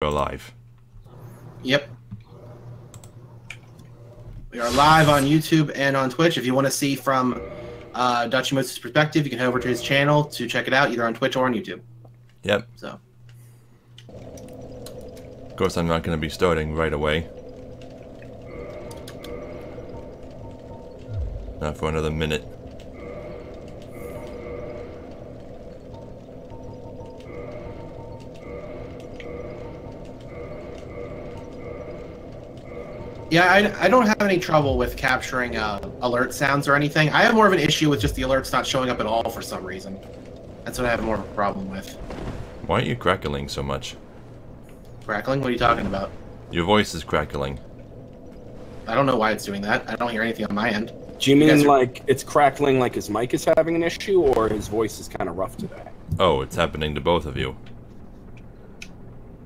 are live. Yep. We are live on YouTube and on Twitch. If you want to see from Dachimotsu's perspective, you can head over to his channel to check it out, either on Twitch or on YouTube. Yep. So. Of course, I'm not going to be starting right away. Not for another minute. Yeah, I don't have any trouble with capturing alert sounds or anything. I have more of an issue with just the alerts not showing up at all for some reason. That's what I have more of a problem with. Why aren't you crackling so much? Crackling? What are you talking about? Your voice is crackling. I don't know why it's doing that. I don't hear anything on my end. Do you mean like it's crackling like his mic is having an issue, or his voice is kind of rough today? Oh, it's happening to both of you.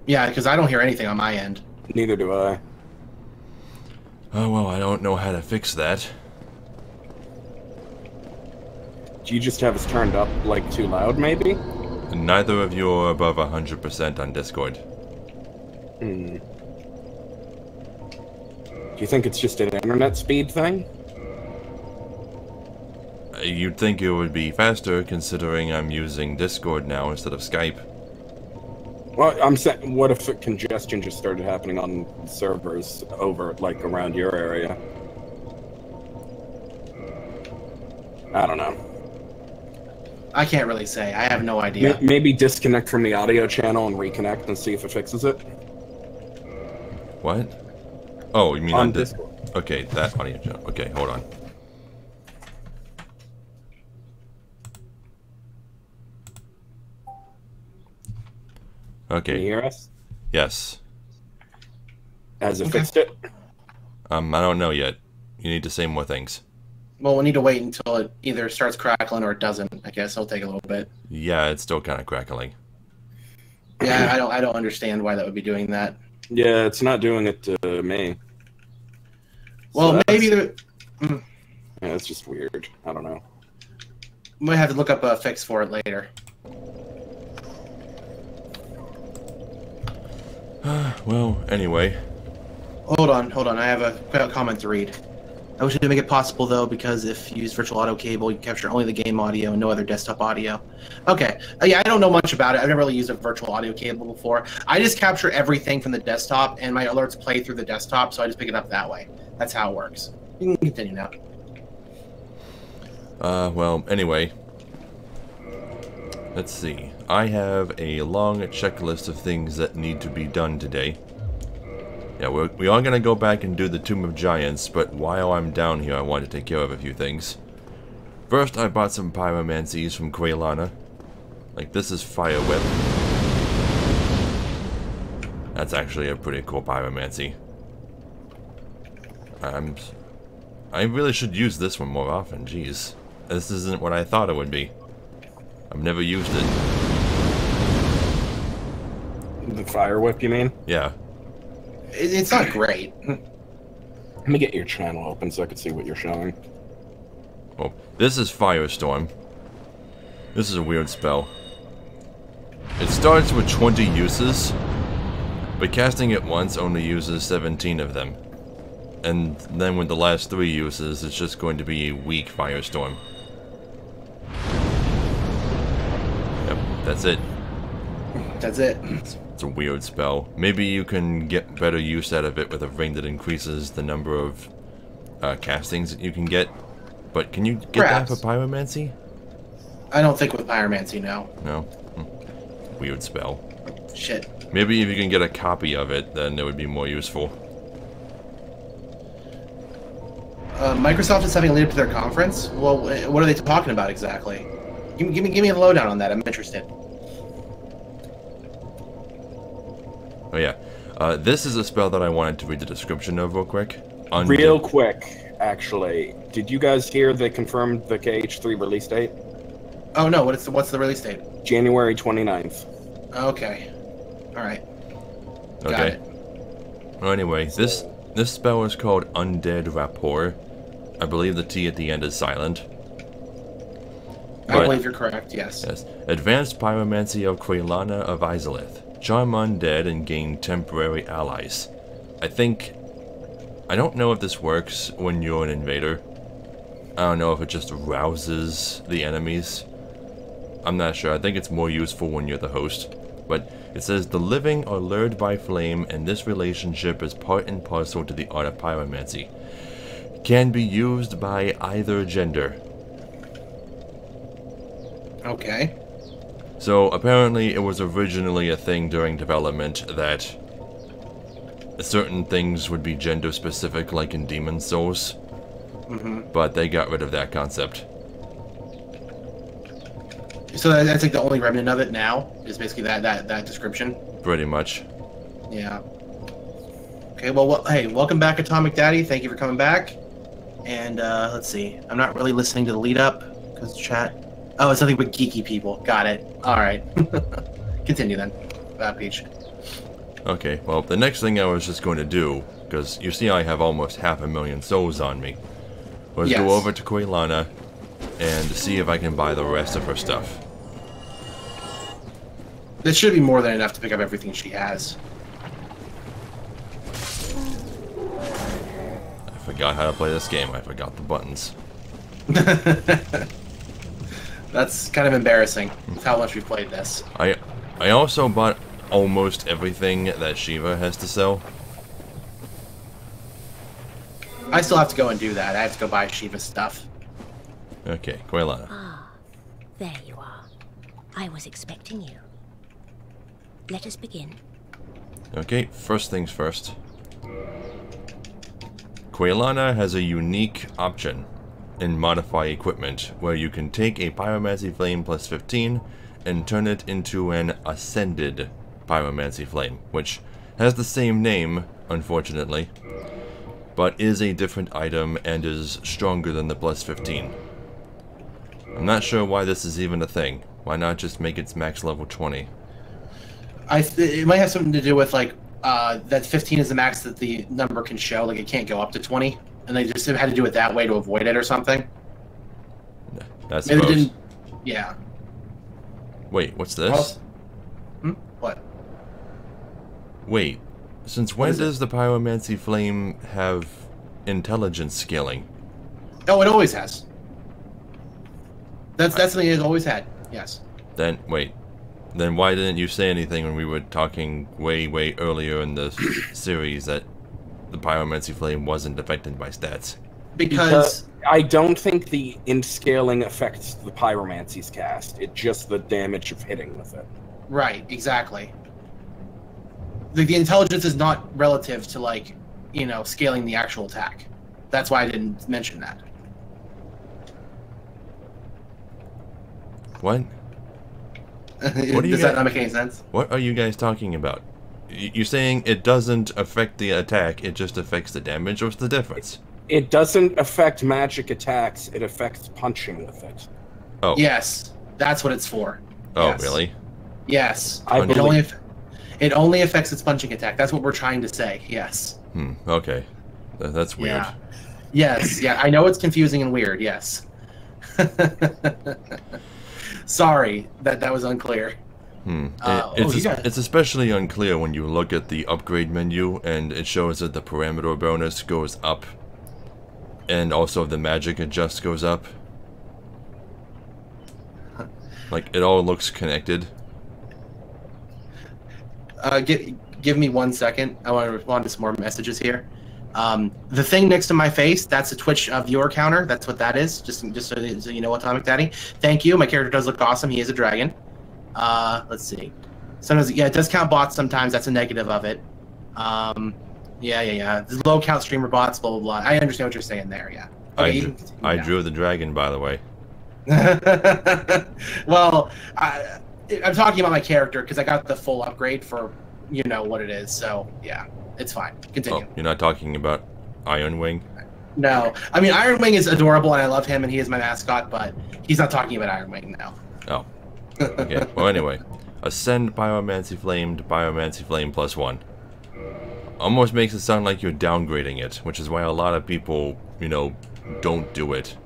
Yeah, because I don't hear anything on my end. Neither do I. Oh, well, I don't know how to fix that. Do you just have us turned up, like, too loud, maybe? Neither of you are above 100% on Discord. Hmm. Do you think it's just an internet speed thing? You'd think it would be faster, considering I'm using Discord now instead of Skype. Well, I'm saying, what if congestion just started happening on servers over, like, around your area? I don't know. I can't really say. I have no idea. Maybe disconnect from the audio channel and reconnect and see if it fixes it. What? Oh, you mean on Discord? Okay, that audio channel. Okay, hold on. Okay. Can you hear us? Yes. Has it fixed it? I don't know yet. You need to say more things. Well, we need to wait until it either starts crackling or it doesn't. I guess it'll take a little bit. Yeah, it's still kind of crackling. Yeah, I don't understand why that would be doing that. Yeah, it's not doing it to me. Well, So maybe yeah, it's just weird. I don't know. Might have to look up a fix for it later. Well, anyway. Hold on. I have a comment to read. I wish to make it possible, though, because if you use virtual audio cable, you capture only the game audio and no other desktop audio. Okay. Yeah, I don't know much about it. I've never really used a virtual audio cable before. I just capture everything from the desktop, and my alerts play through the desktop, so I just pick it up that way. That's how it works. You can continue now. Well, anyway. Let's see. I have a long checklist of things that need to be done today. Yeah, we are going to go back and do the Tomb of Giants, but while I'm down here, I want to take care of a few things. First, I bought some pyromancies from Quaylana. Like, this is Fire Whip. That's actually a pretty cool pyromancy. I really should use this one more often, jeez. This isn't what I thought it would be. I've never used it. The fire whip, you mean? Yeah. It's not great. Let me get your channel open so I can see what you're showing. Well, this is Firestorm. This is a weird spell. It starts with 20 uses, but casting it once only uses 17 of them. And then with the last 3 uses, it's just going to be a weak Firestorm. Yep, that's it. That's it. It's a weird spell. Maybe you can get better use out of it with a ring that increases the number of castings that you can get. But can you get Perhaps. that for Pyromancy? I don't think with Pyromancy, no. No? Weird spell. Shit. Maybe if you can get a copy of it, then it would be more useful. Microsoft is having a lead up to their conference? Well, what are they talking about exactly? Give me a lowdown on that. I'm interested. Oh yeah. This is a spell that I wanted to read the description of real quick. Real quick, actually. Did you guys hear they confirmed the KH3 release date? Oh no, what's the release date? January 29th. Okay. Alright. Got Okay. it. Well, anyway, this spell is called Undead Rapport. I believe the T at the end is silent. I believe you're correct, yes. Yes. Advanced Pyromancy of Quaylana of Izalith. charm undead and gain temporary allies. I don't know if this works when you're an invader. I don't know if it just rouses the enemies. I'm not sure. I think it's more useful when you're the host. But it says the living are lured by flame, and this relationship is part and parcel to the art of pyromancy. Can be used by either gender. Okay. So apparently it was originally a thing during development that certain things would be gender specific, like in Demon Souls. But they got rid of that concept. So that's like the only remnant of it now, is basically that description? Pretty much. Yeah. Okay, well, hey, welcome back, Atomic Daddy. Thank you for coming back. And, let's see. I'm not really listening to the lead-up, because chat... Oh, it's nothing but geeky people. Got it. Alright. Continue, then. Peach. Okay, well, the next thing I was just going to do, because you see I have almost 500,000 souls on me, was go over to Quaylana and see if I can buy the rest of her stuff. That should be more than enough to pick up everything she has. I forgot how to play this game. I forgot the buttons. That's kind of embarrassing with how much we've played this. I also bought almost everything that Shiva has to sell. I still have to go and do that. I have to go buy Shiva's stuff. Okay, Quaylana. Ah, there you are. I was expecting you. Let us begin. Okay, first things first. Quaylana has a unique option in Modify Equipment, where you can take a Pyromancy Flame plus 15 and turn it into an Ascended Pyromancy Flame, which has the same name, unfortunately, but is a different item and is stronger than the plus 15. I'm not sure why this is even a thing. Why not just make its max level 20? It might have something to do with, like, that 15 is the max that the number can show, like it can't go up to 20, and they just had to do it that way to avoid it or something. That's Maybe they didn't. Yeah. Wait, what's this? What? Wait, since when does the Pyromancy Flame have intelligence scaling? Oh, it always has. That's something it always had. Yes. Then wait. Then why didn't you say anything when we were talking way earlier in the series that the Pyromancy Flame wasn't affected by stats? Because I don't think the scaling affects the Pyromancy's cast. It's just the damage of hitting with it. Right, exactly. The intelligence is not relative to, like, you know, scaling the actual attack. That's why I didn't mention that. What? Does that not make any sense? What are you guys talking about? You're saying it doesn't affect the attack, it just affects the damage? What's the difference? It doesn't affect magic attacks, it affects punching with it. Oh. Yes, that's what it's for. Oh, Yes. really? Yes. I believe... It only affects its punching attack. That's what we're trying to say. Yes. Okay. That's weird. Yeah. Yes, yeah. I know it's confusing and weird, yes. Sorry, that was unclear. It's especially unclear when you look at the upgrade menu and it shows that the parameter bonus goes up and also the magic adjust goes up. Like, it all looks connected. Give me 1 second. I want to respond to some more messages here. The thing next to my face, that's a Twitch viewer counter. That's what that is. Just so you know, Atomic Daddy. Thank you. My character does look awesome. He is a dragon. Let's see. Sometimes, yeah, it does count bots sometimes. That's a negative of it. Yeah. There's low count streamer bots, blah, blah, blah. I understand what you're saying there, yeah. Okay, I drew the dragon, by the way. Well, I'm talking about my character because I got the full upgrade for, you know, what it is. So, yeah, it's fine. Continue. Oh, you're not talking about Iron Wing? No. I mean, Iron Wing is adorable, and I love him, and he is my mascot, but he's not talking about Iron Wing now. Oh. Okay. Well, anyway. Ascend Pyromancy Flame to Pyromancy Flame plus 1. Almost makes it sound like you're downgrading it, which is why a lot of people, you know, don't do it.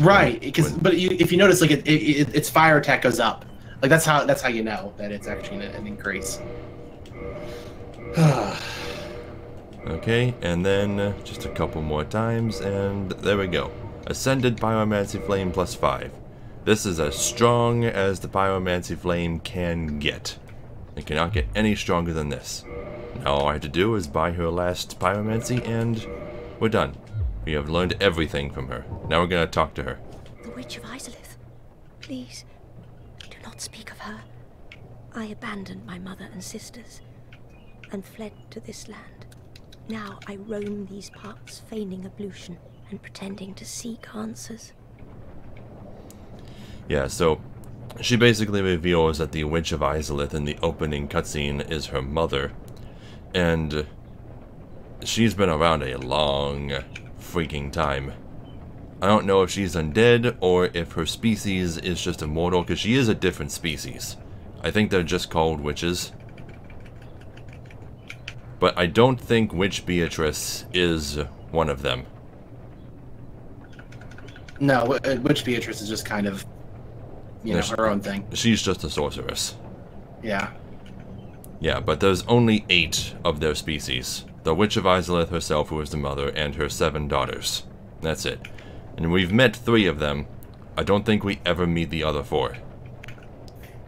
Right. But if you notice, like, its fire attack goes up. Like, that's how you know that it's actually an increase. Okay, and then just a couple more times, and there we go. Ascended Pyromancy Flame plus 5. This is as strong as the Pyromancy Flame can get. It cannot get any stronger than this. Now all I have to do is buy her last Pyromancy, and we're done. We have learned everything from her. Now we're gonna talk to her. The Witch of Izalith. Please, do not speak of her. I abandoned my mother and sisters, and fled to this land. Now I roam these parts, feigning ablution and pretending to seek answers. Yeah, so she basically reveals that the Witch of Izalith in the opening cutscene is her mother, and she's been around a long freaking time. I don't know if she's undead or if her species is just immortal, because she is a different species. I think they're just called witches. But I don't think Witch Beatrice is one of them. No, Witch Beatrice is just kind of, you know, her own thing. She's just a sorceress. Yeah. Yeah, but there's only 8 of their species. The Witch of Izalith herself, who is the mother, and her 7 daughters. That's it. And we've met 3 of them. I don't think we ever meet the other 4.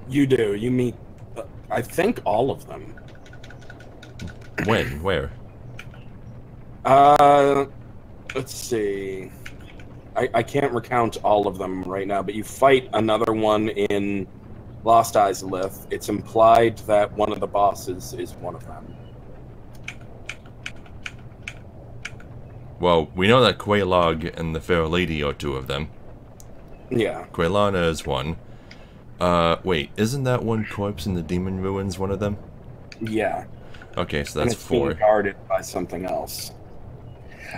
You do. You meet, I think, all of them. When? Where? Let's see. I can't recount all of them right now, but you fight another one in Lost Izalith. It's implied that one of the bosses is one of them. Well, we know that Quelaag and the Fair Lady are 2 of them. Yeah. Quelana is 1. Wait, isn't that one corpse in the Demon Ruins one of them? Yeah. Okay, so And that's it's 4. being guarded by something else.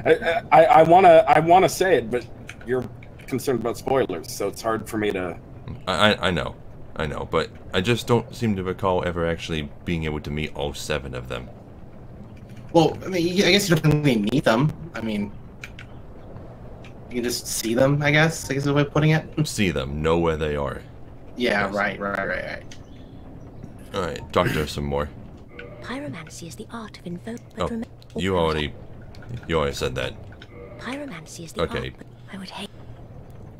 I wanna say it, but you're concerned about spoilers, so it's hard for me to. I know, but I just don't seem to recall ever actually being able to meet all 7 of them. Well, I mean, I guess you don't really meet them. I mean, you can just see them, I guess is the way of putting it. See them, know where they are. Yeah, Yes. right. Alright, talk to her some more. Pyromancy is the art of invoke. Oh, you already said that. Pyromancy is the Okay. art. But I would hate.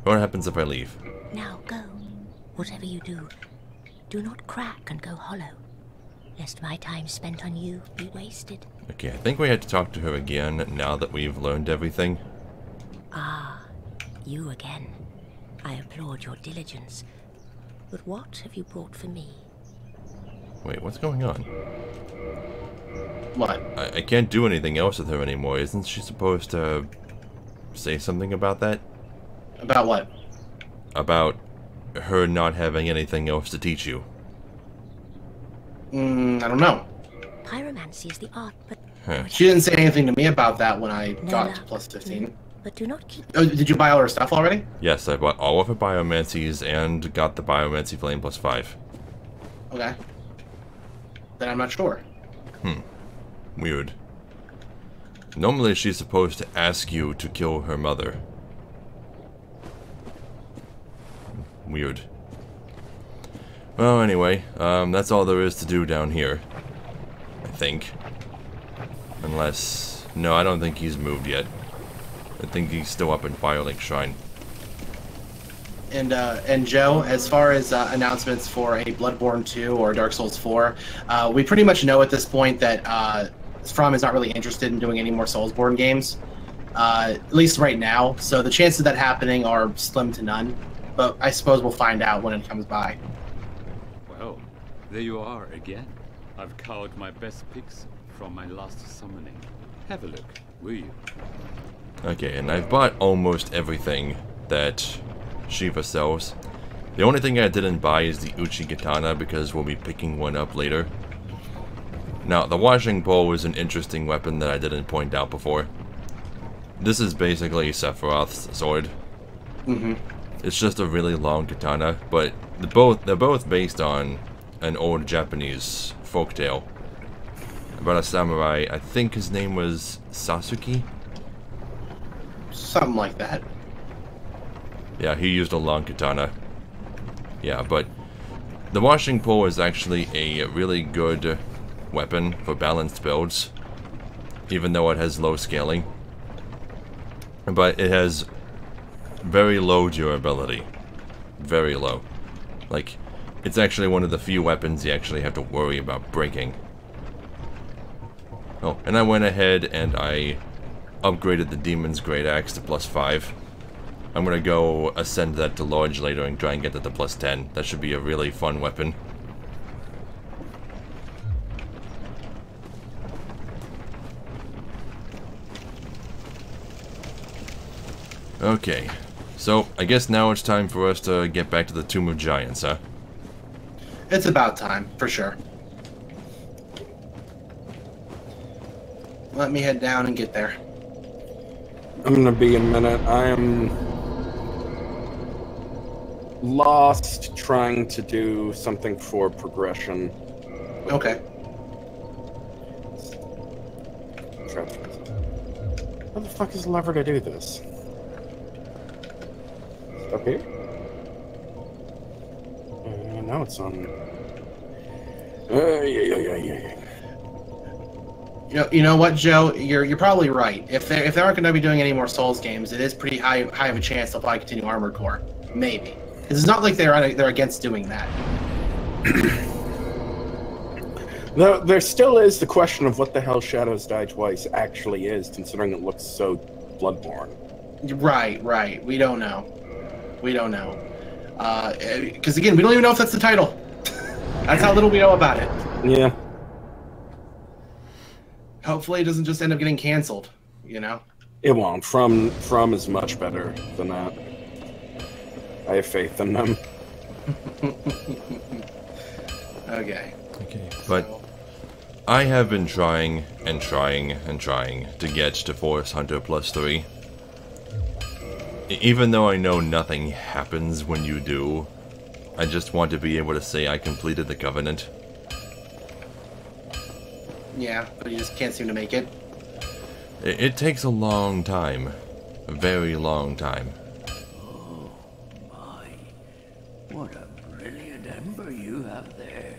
What happens if I leave? Now go. Whatever you do, do not crack and go hollow, lest my time spent on you be wasted. Okay, I think we had to talk to her again now that we've learned everything. Ah, you again. I applaud your diligence. But what have you brought for me? Wait, what's going on? What? I can't do anything else with her anymore. Isn't she supposed to say something about that? About what? About her not having anything else to teach you. I don't know. Pyromancy is the art, but Huh. She didn't say anything to me about that when I No, got no. to plus 15. but do not keep. Oh, did you buy all her stuff already? Yes, I bought all of her biomancies and got the biomancy flame plus 5. Okay. Then I'm not sure. Weird. Normally she's supposed to ask you to kill her mother. Weird. Well, anyway, that's all there is to do down here. I think. Unless... No, I don't think he's moved yet. I think he's still up in Firelink Shrine. And Joe, as far as announcements for a Bloodborne 2 or Dark Souls 4, we pretty much know at this point that From is not really interested in doing any more Soulsborne games, at least right now. So the chances of that happening are slim to none. But I suppose we'll find out when it comes by. Well, there you are again. I've culled my best picks from my last summoning. Have a look, will you? Okay, and I've bought almost everything that Shiva sells. The only thing I didn't buy is the Uchi Katana because we'll be picking one up later. Now, the washing pole is an interesting weapon that I didn't point out before. This is basically Sephiroth's sword. It's just a really long katana, but they're both based on an old Japanese folktale about a samurai. I think his name was Sasuke? Something like that. Yeah, he used a long katana. Yeah, but the washing pole is actually a really good weapon for balanced builds, even though it has low scaling. But it has very low durability. Very low. Like, it's actually one of the few weapons you actually have to worry about breaking. Oh, and I went ahead and I upgraded the Demon's Great Axe to +5. I'm gonna go ascend that to large later and try and get that to +10. That should be a really fun weapon. Okay, so I guess now it's time for us to get back to the Tomb of Giants, huh? It's about time, for sure. Let me head down and get there. I'm gonna be in a minute. I am lost trying to do something for progression. Okay. How the fuck is the lever to do this? Up here? Now it's on. Yeah. You know what, Joe? You're probably right. If they aren't going to be doing any more Souls games, it is pretty high of a chance they'll probably continue Armored Core. Maybe. Because it's not like they're against doing that. Though there still is the question of what the hell Shadows Die Twice actually is, considering it looks so Bloodborne. Right. We don't know. Because again, we don't even know if that's the title. That's how little we know about it. Yeah. Hopefully it doesn't just end up getting canceled, you know? It won't. From is much better than that. I have faith in them. Okay. But I have been trying to get to Forest Hunter +3. Even though I know nothing happens when you do, I just want to be able to say I completed the Covenant. Yeah, but you just can't seem to make it. It takes a long time. A very long time. Oh my, what a brilliant ember you have there.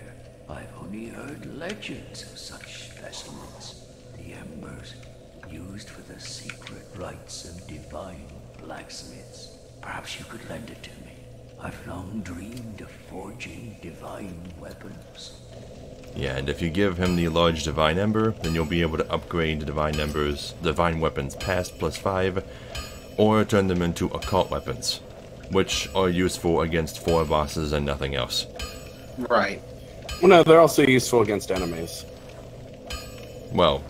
I've only heard legends of such specimens. The embers used for the secret rites of divine blacksmiths. Perhaps you could lend it to me. I've long dreamed of forging divine weapons. Yeah, and if you give him the large Divine Ember, then you'll be able to upgrade the Divine Weapons past +5, or turn them into Occult Weapons, which are useful against 4 bosses and nothing else. Right. Well, no, they're also useful against enemies. Well,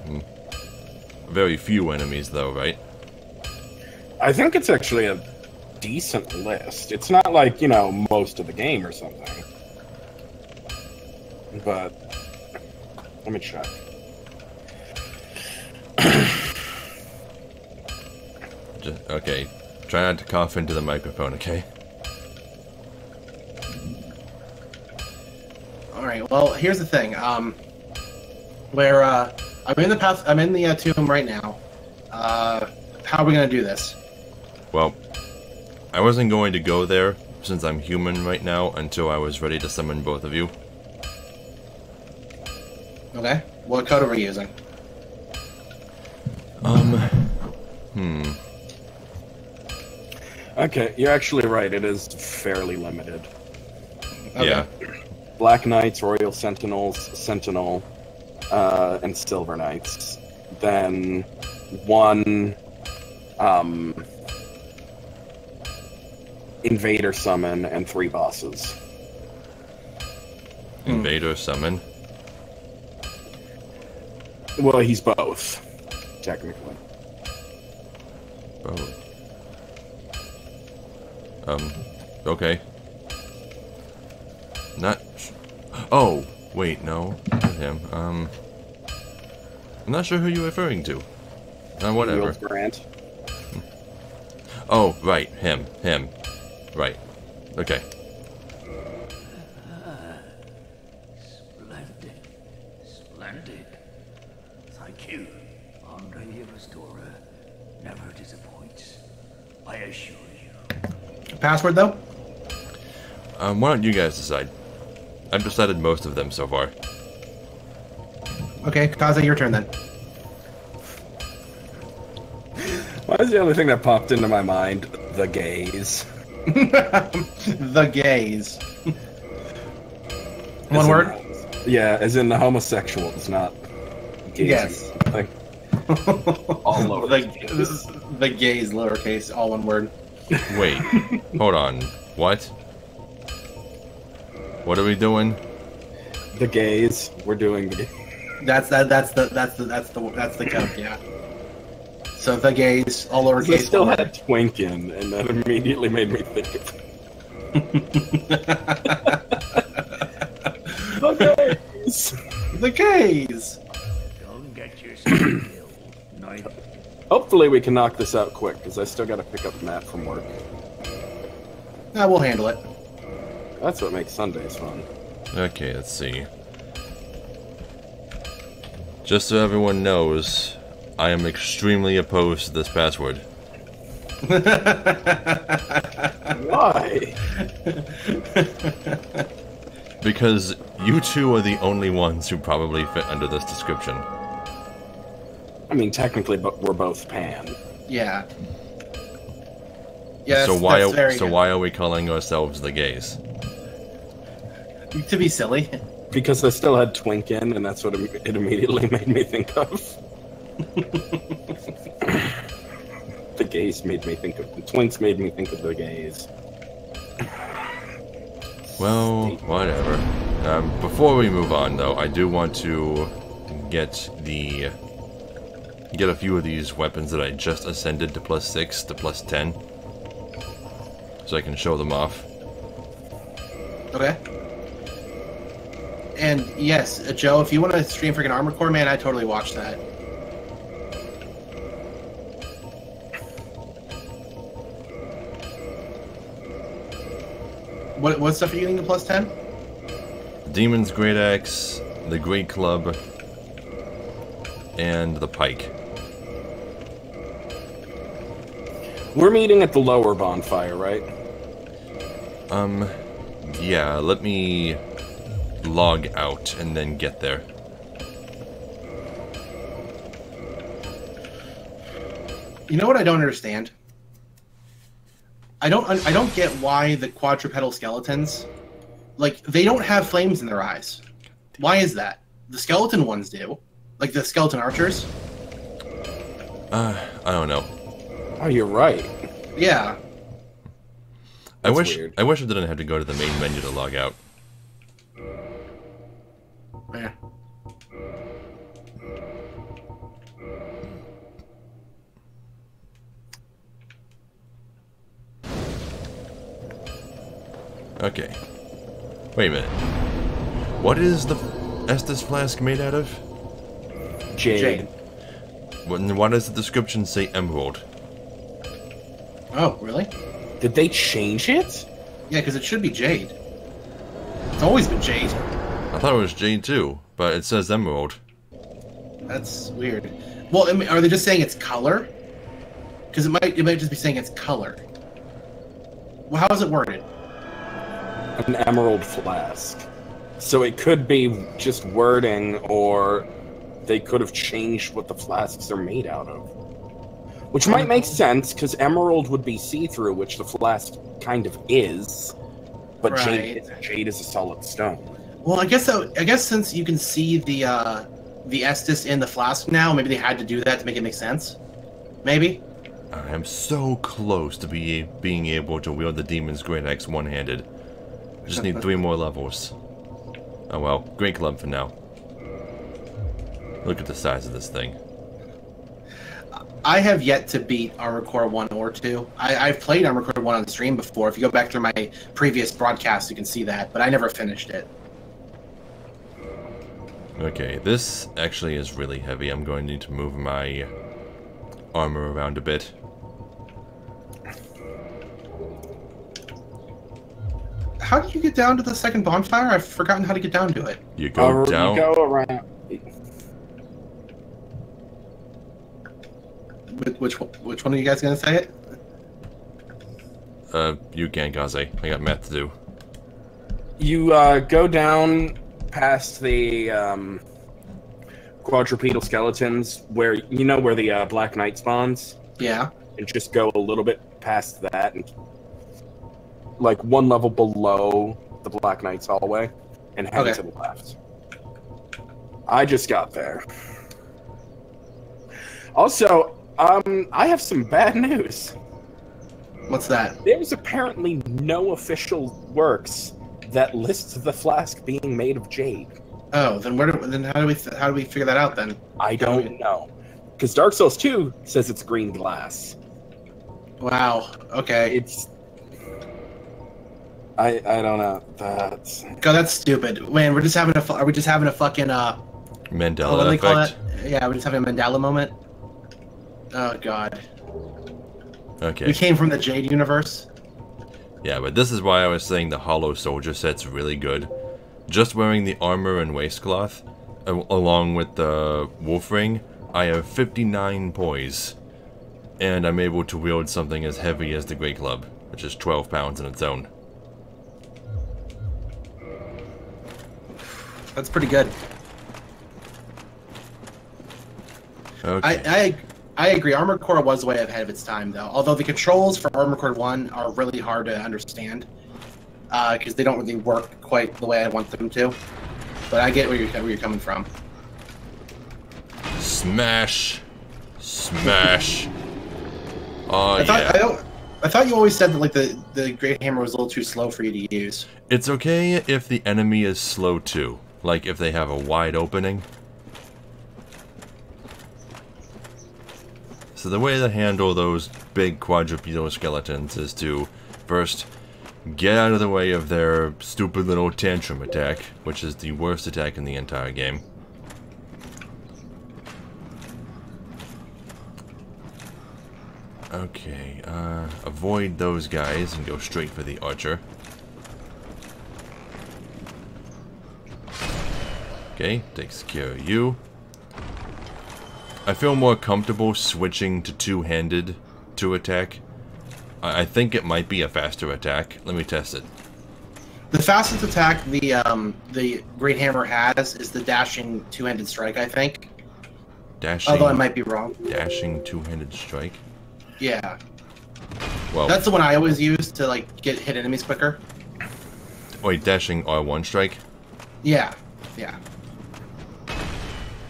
very few enemies though, right? I think it's actually a decent list. It's not like, most of the game or something. But let me check. Okay, try not to cough into the microphone, okay? Alright, well, here's the thing. I'm in the tomb right now. How are we gonna do this? Well, I wasn't going to go there, since I'm human right now, until I was ready to summon both of you. Okay. What code are we using? Okay, you're actually right. It is fairly limited. Okay. Yeah. Black Knights, Royal Sentinels, Sentinel, and Silver Knights. Then 1 Invader Summon and 3 bosses. Invader Summon? Well, he's both, technically. Both. Okay. Oh, wait, no. Not him. I'm not sure who you're referring to. Whatever. Will Grant. Oh, right, him. Right. Okay. Splendid. Thank you. Andre the Restorer never disappoints. I assure you. Password, though? Why don't you guys decide? I've decided most of them so far. Okay, Kaze, your turn then. Why is the only thing that popped into my mind the gaze? The gaze. One word? Yeah, as in the homosexuals, not gays. Yes. Like, all lowercase. The gaze, lowercase, all one word. Wait, hold on. What? What are we doing? The gays. We're doing the. That's the count, yeah. So the gaze, all lowercase. It still had twink in, and that immediately made me think of the gays. The gaze. Don't get yourself killed. Night. Hopefully we can knock this out quick, because I still got to pick up Matt from work. Nah, we'll handle it. That's what makes Sundays fun. Okay, let's see. Just so everyone knows, I am extremely opposed to this password. Why? Because you two are the only ones who probably fit under this description. I mean, technically, but we're both pan. Yeah. Yeah. So that's why are we calling ourselves the gays? To be silly. Because I still had twink in, and that's what it immediately made me think of. The gays made me think of the twinks. Made me think of the gays. Well, whatever. Before we move on, though, I do want to get a few of these weapons that I just ascended to +6 to +10, so I can show them off. Okay. And yes, Joe, if you want to stream freaking Armor Core, man, I totally watch that. What stuff are you getting to +10? Demon's Great Axe, the Great Club, and the Pike. We're meeting at the lower bonfire, right? Yeah, let me log out and then get there. You know what I don't understand? I don't get why the quadrupedal skeletons, like, they don't have flames in their eyes. Why is that? The skeleton ones do. Like the skeleton archers. I don't know. Oh, you're right. Yeah. I wish weird. I didn't have to go to the main menu to log out. Yeah. Okay. Wait a minute. What is the Estus flask made out of? Jade. Why does the description say emerald? Oh, really? Did they change it? Yeah, because it should be jade. It's always been jade. I thought it was jade too, but it says emerald. That's weird. Well, I mean, are they just saying it's color? Because it might just be saying it's color. Well, how is it worded? An emerald flask. So it could be just wording, or they could have changed what the flasks are made out of. Which might make sense, because emerald would be see-through, which the flask kind of is. But Right. jade is a solid stone. Well, I guess so. I guess since you can see the Estus in the flask now, maybe they had to do that to make it make sense. Maybe. I am so close to being able to wield the Demon's Great Axe one-handed. Just need 3 more levels. Oh well, Great Club for now. Look at the size of this thing. I have yet to beat Armor Core 1 or 2. I've played Armor Core 1 on stream before. If you go back through my previous broadcast, you can see that. But I never finished it. Okay, this actually is really heavy. I'm going to need to move my armor around a bit. How did you get down to the second bonfire? I've forgotten how to get down to it. You go down. You go around. Which one are you guys going to say it? You can, Kaze. I got math to do. You go down past the quadrupedal skeletons, where where the Black Knight spawns, Yeah. and just go a little bit past that, and like one level below the Black Knight's hallway, and head to the left. I just got there. Also, I have some bad news. What's that? There's apparently no official works that lists the flask being made of jade. Oh, then how do we figure that out then? I don't know, because Dark Souls 2 says it's green glass. Wow. Okay. It's I don't know. That's stupid. Man, we're just having are we just having a fucking Mandela what do they call effect. that? Yeah, we're just having a Mandela moment. Oh god. Okay. We came from the Jade universe. Yeah, but this is why I was saying the Hollow Soldier set's really good. Just wearing the armor and waistcloth, along with the wolf ring, I have 59 poise. And I'm able to wield something as heavy as the Great Club, which is 12 pounds in its own. That's pretty good. Okay. I agree. Armored Core was way ahead of its time, though. Although the controls for Armored Core 1 are really hard to understand, because they don't really work quite the way I want them to. But I get where you're coming from. Smash. Smash. Oh, I thought you always said that like the Great Hammer was a little too slow for you to use. It's okay if the enemy is slow too. Like if they have a wide opening. So the way to handle those big quadrupedal skeletons is to first get out of the way of their stupid little tantrum attack, which is the worst attack in the entire game. Okay, avoid those guys and go straight for the archer. Okay, takes care of you. I feel more comfortable switching to two-handed to attack. I think it might be a faster attack. Let me test it. The fastest attack the Great Hammer has is the dashing two-handed strike, I think. Dashing. Although I might be wrong. Dashing two-handed strike. Yeah. Well, That's the one I always use to like hit enemies quicker. wait, dashing R1 strike? Yeah. Yeah.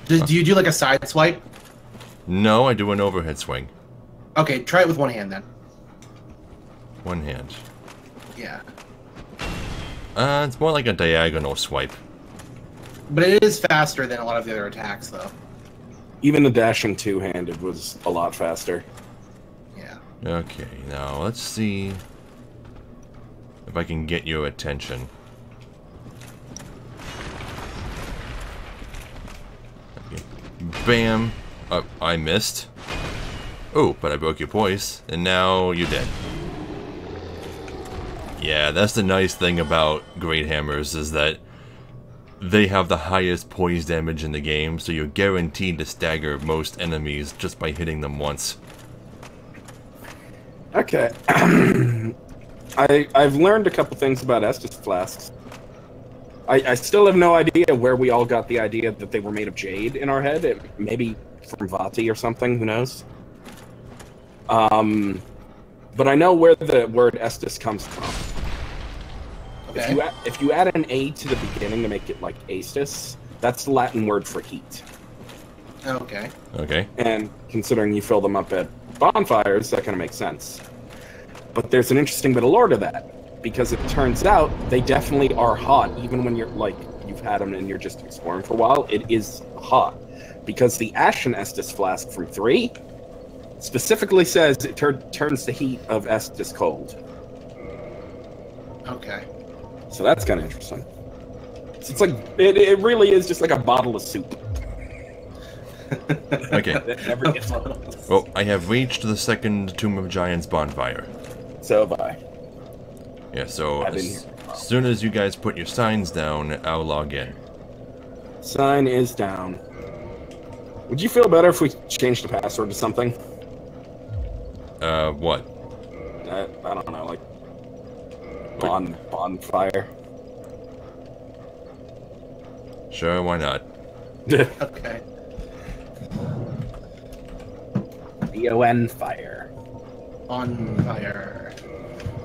Do you do like a side swipe? No, I do an overhead swing. Okay, try it with one hand then. One hand. Yeah. It's more like a diagonal swipe. But it is faster than a lot of the other attacks, though. Even the dashing two-handed was a lot faster. Yeah. Okay, now let's see if I can get your attention. Okay. Bam! I missed. Oh, but I broke your poise, and now you're dead. Yeah, that's the nice thing about Great Hammers, is that they have the highest poise damage in the game, so you're guaranteed to stagger most enemies just by hitting them once. Okay. I've learned a couple things about Estus flasks. I still have no idea where we all got the idea that they were made of jade in our head. Maybe from Vati or something, who knows? But I know where the word Estus comes from. Okay. If you add an A to the beginning to make it like Astus, that's the Latin word for heat. Okay. Okay. And considering you fill them up at bonfires, that kind of makes sense. But there's an interesting bit of lore to that, because it turns out they definitely are hot, even when you're like you've had them and you're just exploring for a while. It is hot because the Ashen Estus flask from 3 specifically says it turns the heat of Estus cold. Okay. So that's kind of interesting. So it's like it really is just like a bottle of soup. Okay. That never gets old. Well, I have reached the second Tomb of Giants bonfire. So have I. Yeah, so I've been as here. soon as you guys put your signs down, I'll log in. Sign is down. Would you feel better if we changed the password to something? What? I don't know, like bonfire. Sure, why not? Okay. B-O-N-fire. Bonfire.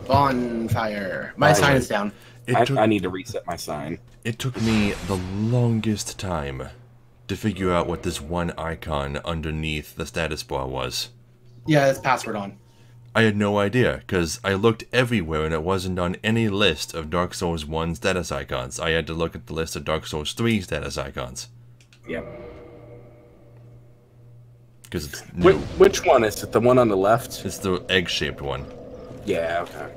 Bonfire. My sign is down. I need to reset my sign. It took me the longest time to figure out what this one icon underneath the status bar was. Yeah, it's password on. I had no idea, because I looked everywhere and it wasn't on any list of Dark Souls 1 status icons. I had to look at the list of Dark Souls 3 status icons. Yep. Because it's new. Which one is it? The one on the left? It's the egg-shaped one. Yeah, okay.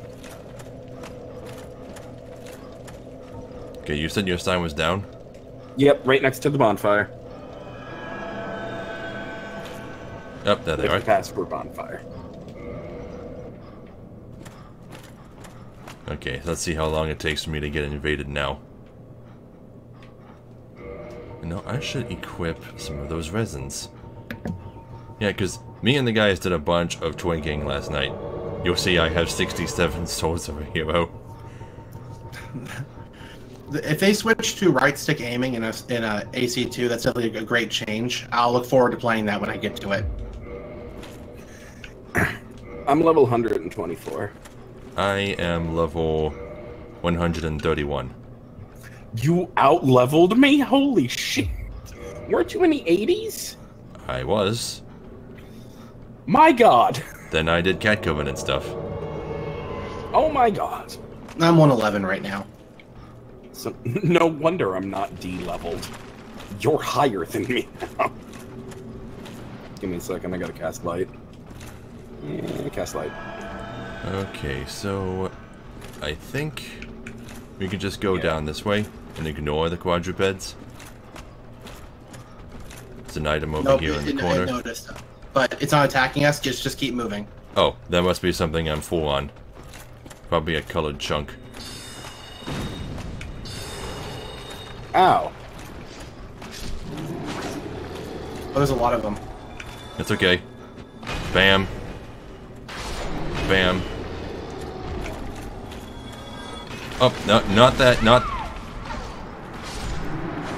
Okay, you said your sign was down? Yep, right next to the bonfire. Yep, there they There's are. the password bonfire. Okay, let's see how long it takes for me to get invaded now. No, I should equip some of those resins. Yeah, because me and the guys did a bunch of twinking last night. You'll see I have 67 souls of a hero. If they switch to right stick aiming in a AC2, that's definitely a great change. I'll look forward to playing that when I get to it. I'm level 124. I am level 131. You out-leveled me? Holy shit. Weren't you in the 80s? I was. My god. Then I did Cat Covenant stuff. Oh my god. I'm 111 right now. So, no wonder I'm not D-leveled. You're higher than me now. Give me a second, I gotta cast light. Yeah, cast light. Okay, so I think we can just go down this way and ignore the quadrupeds. There's an item over here in the corner. I noticed, but it's not attacking us. Just keep moving. Oh, that must be something I'm full on. Probably a colored chunk. Ow. Oh, there's a lot of them. It's okay. Bam. Bam. Oh, no, not that, not...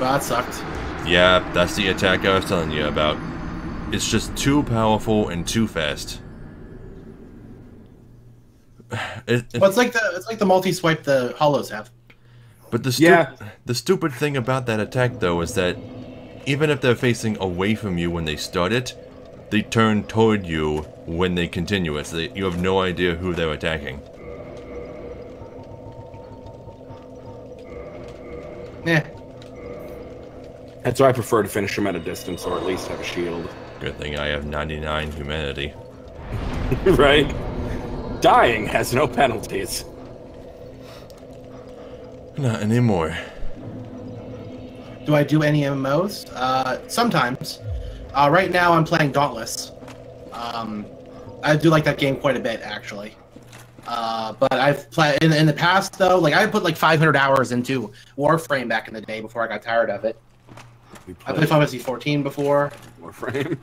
Well, that sucked. Yeah, that's the attack I was telling you about. It's just too powerful and too fast. Well, it's like the multi-swipe the hollows have. But the stupid thing about that attack, though, is that even if they're facing away from you when they start it, they turn toward you when they continue it, so you have no idea who they're attacking. Yeah. That's why I prefer to finish them at a distance, or at least have a shield. Good thing I have 99 humanity. Right? Dying has no penalties. Not anymore. Do I do any MMOs? Sometimes. Right now I'm playing Dauntless. I do like that game quite a bit, actually. But I've played in the past, though. Like I put like 500 hours into Warframe back in the day before I got tired of it. I played Final Fantasy 14 before. Warframe.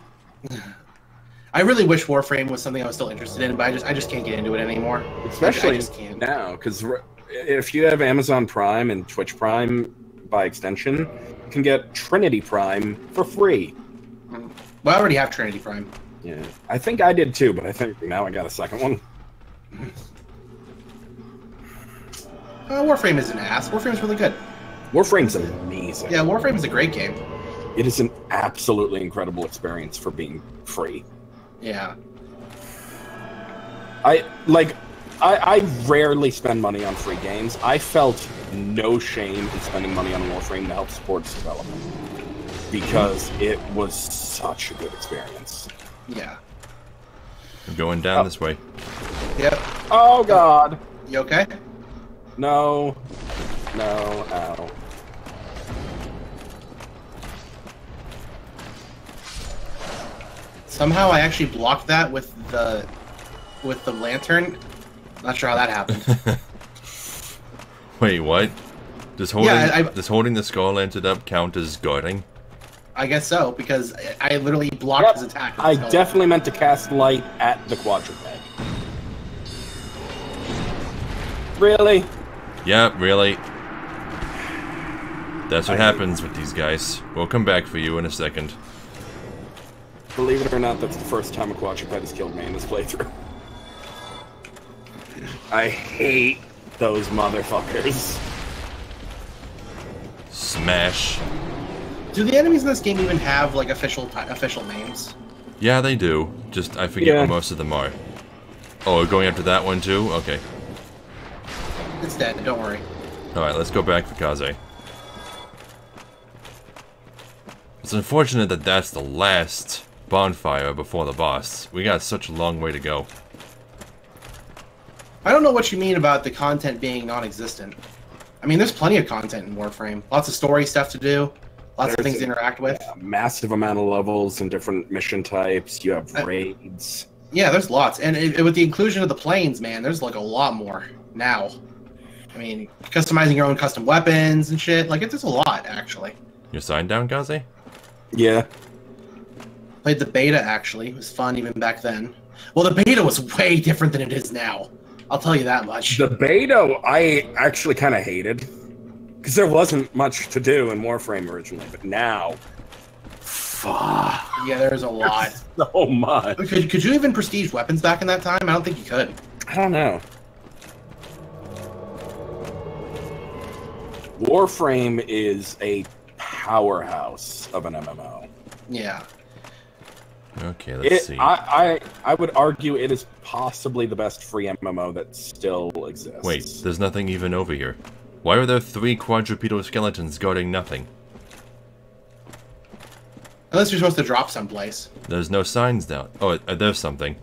I really wish Warframe was something I was still interested in, but I just can't get into it anymore. Especially I just can't. now, because if you have Amazon Prime and Twitch Prime by extension, you can get Trinity Prime for free. Well, I already have Trinity Prime. Yeah, I think I did too, but I think now I got a second one. Warframe isn't ass. Warframe's really good. Warframe's amazing. Yeah, Warframe is a great game. It is an absolutely incredible experience for being free. Yeah. I rarely spend money on free games. I felt no shame in spending money on Warframe to help support its development, because it was such a good experience. Yeah. I'm going down this way. Yep. Oh god. You okay? No. No. Ow. Somehow I actually blocked that with the lantern. Not sure how that happened. Wait, what? Does holding the skull lantern up count as guarding? I guess so, because I literally blocked his attack. I definitely meant to cast light at the quadruped. Really? Yeah, really. That's what happens with these guys. We'll come back for you in a second. Believe it or not, that's the first time a quadruped has killed me in this playthrough. I hate those motherfuckers. Smash. Do the enemies in this game even have like official names? Yeah, they do. Just I forget Yeah. what most of them are. Oh, we're going after that one too? Okay. It's dead. Don't worry. Alright, let's go back for Kaze. It's unfortunate that that's the last bonfire before the boss. We got such a long way to go. I don't know what you mean about the content being non-existent. I mean, there's plenty of content in Warframe. Lots of story stuff to do. Lots of things to interact with. A massive amount of levels and different mission types. You have raids. Yeah, there's lots. And with the inclusion of the planes, man, there's like a lot more now. I mean, customizing your own custom weapons and shit. Like, there's a lot, actually. Your sign down, Kaze? Yeah. Played the beta, actually. It was fun even back then. Well, the beta was way different than it is now. I'll tell you that much. The beta, I actually kind of hated. Because there wasn't much to do in Warframe originally, but now... Fuck. Yeah, there's a lot. So much. Could you even prestige weapons back in that time? I don't think you could. I don't know. Warframe is a powerhouse of an MMO. Yeah. Okay, let's see. I would argue it is possibly the best free MMO that still exists. Wait, there's nothing even over here. Why are there 3 quadrupedal skeletons guarding nothing? Unless you're supposed to drop someplace. There's no signs down. Oh, there's something.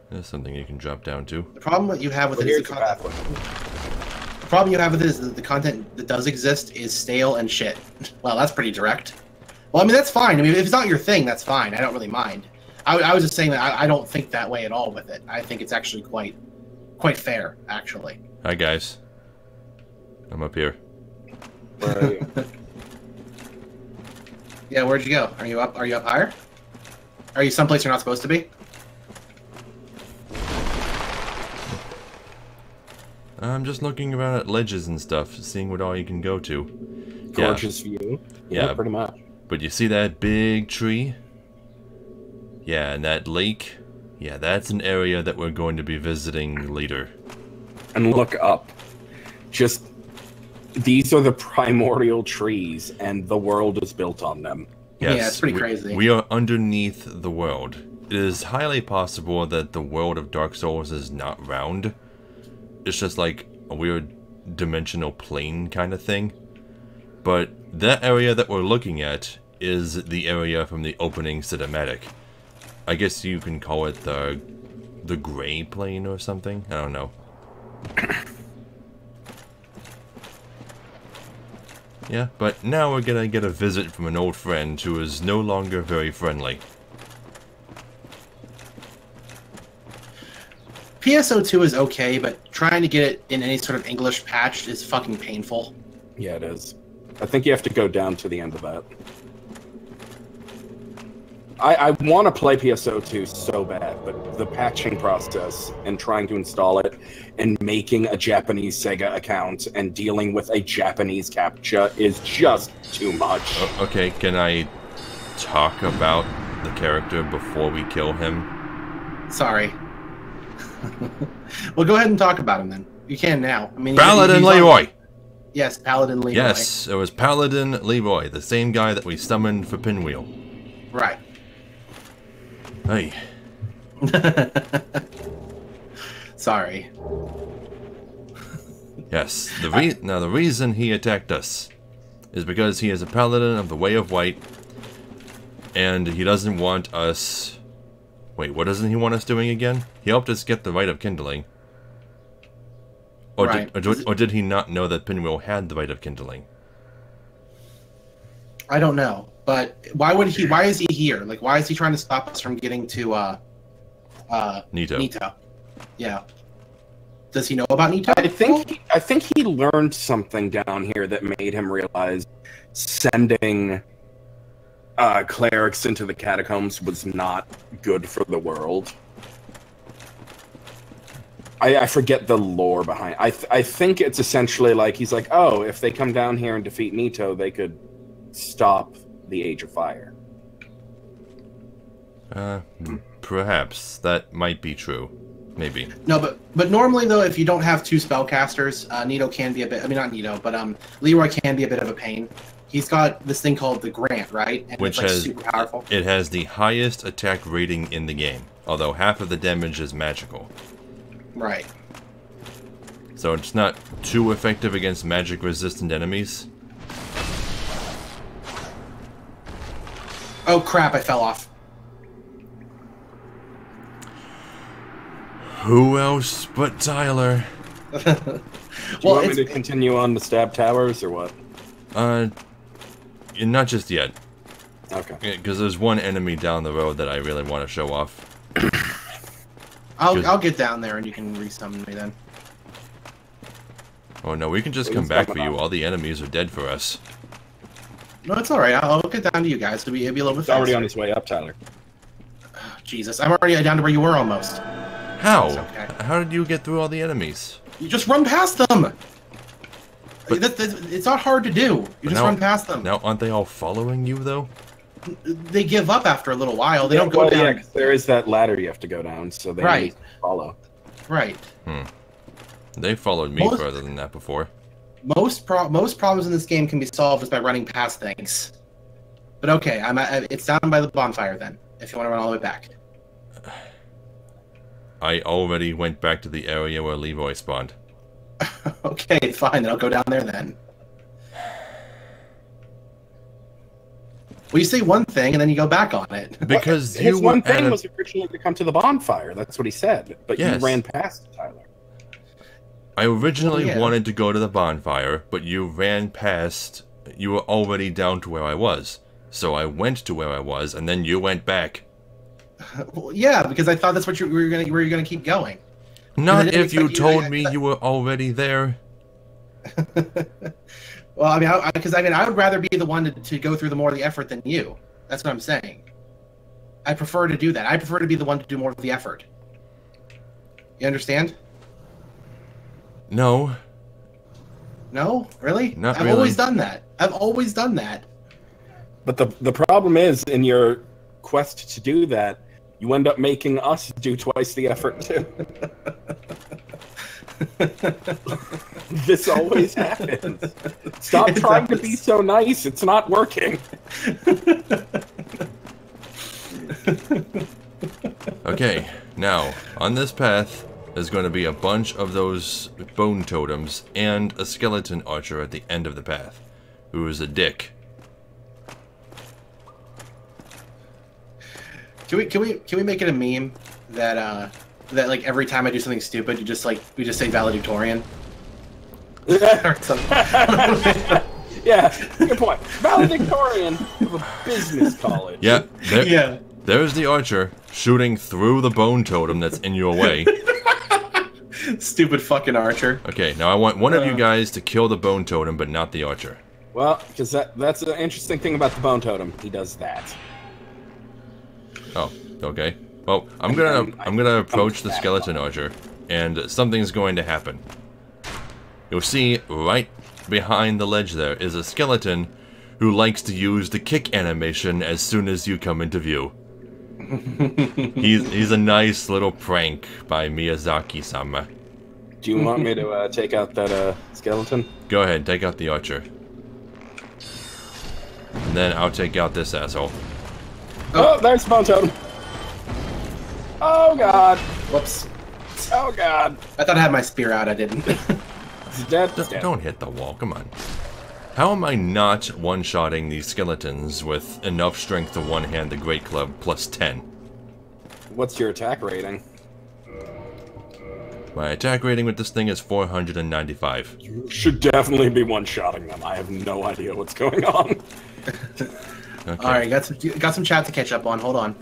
There's something you can drop down to. The problem that you have with it is the content. The problem you have with it is that the content that does exist is stale and shit. Well, that's pretty direct. Well, I mean, that's fine. I mean, if it's not your thing, that's fine. I don't really mind. I was just saying that I don't think that way at all with it. I think it's actually quite fair, actually. Hi, guys. I'm up here. Where are you? Yeah, where'd you go? Are you up higher? Are you someplace you're not supposed to be? I'm just looking around at ledges and stuff, seeing what all you can go to. Gorgeous view. Yeah, pretty much. But you see that big tree? Yeah, and that lake? Yeah, that's an area that we're going to be visiting later. And look up. Just... These are the primordial trees, and the world is built on them. Yes, yeah, it's pretty crazy. We are underneath the world. It is highly possible that the world of Dark Souls is not round. It's just like a weird dimensional plane kind of thing. But that area that we're looking at is the area from the opening cinematic. I guess you can call it the gray plane or something? I don't know. Yeah, but now we're gonna get a visit from an old friend who is no longer very friendly. PSO2 is okay, but trying to get it in any sort of English patch is fucking painful. Yeah, it is. I think you have to go down to the end of that. I want to play PSO2 so bad, but the patching process and trying to install it and making a Japanese Sega account and dealing with a Japanese CAPTCHA is just too much. Okay, can I talk about the character before we kill him? Sorry. Well, go ahead and talk about him then. You can now. I mean, Paladin Leroy! Yes, Paladin Leroy. Yes, it was Paladin Leroy, the same guy that we summoned for Pinwheel. Right. Hey. Sorry. Yes, now the reason he attacked us is because he is a paladin of the Way of White, and he doesn't want us... Wait, what doesn't he want us doing again? He helped us get the Rite of Kindling. Or, right. or did he not know that Pinwheel had the Rite of Kindling? I don't know, but why is he here? Like, why is he trying to stop us from getting to Nito? Yeah. Does he know about Nito? I think he learned something down here that made him realize sending clerics into the catacombs was not good for the world. I forget the lore behind. I think it's essentially like he's like, oh, if they come down here and defeat Nito, they could stop the Age of Fire. Perhaps. That might be true. Maybe. No, but normally, though, if you don't have two spellcasters, Nito can be a bit... I mean, not Nito, but Leroy can be a bit of a pain. He's got this thing called the Grant, right? And Which it's, like, has super powerful. It has the highest attack rating in the game, although half of the damage is magical. Right. So it's not too effective against magic-resistant enemies. Oh, crap, I fell off. Who else but Tyler? Do you want me to continue on the stab towers, or what? Not just yet. Okay. Because there's one enemy down the road that I really want to show off. I'll get down there and you can resummon me then. Oh no, we can just come back for you. All the enemies are dead for us. No, it's alright. I'll get down to you guys. It'll be a little bit It's already faster. on its way up, Tyler. Jesus, I'm already down to where you were almost. How? It's okay. How did you get through all the enemies? You just run past them! But- It's not hard to do. You just run past them. Now, aren't they all following you, though? They give up after a little while. They don't go down. Yeah, 'cause there is that ladder you have to go down, so they Right. need to follow. Right. They followed me further than that before. Most problems in this game can be solved just by running past things. But okay, it's down by the bonfire then, if you want to run all the way back. I already went back to the area where Leroy spawned. Okay, fine, then I'll go down there then. Well, you say one thing and then you go back on it. Because His you one were thing at was originally to come to the bonfire. That's what he said. But Yes. you ran past it, Tyler. I originally Yeah. wanted to go to the bonfire, but you ran past... You were already down to where I was. So I went to where I was, and then you went back. Well, yeah, because I thought that's what you were gonna keep going. Not didn't if you expect you to- told me you were already there. Well, I mean, I would rather be the one to go through the more of the effort than you. That's what I'm saying. I prefer to do that. I prefer to be the one to do more of the effort. You understand? No. No? Really? Not I've really. always done that. I've always done that. But the problem is, in your quest to do that, you end up making us do twice the effort too. This always happens. Stop It trying to does. be so nice. It's not working. Okay, now, on this path, there's going to be a bunch of those bone totems and a skeleton archer at the end of the path, who is a dick. Can we make it a meme that like every time I do something stupid, we just say valedictorian or something? Yeah, good point. Valedictorian of a business college. Yeah, Yeah. there's the archer shooting through the bone totem that's in your way. Stupid fucking archer. Okay, now I want one of you guys to kill the bone totem, but not the archer. Well, because that's an interesting thing about the bone totem. He does that. Oh, okay. Well, I'm gonna approach the skeleton archer, and something's going to happen. You'll see right behind the ledge there is a skeleton who likes to use the kick animation as soon as you come into view. He's a nice little prank by Miyazaki-sama. Do you want me to take out that skeleton? Go ahead, take out the archer. And then I'll take out this asshole. Oh, there's the bone totem. Oh god. Whoops. Oh god. I thought I had my spear out. I didn't. He's dead. He's dead. Don't hit the wall, come on. How am I not one-shotting these skeletons with enough strength to one-hand the Great Club plus 10? What's your attack rating? My attack rating with this thing is 495. You should definitely be one-shotting them. I have no idea what's going on. Okay. All right, got some chat to catch up on. Hold on.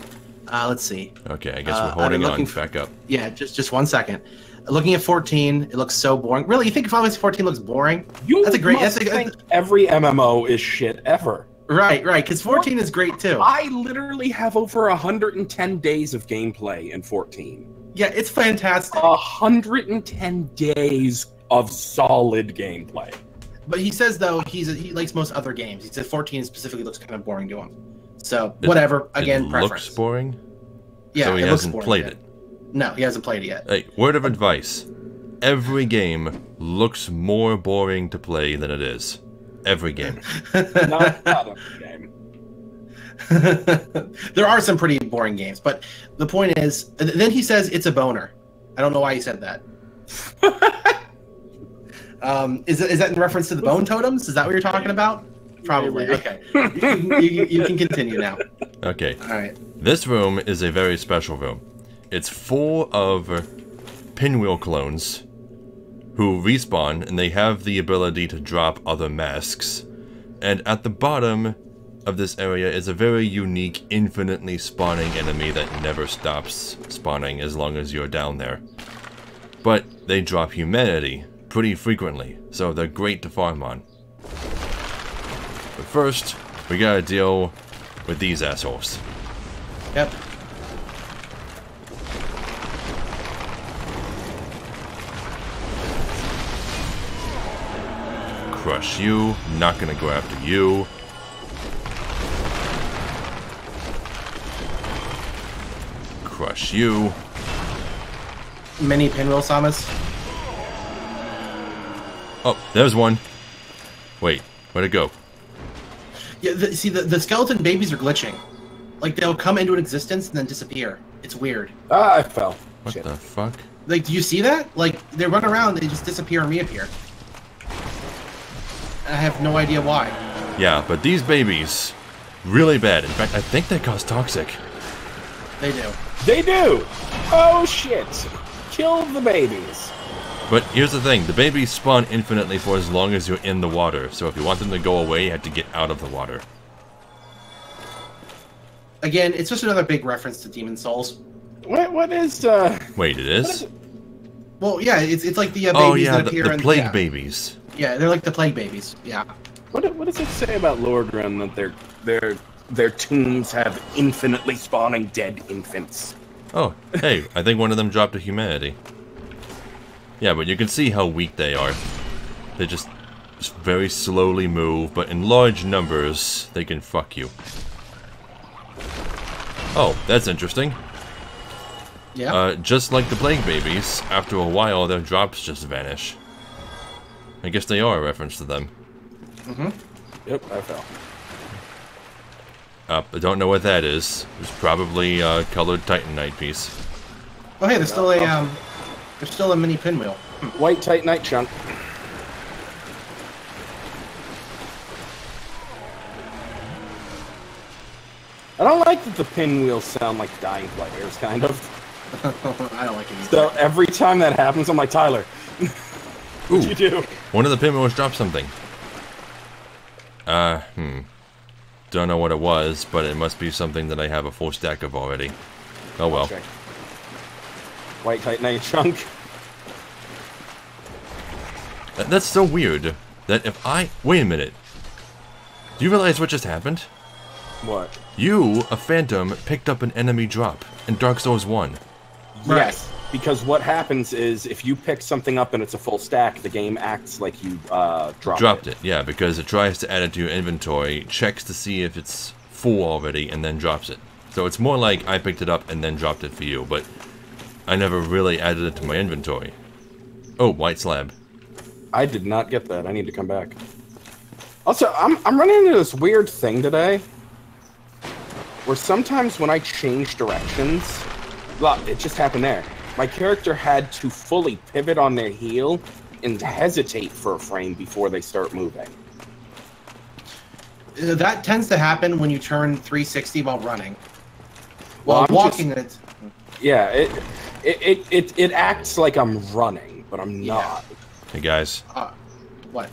Let's see. Okay, I guess we're I've been holding on. looking Back up. Yeah, just 1 second. Looking at 14, it looks so boring. Really, you think Final Fantasy 14 looks boring? That's a great. must think every MMO is shit ever. Right, because 14 is great too. I literally have over 110 days of gameplay in 14. Yeah, it's fantastic. 110 days of solid gameplay. But he says though he likes most other games. He said 14 specifically looks kind of boring to him. So whatever. Again, it preference. looks boring. Yeah, so he it looks hasn't boring played yet. it. No, he hasn't played it yet. Hey, word of advice. Every game looks more boring to play than it is. Every game. Not every game. There are some pretty boring games, but the point is, then he says it's a boner. I don't know why he said that. Is that in reference to the bone totems? Is that what you're talking about? Probably. Okay. You can continue now. Okay. All right. This room is a very special room. It's full of pinwheel clones who respawn, and they have the ability to drop other masks. And at the bottom of this area is a very unique, infinitely spawning enemy that never stops spawning as long as you're down there. But they drop humanity pretty frequently, so they're great to farm on. But first, we gotta deal with these assholes. Yep. Crush you. Not gonna go after you. Crush you. Many pinwheel Samus. Oh, there's one. Wait, where'd it go? Yeah, see, the skeleton babies are glitching. Like, they'll come into existence and then disappear. It's weird. Ah, I fell. What Shit. the fuck? Like, do you see that? Like, they run around, they just disappear and reappear. I have no idea why. Yeah, but these babies, really bad. In fact, I think they cause toxic. They do. They do! Oh shit! Kill the babies. But here's the thing, the babies spawn infinitely for as long as you're in the water, so if you want them to go away, you have to get out of the water. Again, it's just another big reference to Demon Souls. What is, Wait, it is? Well, yeah, it's like the babies Oh yeah, that appear the in... plague yeah. babies. Yeah, they're like the plague babies. Yeah. what does it say about Lordran that their tombs have infinitely spawning dead infants? Oh, hey, I think one of them dropped to humanity. Yeah, but you can see how weak they are. They just very slowly move, but in large numbers, they can fuck you. Oh, that's interesting. Yeah. Just like the plague babies, after a while their drops just vanish. I guess they are a reference to them. Mm-hmm. Yep, I fell. I don't know what that is. It's probably a colored Titanite piece. Oh, hey, there's still a mini pinwheel. White Titanite chunk. I don't like that the pinwheels sound like dying players, kind of. I don't like it either. So every time that happens, I'm like, Tyler, Ooh, what'd you do? one of the pinwheels dropped something. Don't know what it was, but it must be something that I have a full stack of already. Oh well. Okay. White Titanite chunk. That's so weird. That if I... Wait a minute. Do you realize what just happened? What? You, a phantom, picked up an enemy drop in Dark Souls 1. Yes, because what happens is if you pick something up and it's a full stack, the game acts like you dropped it. Yeah, because it tries to add it to your inventory, checks to see if it's full already, and then drops it. So it's more like I picked it up and then dropped it for you, but I never really added it to my inventory. Oh, white slab. I did not get that. I need to come back. Also, I'm running into this weird thing today, where sometimes when I change directions, look, it just happened there. My character had to fully pivot on their heel and hesitate for a frame before they start moving. That tends to happen when you turn 360 while running. Well, While I'm walking, just- Yeah, it acts like I'm running, but I'm Yeah. not. Hey guys, what?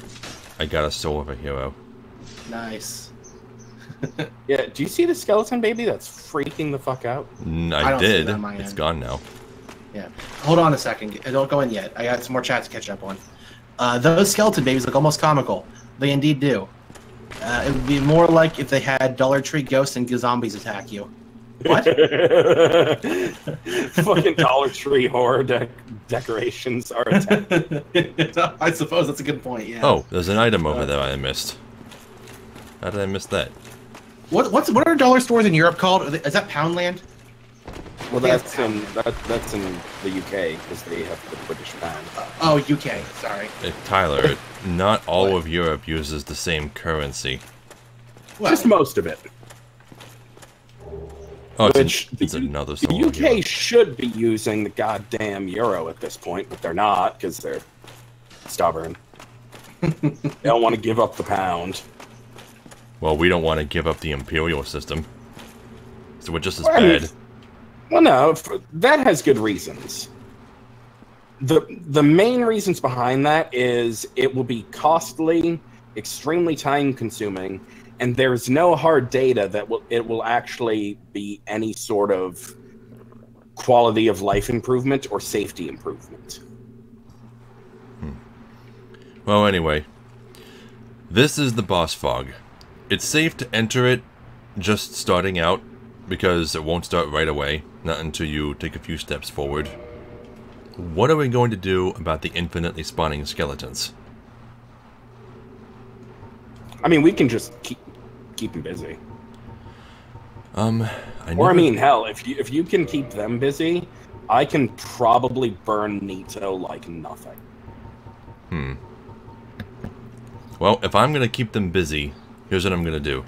I got a soul of a hero. Nice. Yeah, do you see the skeleton baby that's freaking the fuck out? I don't see did. that on my It's end. gone now. Yeah. Hold on a second. Don't go in yet. I got some more chat to catch up on. Those skeleton babies look almost comical. They indeed do. It would be more like if they had Dollar Tree ghosts and zombies attack you. What? Fucking Dollar Tree horror decorations are attacked. I suppose that's a good point. Yeah. Oh, there's an item over there I missed. How did I miss that? What are dollar stores in Europe called? Is that Poundland? Well, that's in the UK because they have the British pound. Oh, UK. Sorry. Tyler, not all of Europe uses the same currency. Well, Just most of it. Oh, Which it's another the solo UK hero. should be using the goddamn euro at this point, but they're not because they're stubborn. They don't want to give up the pound. Well, we don't want to give up the imperial system. So we're just as Well, I mean, bad. well, no, that has good reasons. The main reasons behind that is it will be costly, extremely time-consuming, and there's no hard data that it will actually be any sort of quality of life improvement or safety improvement. Well, anyway. This is the boss fog. It's safe to enter it just starting out, because it won't start right away, not until you take a few steps forward. What are we going to do about the infinitely spawning skeletons? I mean, we can just keep them busy. I mean, hell, if you can keep them busy, I can probably burn Nito like nothing. Well, if I'm going to keep them busy, here's what I'm going to do.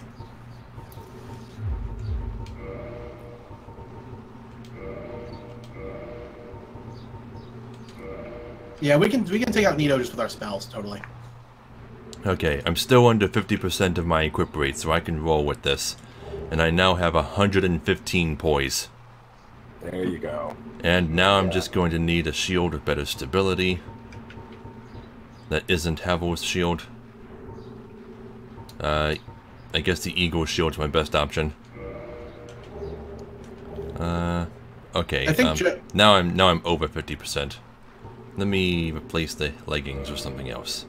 Yeah, we can take out Nito just with our spells, totally. Okay, I'm still under 50% of my equip rate, so I can roll with this. And I now have 115 poise. There you go. And now I'm just going to need a shield with better stability. That isn't Havel's shield. I guess the Eagle shield's my best option. Okay. I think now I'm over 50%. Let me replace the leggings or something else.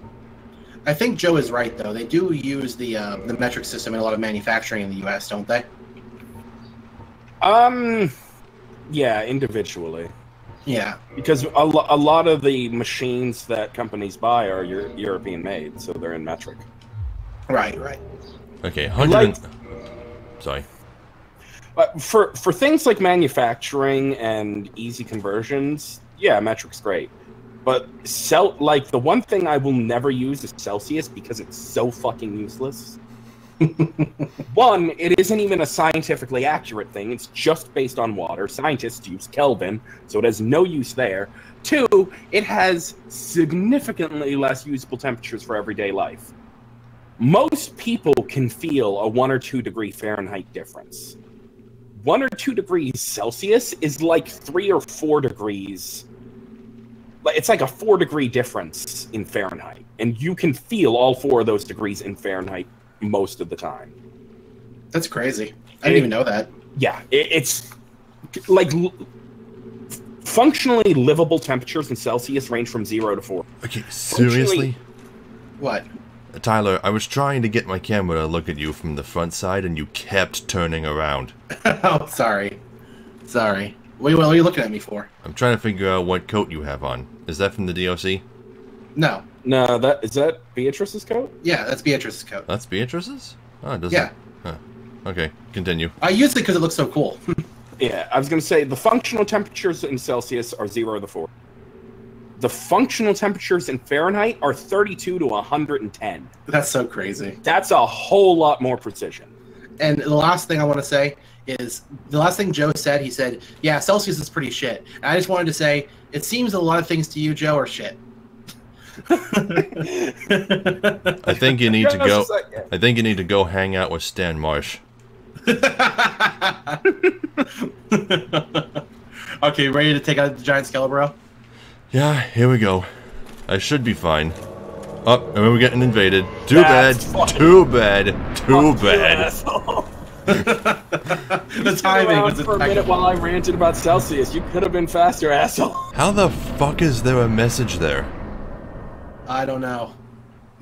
I think Joe is right, though. They do use the metric system in a lot of manufacturing in the U.S., don't they? Yeah, individually. Yeah. Because a lot of the machines that companies buy are European made, so they're in metric. Right, right. Okay, Sorry. But for things like manufacturing and easy conversions, yeah, metric's great. But like the one thing I will never use is Celsius because it's so fucking useless. One, it isn't even a scientifically accurate thing. It's just based on water. Scientists use Kelvin, so it has no use there. Two, it has significantly less usable temperatures for everyday life. Most people can feel a 1 or 2 degree Fahrenheit difference. 1 or 2 degrees Celsius is like 3 or 4 degrees. It's like a 4 degree difference in Fahrenheit. And you can feel all 4 of those degrees in Fahrenheit most of the time. That's crazy. I didn't even know that. Yeah, it's like functionally livable temperatures in Celsius range from 0 to 4. Okay, seriously? What? Tyler, I was trying to get my camera to look at you from the front side and you kept turning around. Oh, sorry. Sorry. What are you looking at me for? I'm trying to figure out what coat you have on. Is that from the DLC? No. No, is that Beatrice's coat? Yeah, that's Beatrice's coat. That's Beatrice's? Oh, it doesn't. Yeah. Huh. Okay, continue. I use it because it looks so cool. Yeah, I was going to say the functional temperatures in Celsius are 0 to 4. The functional temperatures in Fahrenheit are 32 to 110. That's so crazy. That's a whole lot more precision. And the last thing I want to say is, the last thing Joe said, he said, yeah, Celsius is pretty shit. And I just wanted to say, it seems a lot of things to you, Joe, are shit. I think you need to go. I think you need to go hang out with Stan Marsh. Okay, ready to take out the giant Skelebro? Yeah, here we go. I should be fine. Oh, and we're getting invaded. Too That's bad. funny. Too bad. Too bad. The timing was for a minute while I ranted about Celsius. You could have been faster, asshole. How the fuck is there a message there? I don't know.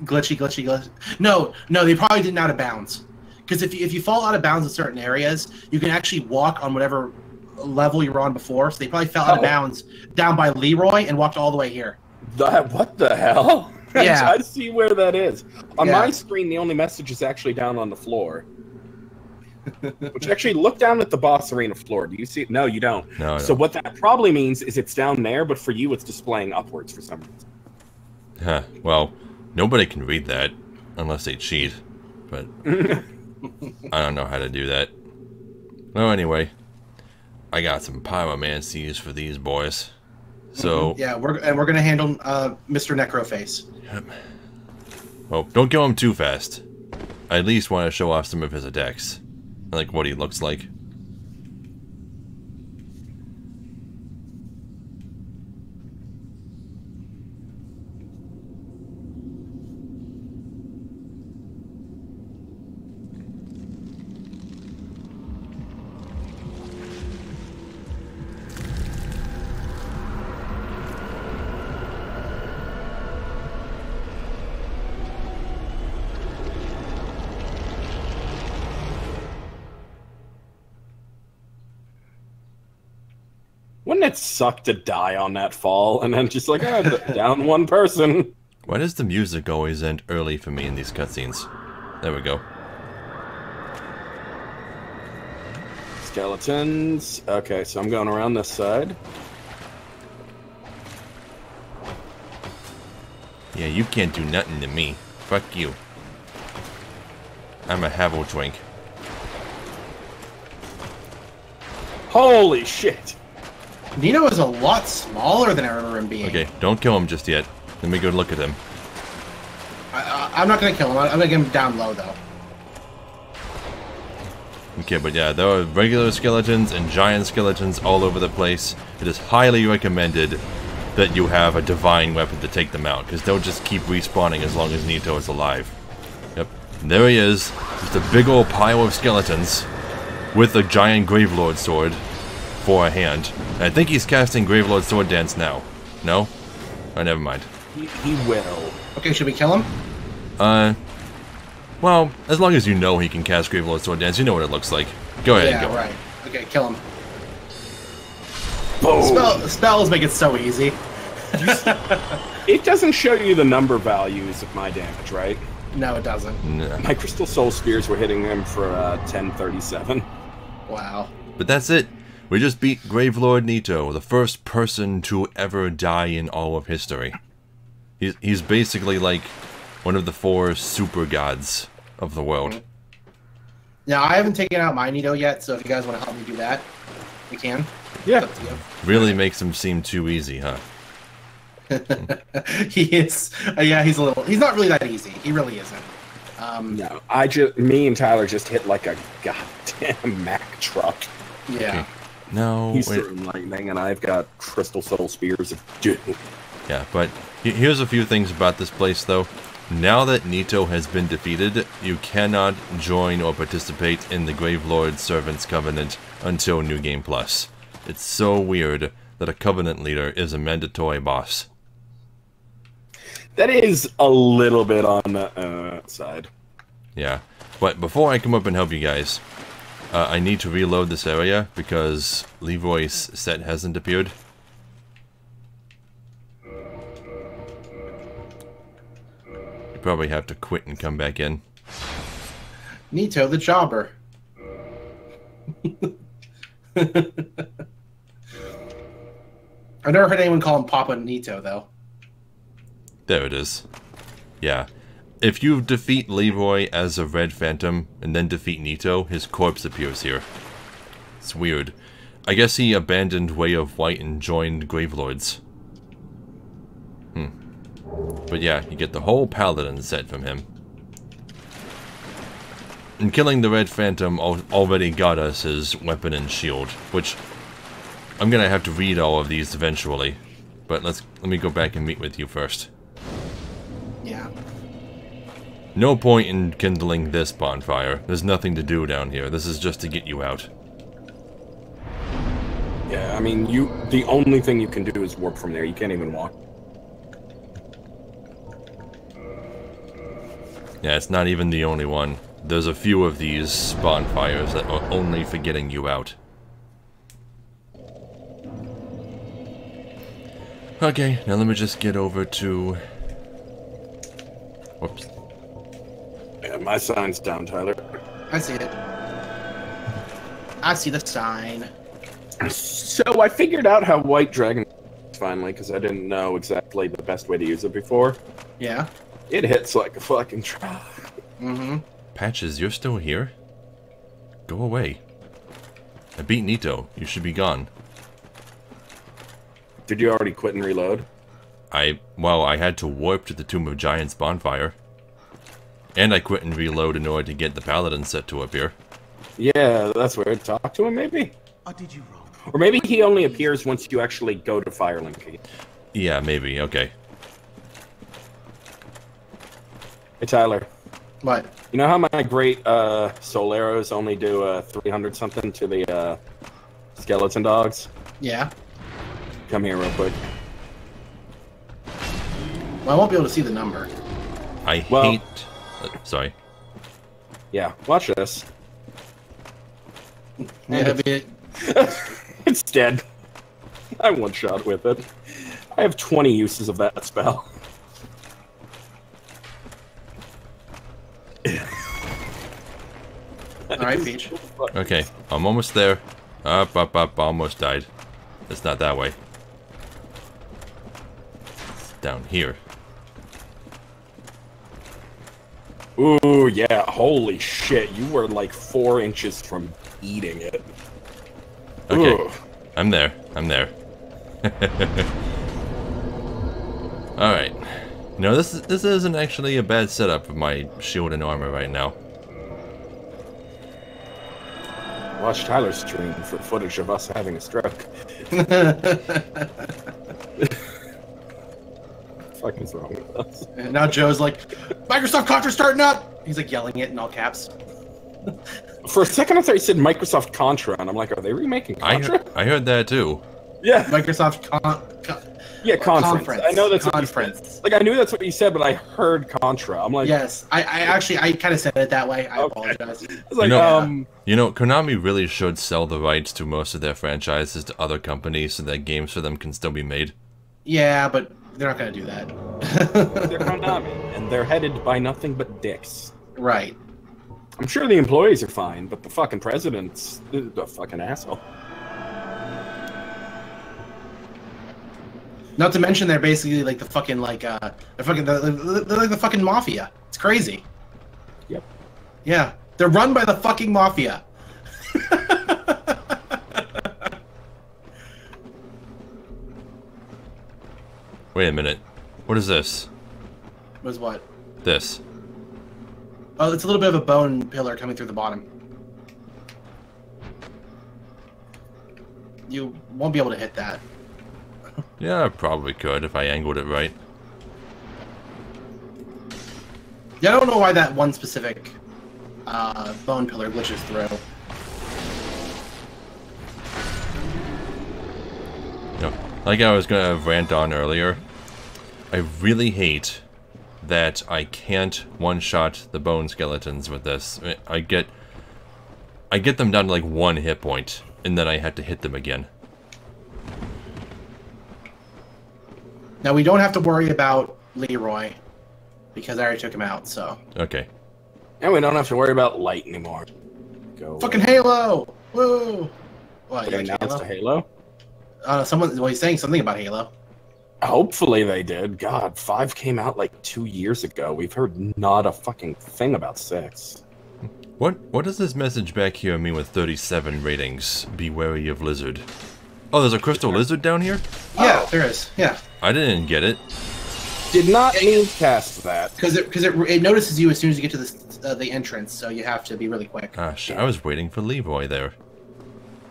Glitchy. No, they probably didn't out of bounds. Because if you fall out of bounds in certain areas, you can actually walk on whatever level you were on before. So they probably fell out of bounds down by Leroy and walked all the way here. What the hell? Yeah. I see where that is. On Yeah. my screen, the only message is actually down on the floor. Which actually, look down at the boss arena floor. Do you see it? No, you don't. No, I so don't. what that probably means is it's down there, but for you, it's displaying upwards for some reason. Huh. Well, nobody can read that unless they cheat. But I don't know how to do that. Well, anyway, I got some pyromancies for these boys. So yeah, we're gonna handle Mr. Necroface. Yep. Well, don't kill him too fast. I at least want to show off some of his attacks, like what he looks like. Wouldn't it suck to die on that fall and then just like, down one person? Why does the music always end early for me in these cutscenes? There we go. Skeletons. Okay, so I'm going around this side. Yeah, you can't do nothing to me. Fuck you. I'm a Havo Twink. Holy shit! Nino is a lot smaller than I remember him being. Okay, don't kill him just yet. Let me go look at him. I'm not gonna kill him. I'm gonna get him down low though. Okay, but yeah, there are regular skeletons and giant skeletons all over the place. It is highly recommended that you have a divine weapon to take them out, because they'll just keep respawning as long as Nito is alive. Yep, and there he is, just a big old pile of skeletons with a giant Gravelord sword for a hand. And I think he's casting Gravelord Sword Dance now. No? Oh, never mind. He will. Okay, should we kill him? Well, as long as you know he can cast Gravelord Sword Dance, you know what it looks like. Go ahead and Yeah, go. right. Okay, kill him. Boom. Spells make it so easy. It doesn't show you the number values of my damage, right? No, it doesn't. No. My Crystal Soul Spears were hitting him for 1037. Wow. But that's it. We just beat Gravelord Nito, the first person to ever die in all of history. He's basically like one of the 4 super gods of the world. Now, I haven't taken out my Nito yet, so if you guys want to help me do that, we can. Yeah. It's up to you. Really makes him seem too easy, huh? He is. Yeah, he's not really that easy. He really isn't. No, me and Tyler just hit like a goddamn Mack truck. Yeah. Okay. No, He's wait. throwing lightning, and I've got Crystal Soul Spears of doom. Yeah, but here's a few things about this place, though. Now that Nito has been defeated, you cannot join or participate in the Gravelord Servants Covenant until New Game Plus. It's so weird that a Covenant leader is a mandatory boss. That is a little bit on the side. Yeah, but before I come up and help you guys, I need to reload this area because Leroy's set hasn't appeared. You probably have to quit and come back in. Nito the Jobber. I've never heard anyone call him Papa Nito, though. There it is. Yeah. If you defeat Leroy as a Red Phantom and then defeat Nito, his corpse appears here. It's weird. I guess he abandoned Way of White and joined Gravelords. But yeah, you get the whole Paladin set from him. And killing the Red Phantom already got us his weapon and shield, which I'm gonna have to read all of these eventually. But let me go back and meet with you first. Yeah. No point in kindling this bonfire. There's nothing to do down here. This is just to get you out. Yeah, I mean, the only thing you can do is warp from there. You can't even walk. Yeah, it's not even the only one. There's a few of these bonfires that are only for getting you out. Okay, now let me just get over to... Whoops. Yeah, my sign's down, Tyler. I see it. I see the sign. So I figured out how White Dragon finally, because I didn't know exactly the best way to use it before. Yeah. It hits like a fucking truck. Mm-hmm. Patches, you're still here? Go away. I beat Nito. You should be gone. Did you already quit and reload? Well, I had to warp to the Tomb of Giants bonfire. And I quit and reload in order to get the paladin set to appear. Yeah, that's weird. Talk to him, maybe? Or did you wrong? Or maybe he only appears once you actually go to Firelink. Yeah, maybe. Okay. Hey, Tyler. What? You know how my great soul arrows only do 300 something to the skeleton dogs? Yeah. Come here real quick. Well, I won't be able to see the number. I hate... sorry. Yeah, watch this. Yeah, It's dead. I one-shot with it. I have 20 uses of that spell. Alright, Peach. Okay, I'm almost there. Up, almost died. It's not that way. It's down here. Ooh, yeah, holy shit. You were like 4 inches from eating it. Okay, Ooh. I'm there. Alright. No, this isn't actually a bad setup of my shield and armor right now. Watch Tyler's stream for footage of us having a stroke. Fuck is wrong with us? And now Joe's like, Microsoft Contra starting up! He's like yelling it in all caps. For a second I thought you said Microsoft Contra, and I'm like, are they remaking Contra? I heard that too. Yeah. Microsoft Conference. I know that's Conference. what you said. Like, I knew that's what you said, but I heard Contra. I'm like... Yes, I kind of said it that way. I apologize. I was like, You know, Konami really should sell the rights to most of their franchises to other companies so that games for them can still be made. Yeah, but they're not going to do that. They're Konami, and they're headed by nothing but dicks. Right. I'm sure the employees are fine, but the fucking president's a fucking asshole. Not to mention they're basically like the fucking they're like the fucking mafia. It's crazy. Yep. Yeah, they're run by the fucking mafia. Wait a minute. What is this? Was what? This. Oh, it's a little bit of a bone pillar coming through the bottom. You won't be able to hit that. Yeah, I probably could if I angled it right. Yeah, I don't know why that one specific bone pillar glitches through. You know, like I was gonna rant on earlier, I really hate that I can't one-shot the bone skeletons with this. I get them down to like 1 hit point, and then I have to hit them again. Now we don't have to worry about Leroy because I already took him out. So Okay. And we don't have to worry about light anymore. Go fucking Halo! Woo! What? They You like announced Halo? a Halo? Someone. Well, he's saying something about Halo. Hopefully they did. God, 5 came out like 2 years ago. We've heard not a fucking thing about 6. What does this message back here mean with 37 ratings? Be wary of lizard. Oh, there's a crystal lizard down here? Yeah, there is. Yeah. I didn't get it. Did not need cast that. Because it notices you as soon as you get to the entrance, so you have to be really quick. Gosh, I was waiting for Leroy there.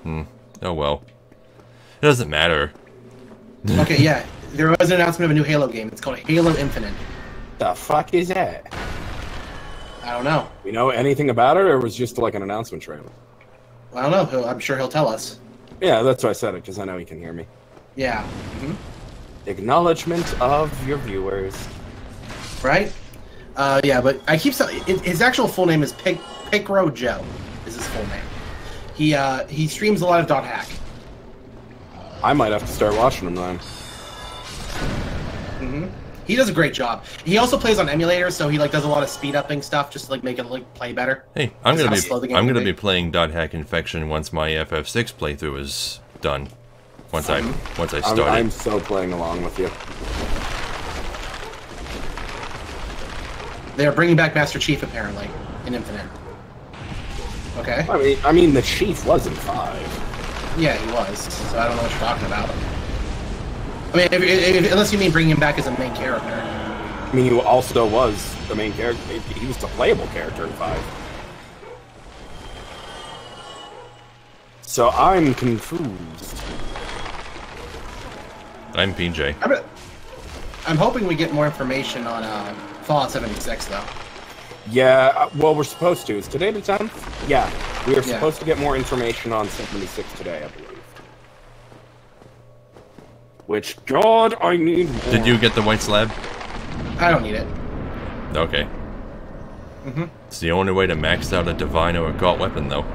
Oh well. It doesn't matter. Okay, yeah. There was an announcement of a new Halo game. It's called Halo Infinite. The fuck is that? I don't know. We know anything about it, or was it just like an announcement trailer? I don't know. I'm sure he'll tell us. Yeah, that's why I said it, because I know he can hear me. Yeah. Acknowledgement of your viewers. Right? Yeah, but I keep saying his actual full name is Picro Joe. Is his full name. He streams a lot of .hack. I might have to start watching him then. He does a great job. He also plays on emulators, so he like does a lot of speed upping stuff just to like make it like play better. Hey, I'm gonna be be playing .hack Infection once my FF6 playthrough is done. Once I start. I'm so playing along with you. They are bringing back Master Chief apparently in Infinite. Okay. I mean, the Chief was in 5. Yeah, he was. So I don't know what you're talking about. I mean, unless you mean bringing him back as a main character. I mean, he also was the main character. He was the playable character in 5. So I'm confused. I'm PJ. I'm hoping we get more information on Fallout 76, though. Yeah, well, we're supposed to. Is today the 10th? Yeah, we are supposed to get more information on 76 today, I believe. Which, God, I need more. Did you get the white slab? I don't need it. Okay. It's the only way to max out a divine or a cult weapon, though.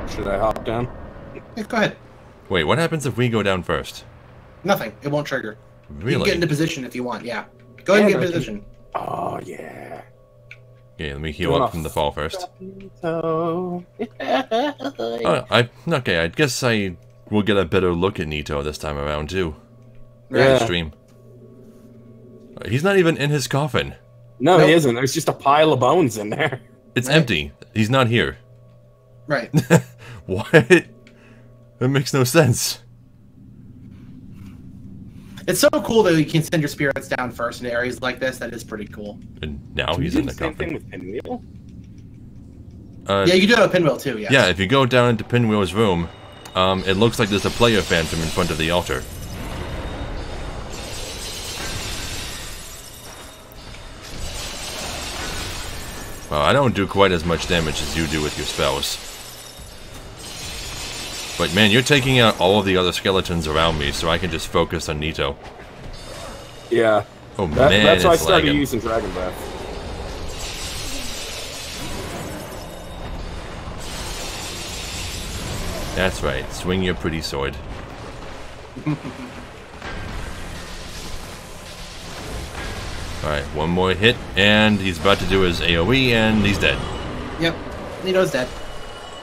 Should I hop down? Yeah, go ahead. Wait, what happens if we go down first? Nothing. It won't trigger. Really? You can get into position if you want, yeah. Go ahead and get in position. Oh, yeah. Okay, let me heal up from the fall first. Okay, I guess I will get a better look at Nito this time around, too. Yeah. Stream. He's not even in his coffin. No, he isn't. There's just a pile of bones in there. It's empty. He's not here. Right. What? That makes no sense. It's so cool that you can send your spirits down first in areas like this. That is pretty cool. And now he's in the same thing coffin. with Pinwheel? Yeah, you can do it with Pinwheel too, yes. Yeah, if you go down into Pinwheel's room, it looks like there's a player phantom in front of the altar. Well, I don't do quite as much damage as you do with your spells. But man, you're taking out all of the other skeletons around me, so I can just focus on Nito. Yeah. Oh man, that's why I it's started lagging. using Dragon Breath. That's right, swing your pretty sword. Alright, one more hit, and he's about to do his AoE, and he's dead. Yep. Nito's dead.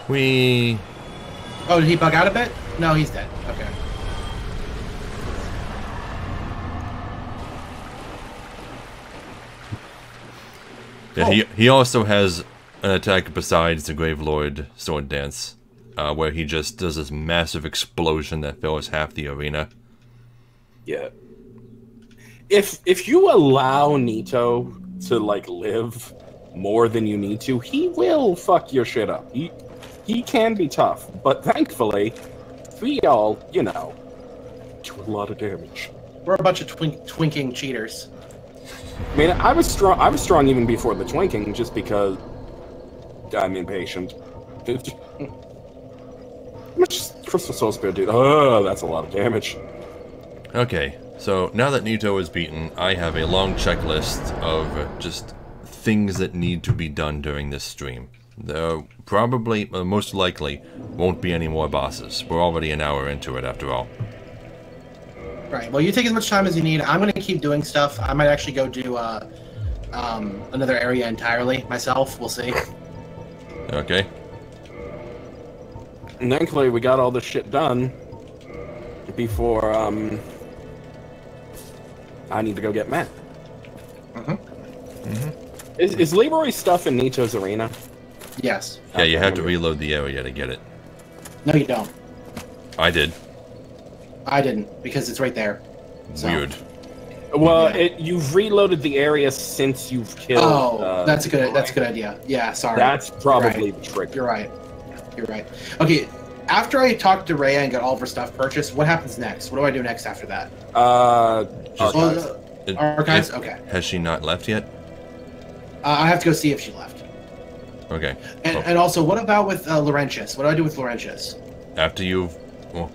We... Oh, did he bug out a bit? No, he's dead. Okay. Yeah, he also has an attack besides the Gravelord Sword Dance, where he just does this massive explosion that fills half the arena. Yeah. If you allow Nito to like live more than you need to, he will fuck your shit up. He can be tough, but thankfully, we all, you know, do a lot of damage. We're a bunch of twinking cheaters. I mean, I was strong even before the twinking, just because I'm impatient. How much Crystal Soul Spear do? Oh, that's a lot of damage. Okay, so now that Nito is beaten, I have a long checklist of just things that need to be done during this stream. There probably, most likely, won't be any more bosses. We're already an hour into it, after all. Right. Well, you take as much time as you need. I'm going to keep doing stuff. I might actually go do another area entirely myself. We'll see. Okay. And thankfully, we got all this shit done before I need to go get Matt. Is Leroy's stuff in Nito's arena? Yes. Yeah, you have to reload the area to get it. No, you don't. I did. I didn't, because it's right there. So. Weird. Well, you've reloaded the area since you've killed. Oh, that's a good idea. Yeah, sorry. That's probably the trick. You're right. You're right. Okay, after I talk to Rhea and get all of her stuff purchased, what happens next? What do I do next after that? Archives. Archives? Okay. Has she not left yet? I have to go see if she left. Okay. And also, what about with Laurentius? What do I do with Laurentius? After you've... Well,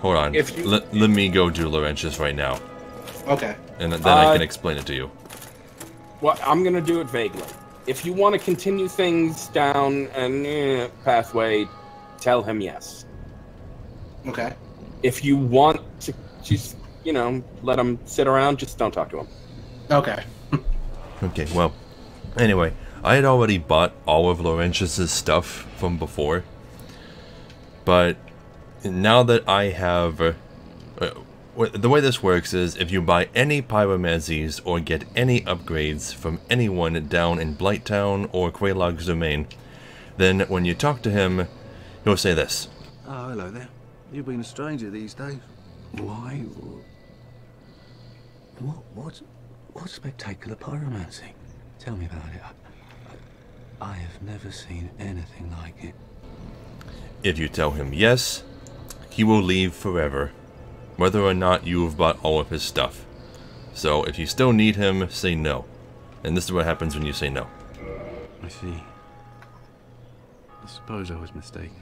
hold on. If you- Let me go do Laurentius right now. Okay. And then I can explain it to you. Well, I'm gonna do it vaguely. If you want to continue things down a pathway, tell him yes. Okay. if you want to just, you know, let him sit around, just don't talk to him. Okay. Okay, well, anyway, I had already bought all of Laurentius's stuff from before, but now that I have... the way this works is, if you buy any pyromancies or get any upgrades from anyone down in Blighttown or Quelaag's domain, then when you talk to him, he'll say this. Oh, hello there. You've been a stranger these days. Why? What spectacular pyromancy? Tell me about it. I have never seen anything like it. If you tell him yes, he will leave forever, whether or not you have bought all of his stuff. So if you still need him, say no. And this is what happens when you say no. I see. I suppose I was mistaken.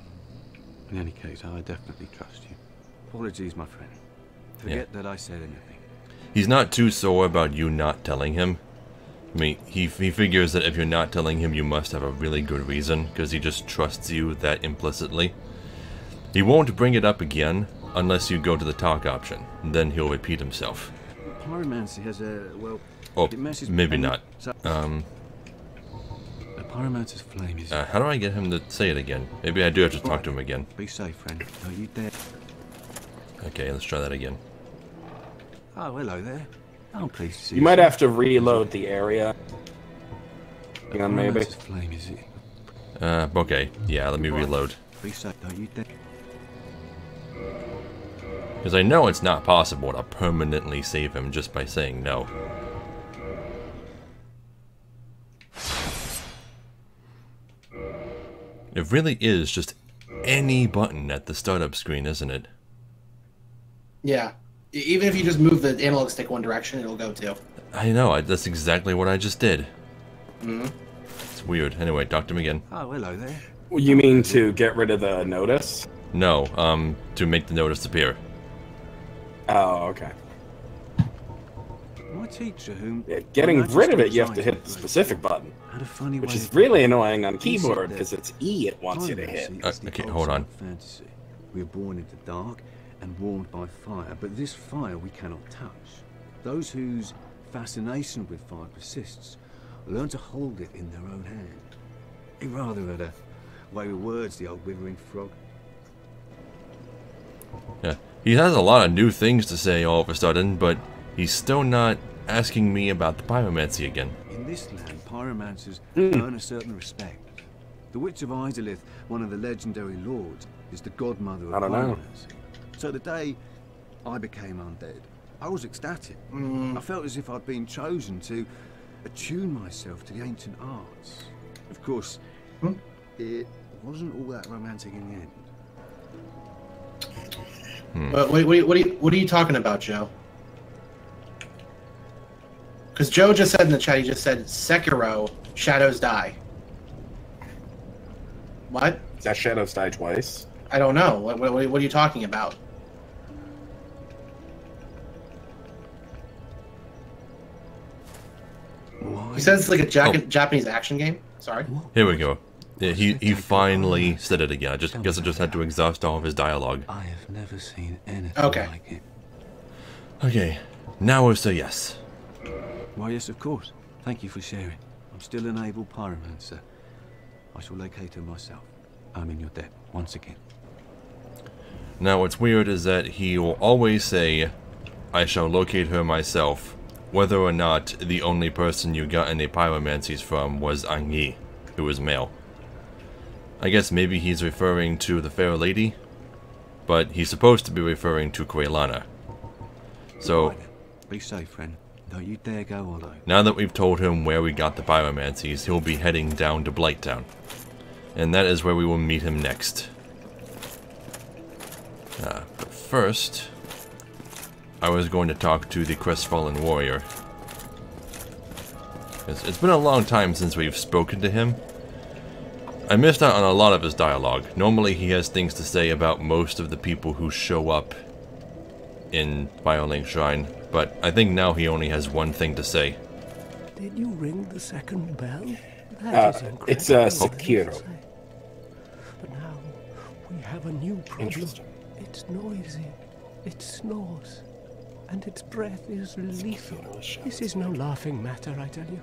In any case, I definitely trust you. Apologies, my friend. Forget that I said anything. He's not too sore about you not telling him. I mean, he figures that if you're not telling him, you must have a really good reason, because he just trusts you that implicitly. He won't bring it up again unless you go to the talk option. Then he'll repeat himself. Pyromancy has a, well... Oh, maybe not. A pyromancer's flame is... How do I get him to say it again? Maybe I do have to talk to him again. Be safe, friend. Don't you dare... Okay, let's try that again. Oh, hello there. I'm pleased to see You might have to reload the area. Hang on, maybe. Flame, is it? Okay. Yeah, let me reload. Be safe, don't you dare... Because I know it's not possible to permanently save him just by saying no. It really is just any button at the startup screen, isn't it? Yeah. Even if you just move the analog stick one direction, it'll go too. I know, that's exactly what I just did. Mm-hmm. It's weird. Anyway, talk to him again. Oh, hello there. You mean to get rid of the notice? No, to make the notice appear. Oh, okay. My teacher, whom... Yeah, getting rid of it, you have to hit the specific button. Had a funny Which way is of- really annoying on keyboard, because it's E it wants you to hit. Pyromancy is the Okay, hold on. ultimate fantasy. We are born into dark and warmed by fire, but this fire we cannot touch. Those whose fascination with fire persists learn to hold it in their own hand. He rather had a way with words, the old withering frog. Yeah, he has a lot of new things to say all of a sudden, but he's still not asking me about the pyromancy again. In this land, pyromancers earn a certain respect. The Witch of Izalith, one of the legendary lords, is the godmother of I don't know. pyromancy. So the day I became undead, I was ecstatic. I felt as if I'd been chosen to attune myself to the ancient arts. Of course, it wasn't all that romantic in the end. What are you talking about, Joe? Because Joe just said in the chat, he just said, Sekiro, shadows die. What? Is that Shadows Die Twice? I don't know. What are you talking about? He says it's like a Japanese action game. Sorry. Here we go. Yeah, he finally said it again. I guess I just had to exhaust all of his dialogue. I have never seen anything like it. Okay, now we'll say yes. Why, yes, of course. Thank you for sharing. I'm still an able pyromancer. I shall locate her myself. I'm in your debt, once again. Now what's weird is that he will always say, I shall locate her myself, whether or not the only person you got any pyromancies from was Angi, who was male. I guess maybe he's referring to the Fair Lady, but he's supposed to be referring to Quaylana. So, be safe, friend. Don't you dare go alone. Now that we've told him where we got the pyromancies, he'll be heading down to Blighttown. And that is where we will meet him next. But first, I was going to talk to the crestfallen warrior. It's been a long time since we've spoken to him. I missed out on a lot of his dialogue. Normally he has things to say about most of the people who show up in Firelink Shrine, but I think now he only has one thing to say. Did you ring the second bell? It's Sekiro. But now we have a new problem. Interesting. It's noisy. It snores, and its breath is lethal. This is no laughing matter, I tell you.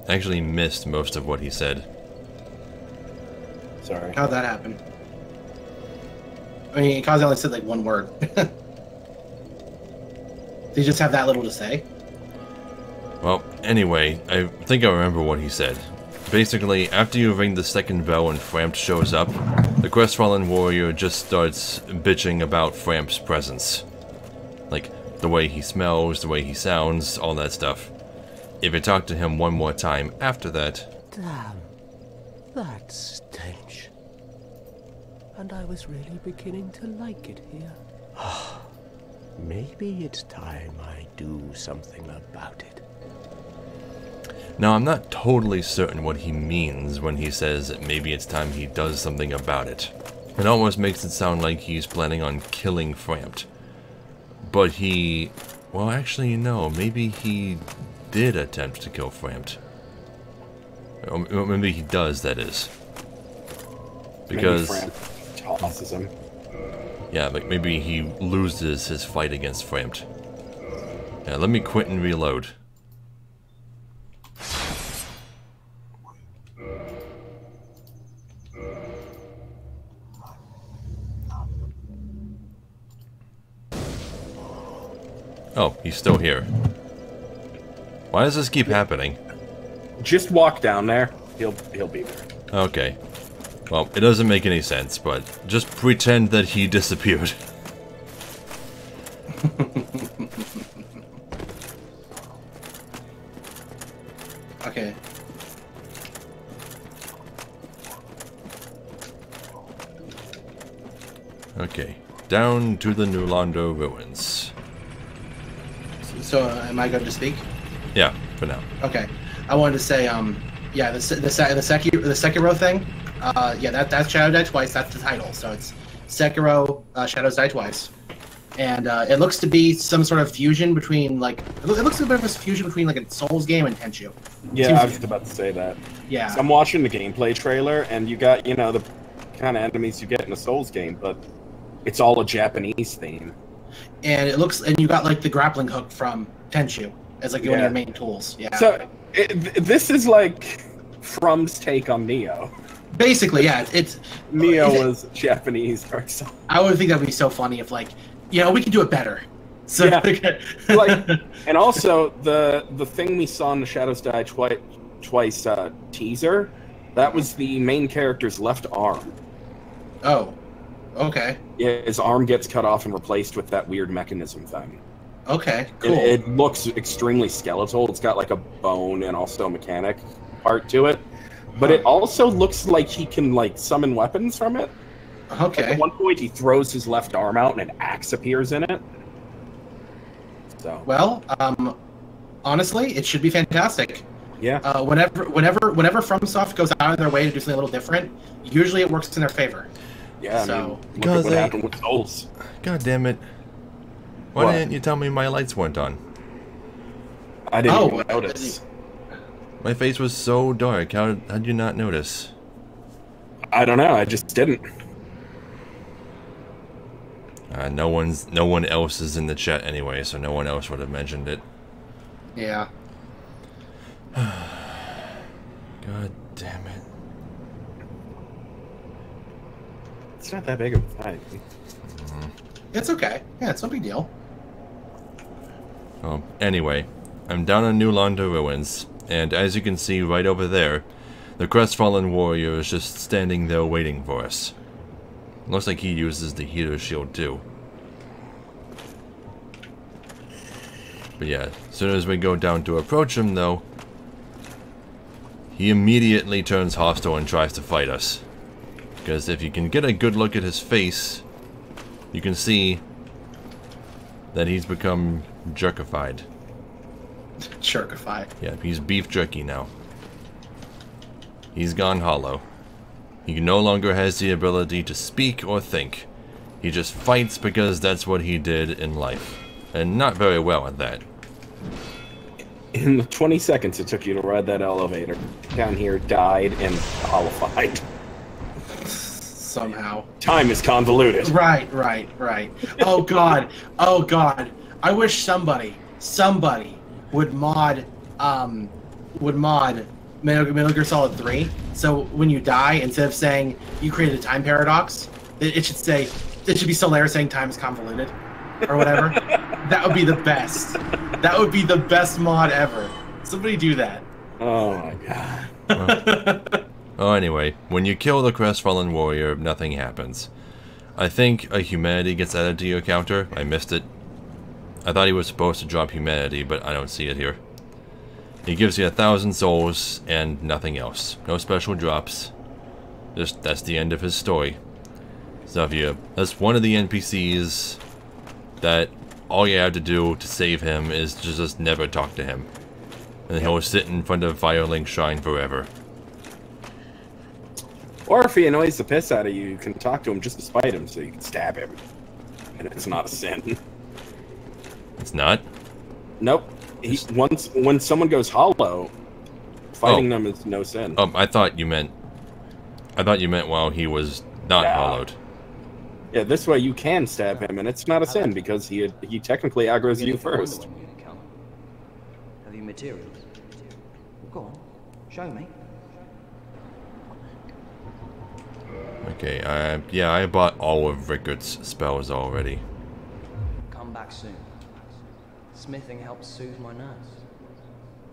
I actually missed most of what he said. Sorry. How'd that happen? I mean, Kaze only said like one word. Did you just have that little to say? Well, anyway, I think I remember what he said. Basically, after you ring the second bell and Frampt shows up, the crestfallen warrior just starts bitching about Frampt's presence. Like, the way he smells, the way he sounds, all that stuff. If you talk to him one more time after that... Damn. That stench. And I was really beginning to like it here. Maybe it's time I do something about it. Now, I'm not totally certain what he means when he says that maybe it's time he does something about it. It almost makes it sound like he's planning on killing Frampt. But he... well, actually, no. Maybe he did attempt to kill Frampt. Or maybe he does, that is. Because... maybe Frampt tosses him. Yeah, like maybe he loses his fight against Frampt. Yeah, let me quit and reload. Oh, he's still here. Why does this keep happening? Just walk down there. He'll be there. Okay. Well, it doesn't make any sense, but just pretend that he disappeared. Okay. Okay. Down to the Nulando ruins. So, am I going to speak? Yeah, for now. Okay. I wanted to say, yeah, the Sekiro thing. Yeah, that's Shadows Die Twice. That's the title. So it's Sekiro, Shadows Die Twice, and it looks to be some sort of fusion between like it looks like a bit of a fusion between like a Souls game and Tenchu. Yeah, I was just about to say that. Yeah. So I'm watching the gameplay trailer, and you got the kind of enemies you get in a Souls game, but it's all a Japanese theme. And it looks, and you got like the grappling hook from Tenchu as like one of your main tools. Yeah. So this is like From's take on Neo. Basically, yeah. It's Neo was Japanese Dark Souls. I would think that would be so funny if like, we can do it better. So yeah. And also the thing we saw in the Shadows Die Twice teaser, that was the main character's left arm. Oh. Okay. Yeah, his arm gets cut off and replaced with that weird mechanism thing. Okay, cool. It looks extremely skeletal. It's got like a bone and also a mechanic part to it. But it also looks like he can like summon weapons from it. Okay. Like, at one point he throws his left arm out and an axe appears in it. So. Well, honestly, it should be fantastic. Yeah. Whenever FromSoft goes out of their way to do something a little different, usually it works in their favor. Yeah, so, I mean, look at what happened with Souls. God damn it. Why didn't you tell me my lights weren't on? I didn't even notice. My face was so dark. How'd you not notice? I don't know. I just didn't. No one else is in the chat anyway, so no one else would have mentioned it. Yeah. God damn it. It's not that big of a fight. It's okay. Yeah, it's no big deal. Oh, anyway, I'm down on Nulando ruins, and as you can see right over there, the crestfallen warrior is just standing there waiting for us. Looks like he uses the heater shield too. But yeah, as soon as we go down to approach him though, he immediately turns hostile and tries to fight us. Because if you can get a good look at his face, you can see that he's become jerkified. Jerkified. Yeah, he's beef jerky now. He's gone hollow. He no longer has the ability to speak or think. He just fights because that's what he did in life. And not very well at that. In the 20 seconds it took you to ride that elevator down here, died and hollified. somehow. Time is convoluted. Right. Oh god. I wish somebody would mod Metal Gear Solid 3. So when you die, instead of saying you created a time paradox, it should be Solaris saying time is convoluted or whatever. That would be the best. That would be the best mod ever. Somebody do that. Oh my god. Oh, anyway, when you kill the crestfallen warrior, nothing happens. I think a humanity gets added to your counter. I missed it. I thought he was supposed to drop humanity, but I don't see it here. He gives you 1,000 souls and nothing else. No special drops. Just that's the end of his story. So if that's one of the NPCs that all you have to do to save him is to just never talk to him. And he'll sit in front of Firelink Shrine forever. Or if he annoys the piss out of you, you can talk to him just to spite him, so you can stab him. And it's not a sin. It's not? Nope. When someone goes hollow, fighting them is no sin. I thought you meant while he was not hollowed. Yeah, this way you can stab him, and it's not a sin because he technically aggroes you first. Have you materials? Go on, show me. Okay, I bought all of Rickard's spells already. Come back soon. Smithing helps soothe my nerves.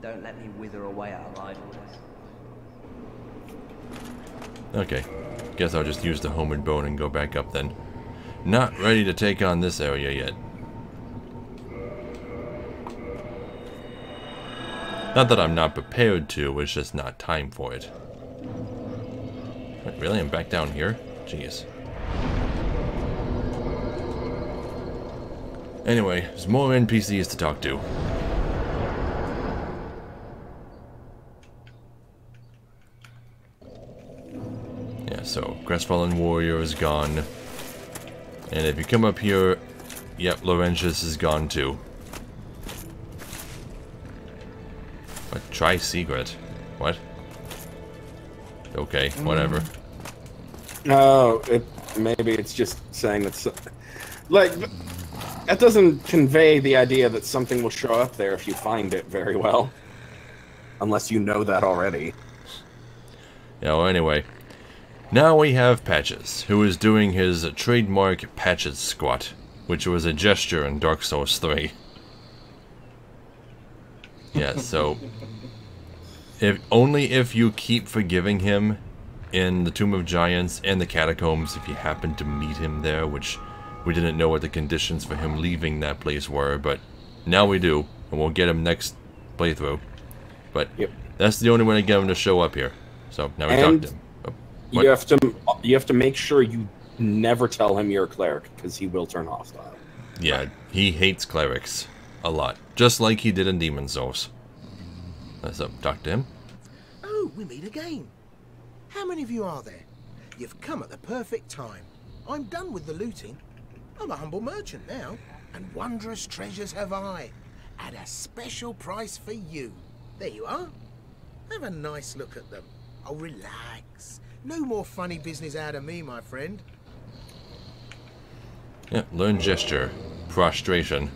Don't let me wither away out of idleness. Okay, guess I'll just use the homeward bone and go back up then. Not ready to take on this area yet. Not that I'm not prepared to, it's just not time for it. Wait, really? I'm back down here? Jeez. Anyway, there's more NPCs to talk to. Yeah, so Crestfallen Warrior is gone. And if you come up here, yep, Laurentius is gone too. But try secret. What? Okay, whatever. Oh, maybe it's just saying that, like, that doesn't convey the idea that something will show up there if you find it very well. Unless you know that already. Yeah, well, anyway. Now we have Patches, who is doing his trademark Patches squat, which was a gesture in Dark Souls 3. Yeah, so only if you keep forgiving him in the Tomb of Giants and the Catacombs, if you happen to meet him there, which we didn't know what the conditions for him leaving that place were, but now we do, and we'll get him next playthrough. But that's the only way to get him to show up here. So now we talked to him. You have to make sure you never tell him you're a cleric, because he will turn hostile. Yeah, he hates clerics a lot, just like he did in Demon's Souls. So talk to him. Oh, we meet again. How many of you are there? You've come at the perfect time. I'm done with the looting. I'm a humble merchant now, and wondrous treasures have I, at a special price for you. There you are. Have a nice look at them. Oh, relax. No more funny business out of me, my friend. Yeah, learn gesture. Prostration.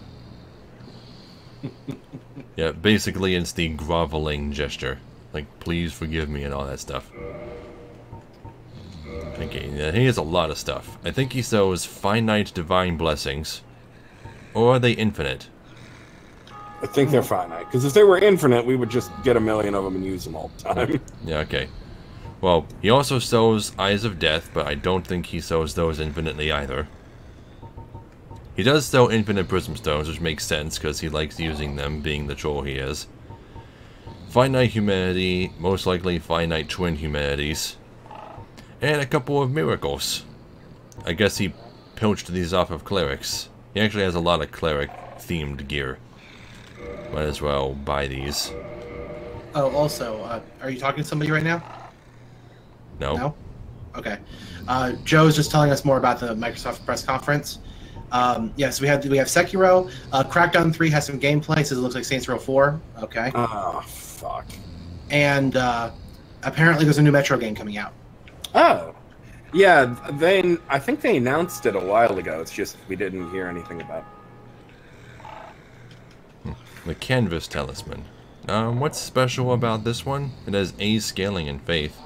Yeah, basically it's the groveling gesture. Like, please forgive me and all that stuff. Okay, yeah, he has a lot of stuff. I think he sells finite divine blessings. Or are they infinite? I think they're finite, because if they were infinite, we would just get 1,000,000 of them and use them all the time. Yeah, okay. Well, he also sells Eyes of Death, but I don't think he sells those infinitely either. He does sell infinite prism stones, which makes sense, because he likes using them, being the troll he is. Finite humanity, most likely finite twin humanities. And a couple of miracles. I guess he pilched these off of clerics. He actually has a lot of cleric-themed gear. Might as well buy these. Oh, also, are you talking to somebody right now? No. No? Okay. Joe's just telling us more about the Microsoft press conference. Yes, we have Sekiro. Crackdown 3 has some gameplay, so it looks like Saints Row 4. Okay. Oh, fuck. And apparently there's a new Metro game coming out. Oh. Yeah, I think they announced it a while ago. It's just we didn't hear anything about it. The Canvas Talisman. What's special about this one? It has A scaling and faith.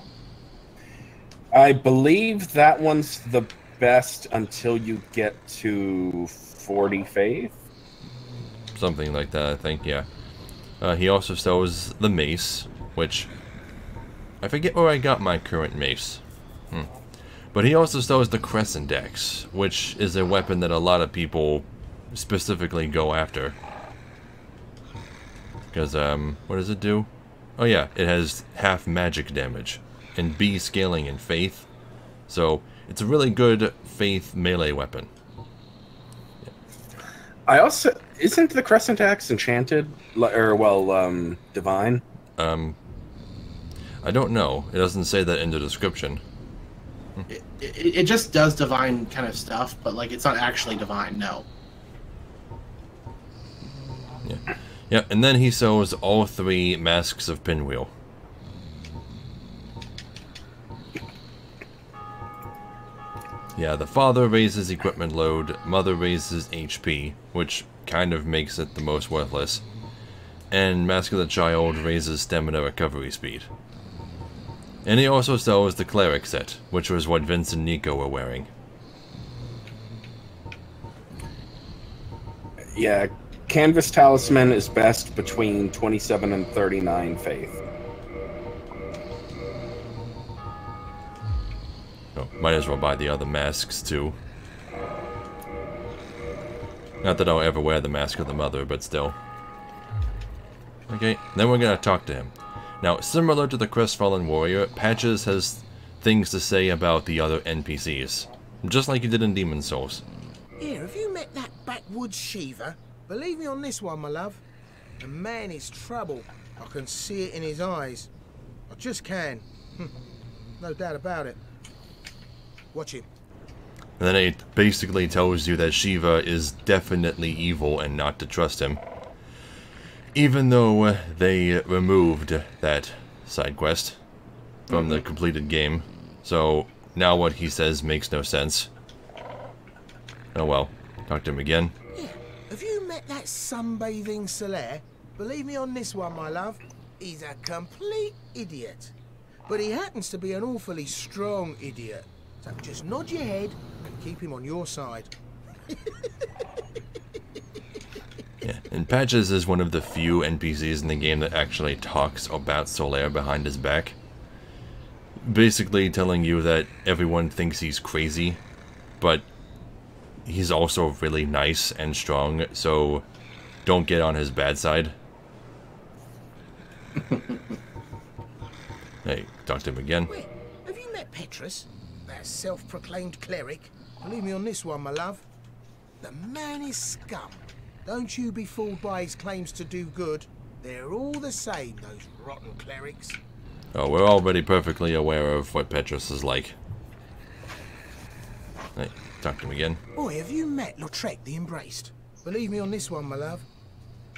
I believe that one's the best until you get to 40 faith. Something like that, I think, yeah. He also sells the mace, which... I forget where I got my current mace. But he also sells the Crescent Axe, which is a weapon that a lot of people specifically go after. Because, what does it do? Oh yeah, it has half magic damage, and B scaling and faith. So, it's a really good faith melee weapon. I also... Isn't the Crescent Axe enchanted? Or, well, divine? I don't know. It doesn't say that in the description. It just does divine kind of stuff, but like it's not actually divine, no. Yeah. Yeah, and then he sells all 3 Masks of Pinwheel. Yeah, the father raises equipment load, mother raises HP, which kind of makes it the most worthless, and Mask of the Child raises stamina recovery speed. And he also sells the Cleric set, which was what Vince and Nico were wearing. Yeah, Canvas Talisman is best between 27 and 39 faith. Oh, might as well buy the other masks too. Not that I'll ever wear the Mask of the Mother, but still. Okay, then we're gonna talk to him. Now, similar to the Crestfallen Warrior, Patches has things to say about the other NPCs, just like he did in Demon Souls. Here, have you met that backwoods Shiva? Believe me on this one, my love. The man is trouble. I can see it in his eyes. I just can. No doubt about it. Watch him. And then it basically tells you that Shiva is definitely evil and not to trust him. Even though they removed that side quest from the completed game. So now what he says makes no sense. Oh well, talk to him again. Yeah. Have you met that sunbathing Solaire? Believe me on this one, my love. He's a complete idiot. But he happens to be an awfully strong idiot. So just nod your head and keep him on your side. Yeah, and Patches is one of the few NPCs in the game that actually talks about Solaire behind his back. Basically telling you that everyone thinks he's crazy, but he's also really nice and strong, so don't get on his bad side. Hey, talk to him again. Wait, have you met Petrus? That self-proclaimed cleric? Believe me on this one, my love. The man is scum. Don't you be fooled by his claims to do good. They're all the same, those rotten clerics. Oh, we're already perfectly aware of what Petrus is like. Hey, talk to him again. Boy, have you met Lautrec the Embraced? Believe me on this one, my love.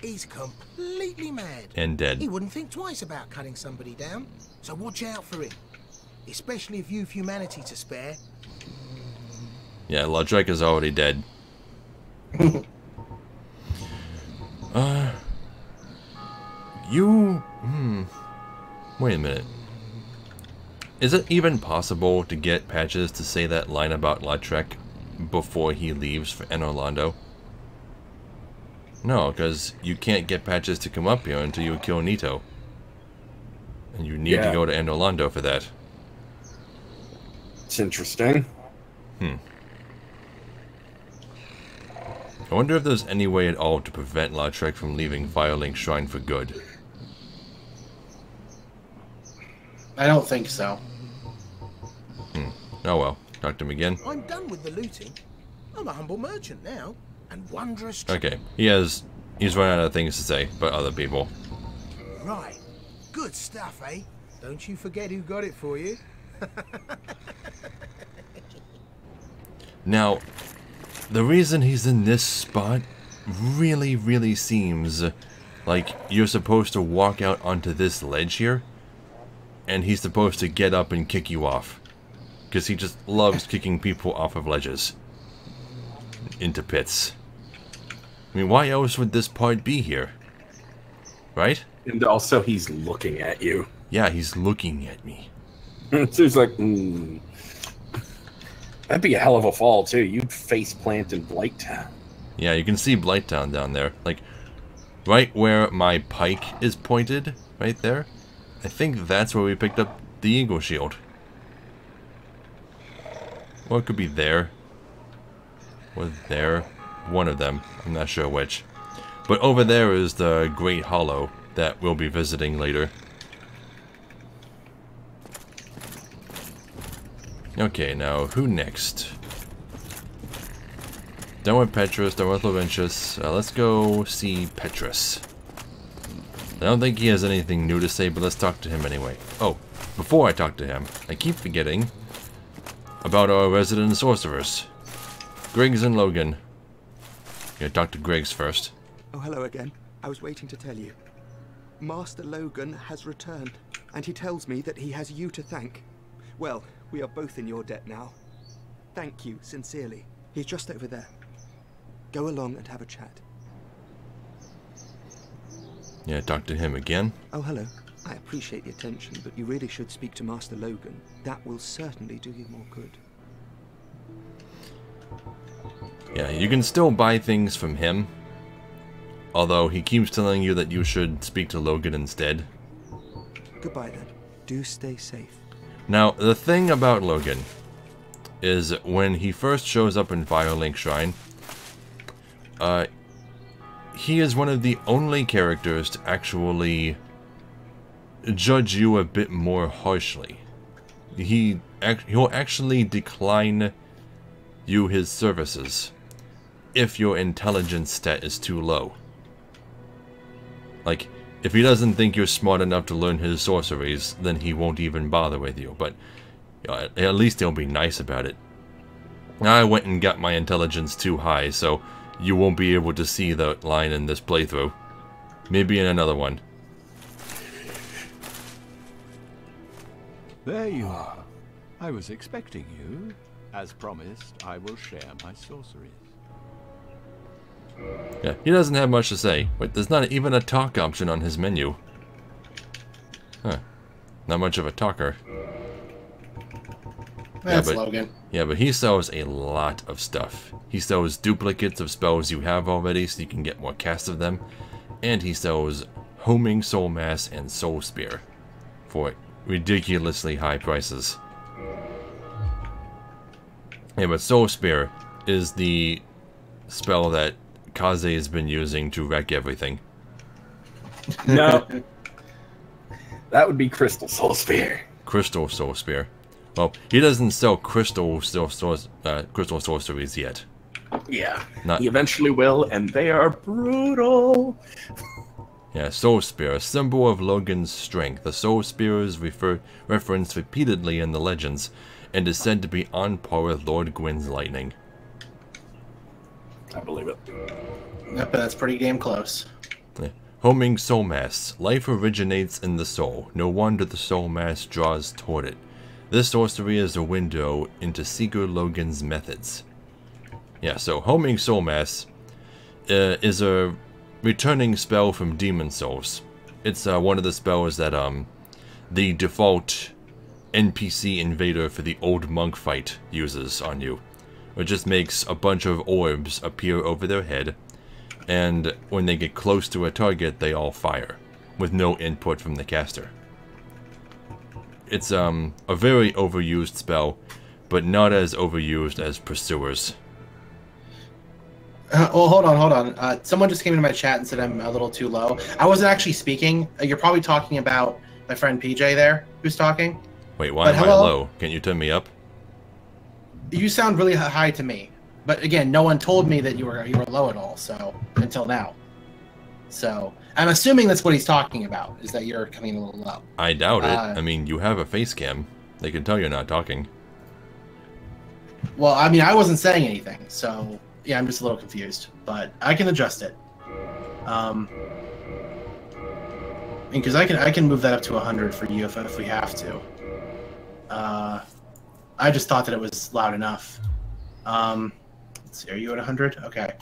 He's completely mad. And dead. He wouldn't think twice about cutting somebody down. So watch out for him. Especially if you've humanity to spare. Yeah, Lautrec is already dead. Wait a minute. Is it even possible to get Patches to say that line about Lautrec before he leaves for Orlando? No, because you can't get Patches to come up here until you kill Nito. And you need to go to Orlando for that. It's interesting. I wonder if there's any way at all to prevent Lautrec from leaving Firelink Shrine for good. I don't think so. Oh well, talk to him again. I'm done with the looting. I'm a humble merchant now, and wondrous. Okay, he's run out of things to say, but other people. Right, good stuff, eh? Don't you forget who got it for you. Now, the reason he's in this spot really seems like you're supposed to walk out onto this ledge here, and he's supposed to get up and kick you off. because he just loves kicking people off of ledges into pits. I mean, why else would this part be here? Right? And also, he's looking at you. Yeah, he's looking at me. So he's like, That'd be a hell of a fall, too. You'd face plant in Blighttown. Yeah, you can see Blighttown down there. Like, right where my pike is pointed, right there. I think that's where we picked up the Eagle Shield. Or it could be there. Or there. One of them. I'm not sure which. But over there is the Great Hollow that we'll be visiting later. Okay, now, who next? Done with Petrus, done with Laurentius. Let's go see Petrus. I don't think he has anything new to say, but let's talk to him anyway. Oh, before I talk to him, I keep forgetting about our resident sorcerers. Griggs and Logan. Gonna talk to Griggs first. Oh, hello again. I was waiting to tell you. Master Logan has returned, and he tells me that he has you to thank. Well, we are both in your debt now. Thank you, sincerely. He's just over there. Go along and have a chat. Yeah, talk to him again. Oh, hello. I appreciate the attention, but you really should speak to Master Logan. That will certainly do you more good. Yeah, you can still buy things from him. Although he keeps telling you that you should speak to Logan instead. Goodbye then. Do stay safe. Now, the thing about Logan is when he first shows up in Firelink Shrine, he is one of the only characters to actually judge you a bit more harshly. He'll actually decline you his services if your intelligence stat is too low. Like, if he doesn't think you're smart enough to learn his sorceries, then he won't even bother with you, but at least he'll be nice about it. I went and got my intelligence too high, so you won't be able to see the line in this playthrough. Maybe in another one. There you are. I was expecting you. As promised, I will share my sorceries. Yeah, he doesn't have much to say. Wait, there's not even a talk option on his menu. Huh. Not much of a talker. That's Logan. Yeah, but he sells a lot of stuff. He sells duplicates of spells you have already so you can get more cast of them. And he sells Homing Soul Mass and Soul Spear for ridiculously high prices. Yeah, but Soul Spear is the spell that Kaze has been using to wreck everything. No. That would be Crystal Soul Spear. Crystal Soul Spear. Well, he doesn't sell crystal sorceries yet. Yeah, he eventually will, and they are brutal. Yeah, Soul Spear, a symbol of Logan's strength. The Soul Spear is referenced repeatedly in the legends, and is said to be on par with Lord Gwyn's lightning. I believe it. Yep, that's pretty damn close. Yeah. Homing Soul Mass. Life originates in the soul. No wonder the Soul Mass draws toward it. This sorcery is a window into Seeker Logan's methods. Yeah, so Homing Soul Mass is a returning spell from Demon Souls. It's one of the spells that the default NPC invader for the old monk fight uses on you. It just makes a bunch of orbs appear over their head, and when they get close to a target, they all fire, with no input from the caster. It's a very overused spell, but not as overused as Pursuers. Well, hold on. Someone just came into my chat and said I'm a little too low. I wasn't actually speaking. You're probably talking about my friend PJ there, who's talking. Wait, why am I low? Can you turn me up? You sound really high to me. But again, no one told me that you were low at all, so until now. So I'm assuming that's what he's talking about, is that you're coming in a little low. I doubt it. I mean, you have a face cam. They can tell you're not talking. Well, I mean, I wasn't saying anything, so yeah, I'm just a little confused. But I can adjust it. Because I can move that up to 100 for you if we have to. I just thought that it was loud enough. Let's see, are you at 100? Okay.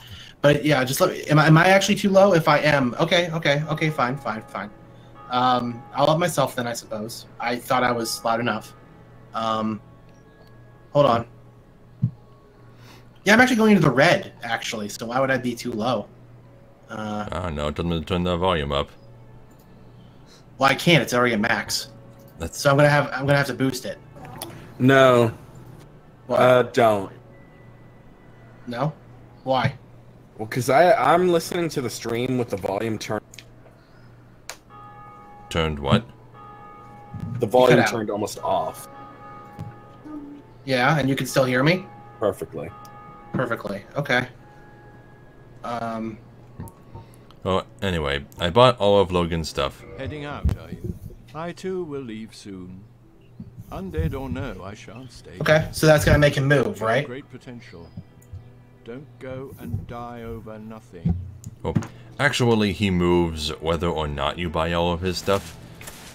But yeah, just let me, am I actually too low? If I am, okay, fine. I'll up myself then, I suppose. I thought I was loud enough. Hold on. Yeah, I'm actually going into the red, actually, so why would I be too low? I don't know, turn the volume up. Well, I can't, it's already at max. So I'm gonna have to boost it. No. What? Don't. No? Why? Well, because I'm listening to the stream with the volume turned. Turned what? The volume turned almost off. Yeah, and you can still hear me? Perfectly. Perfectly. Okay. Well, anyway, I bought all of Logan's stuff. Heading out, are you? I too will leave soon. Undead or no, I shan't stay. Okay, so that's gonna make him move, right? Great potential. Don't go and die over nothing. Well, actually, he moves whether or not you buy all of his stuff.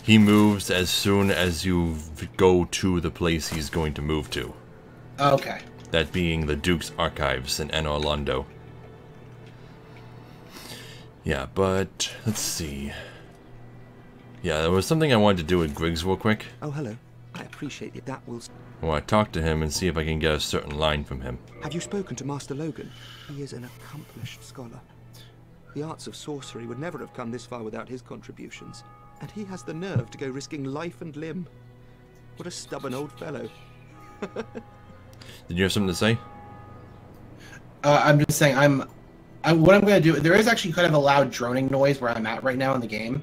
He moves as soon as you go to the place he's going to move to. Okay. That being the Duke's Archives in Anor Londo. Yeah, but let's see. Yeah, there was something I wanted to do with Griggs real quick. Oh, hello. I appreciate it. That will... Well, I talked to him and see if I can get a certain line from him. Have you spoken to Master Logan? He is an accomplished scholar. The arts of sorcery would never have come this far without his contributions. And he has the nerve to go risking life and limb. What a stubborn old fellow. Did you have something to say? I'm just saying, what I'm going to do, there is actually kind of a loud droning noise where I'm at right now in the game.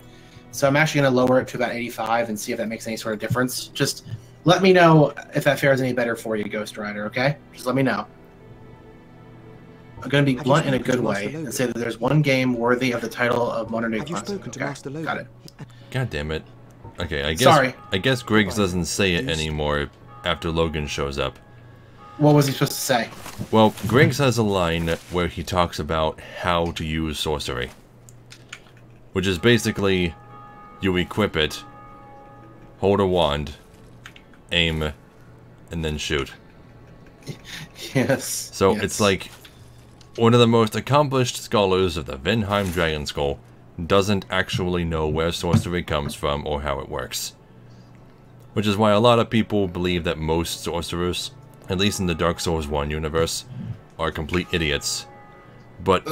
So I'm actually going to lower it to about 85 and see if that makes any sort of difference. Just let me know if that fares any better for you, Ghost Rider, okay? Just let me know. I'm going to be blunt in a good way and say that there's one game worthy of the title of Modern Day Classic. Okay, got it. God damn it. Okay, I guess Griggs doesn't say it anymore after Logan shows up. What was he supposed to say? Well, Griggs has a line where he talks about how to use sorcery. Which is basically, you equip it, hold a wand, aim, and then shoot. Yes. So it's like, one of the most accomplished scholars of the Vinheim Dragon Skull doesn't actually know where sorcery comes from or how it works. Which is why a lot of people believe that most sorcerers, at least in the Dark Souls 1 universe, are complete idiots. But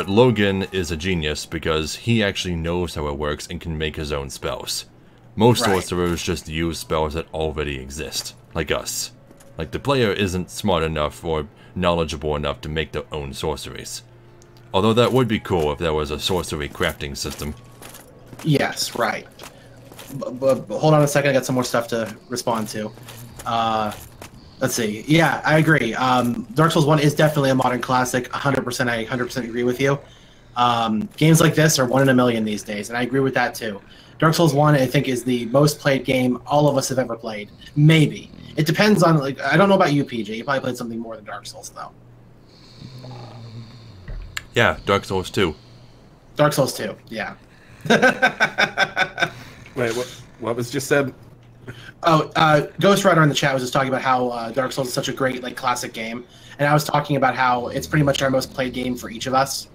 Logan is a genius because he actually knows how it works and can make his own spells. Most sorcerers just use spells that already exist, like us. Like, the player isn't smart enough or knowledgeable enough to make their own sorceries. Although that would be cool if there was a sorcery crafting system. Yes, right. But hold on a second, I got some more stuff to respond to. Let's see. Yeah, I agree. Dark Souls 1 is definitely a modern classic. 100%, I 100% agree with you. Games like this are 1 in a million these days, and I agree with that too. Dark Souls 1, I think, is the most played game all of us have ever played. Maybe. It depends on, like, I don't know about you, PJ. You probably played something more than Dark Souls, though. Yeah, Dark Souls 2. Dark Souls 2, yeah. Wait, what was just said? Oh, Ghost Rider in the chat was just talking about how Dark Souls is such a great, like, classic game. And I was talking about how it's pretty much our most played game for each of us.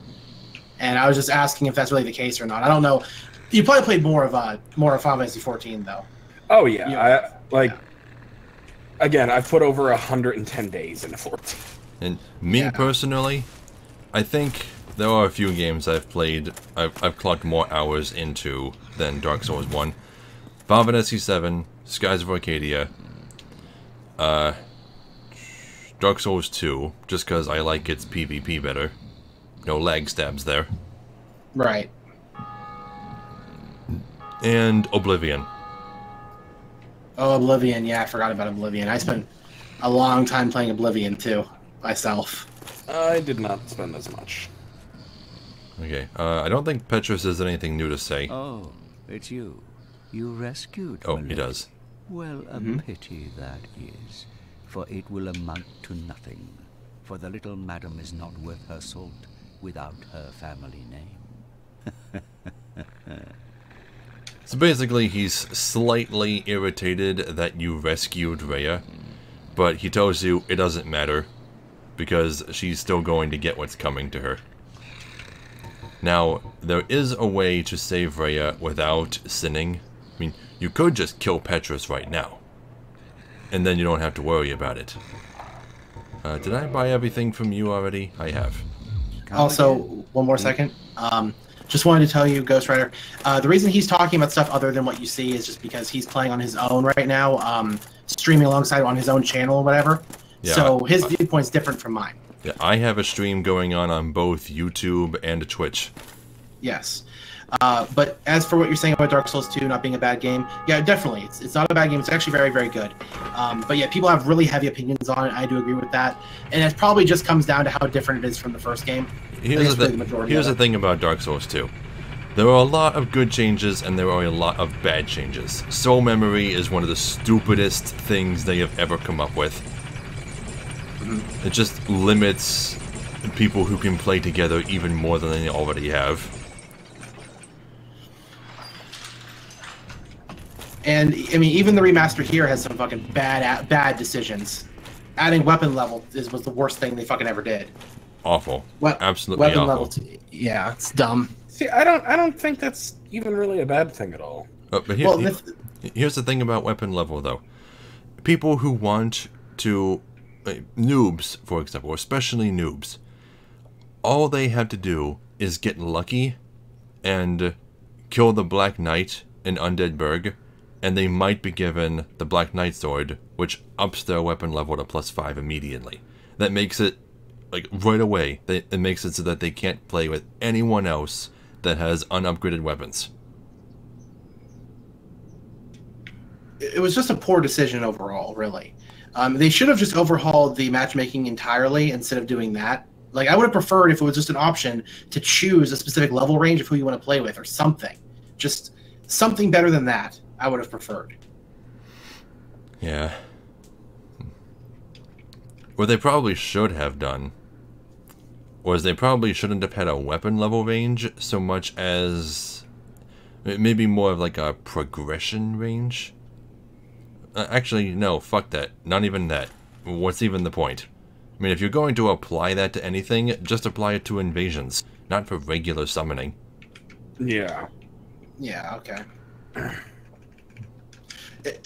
And I was just asking if that's really the case or not. I don't know. You probably played more of Final Fantasy 14, though. Oh, yeah. Again, I've put over 110 days into 14. And me personally, I think there are a few games I've played, I've clocked more hours into than Dark Souls 1. Final Fantasy 7, Skies of Arcadia, Dark Souls 2, just because I like its PvP better. No lag stabs there. Right. And Oblivion. Oh, Oblivion, yeah, I forgot about Oblivion. I spent a long time playing Oblivion, too, myself. I did not spend as much. Okay, I don't think Petrus has anything new to say. Oh, it's you. You rescued Oh, my he does. Well, a pity that is, for it will amount to nothing. For the little madam is not worth her salt without her family name. So basically, he's slightly irritated that you rescued Rhea, but he tells you it doesn't matter because she's still going to get what's coming to her. Now, there is a way to save Rhea without sinning. I mean, you could just kill Petrus right now, and then you don't have to worry about it. Did I buy everything from you already? I have. Also, one more second. Just wanted to tell you, Ghost Rider, the reason he's talking about stuff other than what you see is just because he's playing on his own right now, streaming alongside on his own channel or whatever. Yeah, so his viewpoint's different from mine. Yeah, I have a stream going on both YouTube and Twitch. Yes. But as for what you're saying about Dark Souls 2 not being a bad game, yeah, definitely. It's not a bad game. It's actually very, very good. But yeah, people have really heavy opinions on it. I do agree with that. And it probably just comes down to how different it is from the first game. Here's the thing about Dark Souls 2. There are a lot of good changes and there are a lot of bad changes. Soul memory is one of the stupidest things they have ever come up with. It just limits people who can play together even more than they already have. And, I mean, even the remaster here has some fucking bad decisions. Adding weapon level was the worst thing they fucking ever did. Awful. Absolutely weapon awful. Level yeah, it's dumb. See, I don't think that's even really a bad thing at all. But here's the thing about weapon level, though. People who want to... noobs, for example, especially noobs, all they have to do is get lucky and kill the Black Knight in Undead Burg, and they might be given the Black Knight sword, which ups their weapon level to +5 immediately. That makes it, like, right away, it makes it so that they can't play with anyone else that has unupgraded weapons. It was just a poor decision overall, really. They should have just overhauled the matchmaking entirely instead of doing that. Like, I would have preferred if it was just an option to choose a specific level range of who you want to play with or something. Just something better than that, I would have preferred. Yeah. What they probably should have done was they probably shouldn't have had a weapon level range so much as maybe more of like a progression range. Actually, no, fuck that. Not even that. What's even the point? I mean, if you're going to apply that to anything, just apply it to invasions, not for regular summoning. Yeah. Yeah, okay.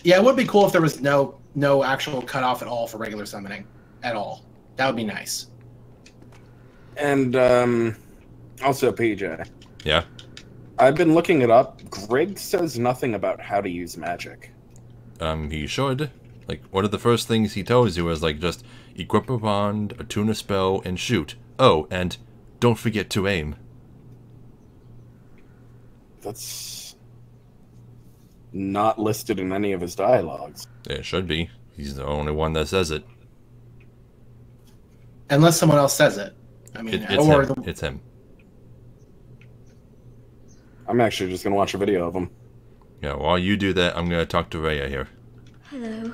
Yeah, it would be cool if there was no actual cutoff at all for regular summoning. At all. That would be nice. And, also, PJ. Yeah? I've been looking it up. Greg says nothing about how to use magic. He should. Like, one of the first things he tells you is, like, just equip a wand, attune a spell, and shoot. Oh, and don't forget to aim. That's not listed in any of his dialogues. It should be. He's the only one that says it. Unless someone else says it. I mean, it's him. I'm actually just going to watch a video of him. Yeah, while you do that, I'm going to talk to Rhea here. Hello.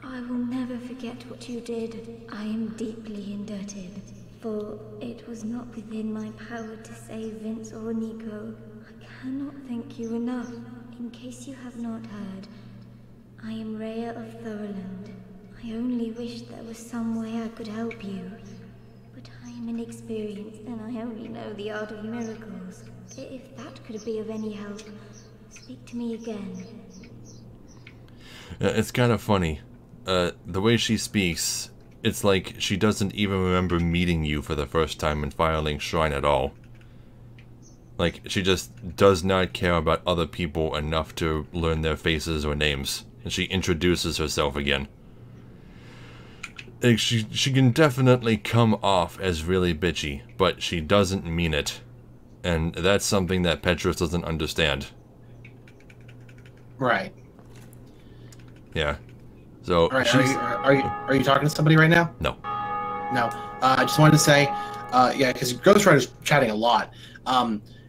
I will never forget what you did. I am deeply indebted, for it was not within my power to save Vince or Nico. I cannot thank you enough. In case you have not heard, I am Rhea of Thorland. I only wish there was some way I could help you. But I am inexperienced and I only know the art of miracles. If that could be of any help, speak to me again. It's kind of funny. The way she speaks, it's like she doesn't even remember meeting you for the first time in Firelink Shrine at all. Like, she just does not care about other people enough to learn their faces or names. And she introduces herself again. Like, she can definitely come off as really bitchy, but she doesn't mean it. And that's something that Petrus doesn't understand. Right. Yeah. So, right, are you talking to somebody right now? No. No. I just wanted to say, yeah, because Ghost Rider's chatting a lot.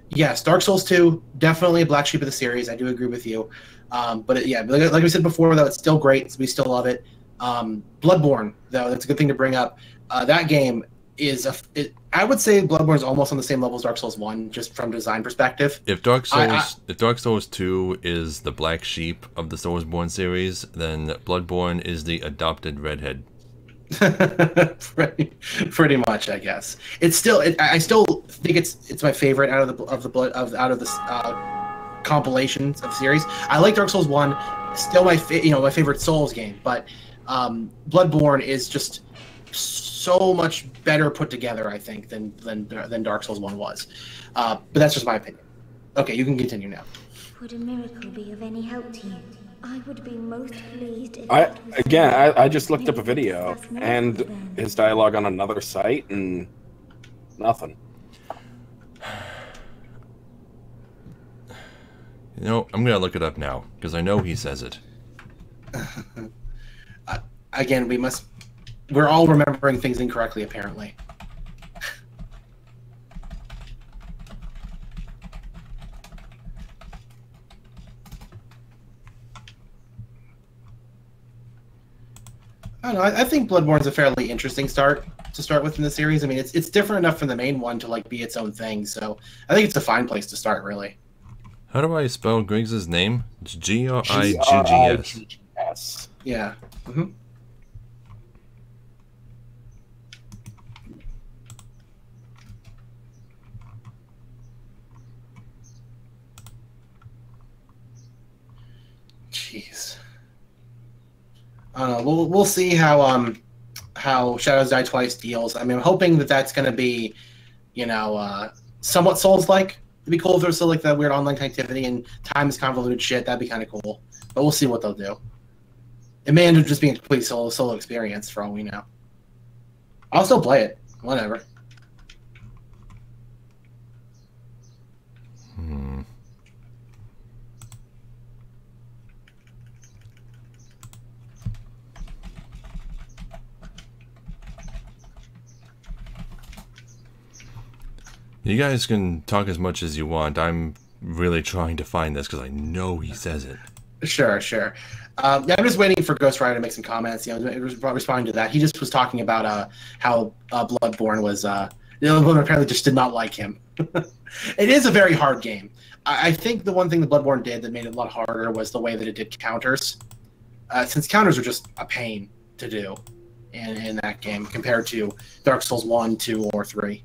Yes, Dark Souls 2, definitely a black sheep of the series. I do agree with you. But yeah, like we said before, though, it's still great. So we still love it. Bloodborne, though, that's a good thing to bring up. That game, is I would say Bloodborne is almost on the same level as Dark Souls 1, just from design perspective. If Dark Souls 2 is the black sheep of the Soulsborne series, then Bloodborne is the adopted redhead. pretty much, I guess. It's still I still think it's my favorite out of the compilations of the series. I like Dark Souls 1, still my favorite Souls game, but Bloodborne is just so much better put together, I think, than Dark Souls 1 was. But that's just my opinion. Okay, you can continue now. Would a miracle be of any help to you? I would be most pleased if I just looked up a video and his dialogue on another site and nothing. You know, I'm gonna look it up now because I know he says it. Again, we're all remembering things incorrectly, apparently. I don't know. I think Bloodborne's a fairly interesting start with in the series. I mean, it's different enough from the main one to like be its own thing. So I think it's a fine place to start, really. How do I spell Griggs' name? It's Griggs. Yeah. Mm-hmm. Jeez. I don't know. We'll see how Shadows Die Twice deals. I mean, I'm hoping that that's going to be, somewhat Souls-like. It'd be cool if there was still like that weird online connectivity and time is convoluted shit. That'd be kind of cool. But we'll see what they'll do. It may end up just being a complete solo experience for all we know. I'll still play it. Whatever. You guys can talk as much as you want. I'm really trying to find this because I know he says it. Sure. I'm just waiting for Ghost Rider to make some comments. Responding to that, he just was talking about how Bloodborne was. Bloodborne apparently just did not like him. It is a very hard game. I think the one thing that Bloodborne did that made it a lot harder was the way that it did counters. Since counters are just a pain to do in that game compared to Dark Souls 1, 2, or 3.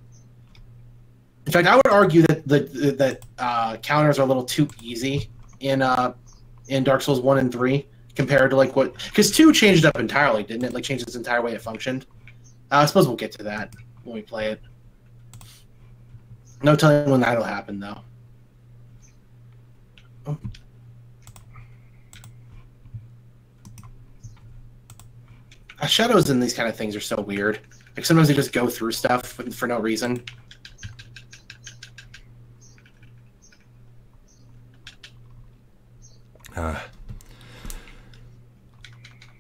In fact, I would argue that counters are a little too easy in Dark Souls 1 and 3 compared to like what, because 2 changed up entirely, didn't it? Like changed its entire way it functioned. I suppose we'll get to that when we play it. No telling when that'll happen though. Oh. Shadows in these kind of things are so weird. Like sometimes they just go through stuff for no reason. I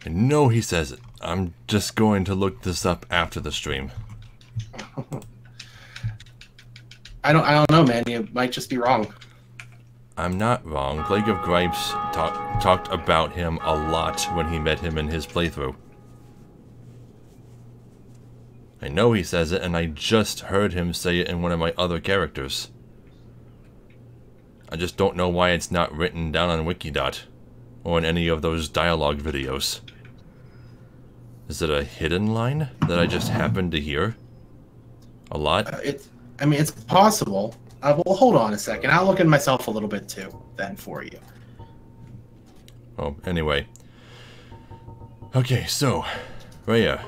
know he says it. I'm just going to look this up after the stream. I don't know, man. You might just be wrong. I'm not wrong. Plague of Gripes talked about him a lot when he met him in his playthrough. I know he says it, and I just heard him say it in one of my other characters. I just don't know why it's not written down on Wikidot, or in any of those dialogue videos. Is it a hidden line that I just happened to hear a lot? I mean, it's possible. Well, hold on a second. I'll look at myself a little bit too, then, for you. Oh, anyway. Okay, so, Rhea.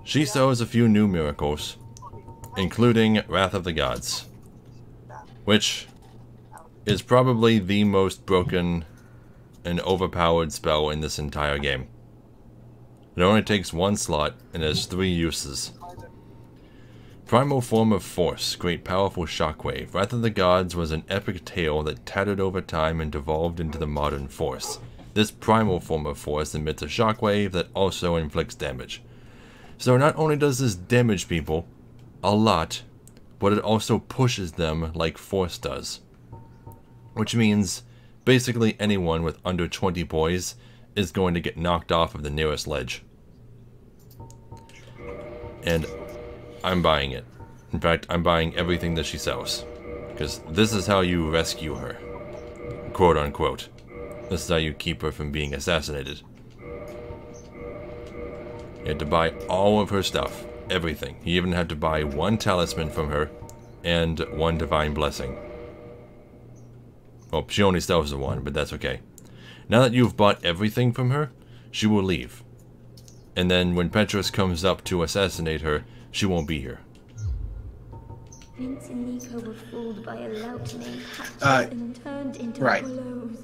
She sows a few new miracles, including Wrath of the Gods, which is probably the most broken and overpowered spell in this entire game. It only takes 1 slot and has 3 uses. Primal Form of Force, great powerful shockwave. Wrath of the Gods was an epic tale that tattered over time and devolved into the modern Force. This primal form of Force emits a shockwave that also inflicts damage. So not only does this damage people a lot, but it also pushes them like Force does. Which means basically anyone with under 20 poise is going to get knocked off of the nearest ledge. And I'm buying it. In fact, I'm buying everything that she sells. Because this is how you rescue her. Quote unquote. This is how you keep her from being assassinated. You had to buy all of her stuff. Everything. You even had to buy 1 talisman from her. And 1 divine blessing. Well, she only sells the 1, but that's okay. Now that you've bought everything from her, she will leave. And then when Petrus comes up to assassinate her, she won't be here. Prince and Nico were fooled by a lout named Hatchet and turned into right. hollows.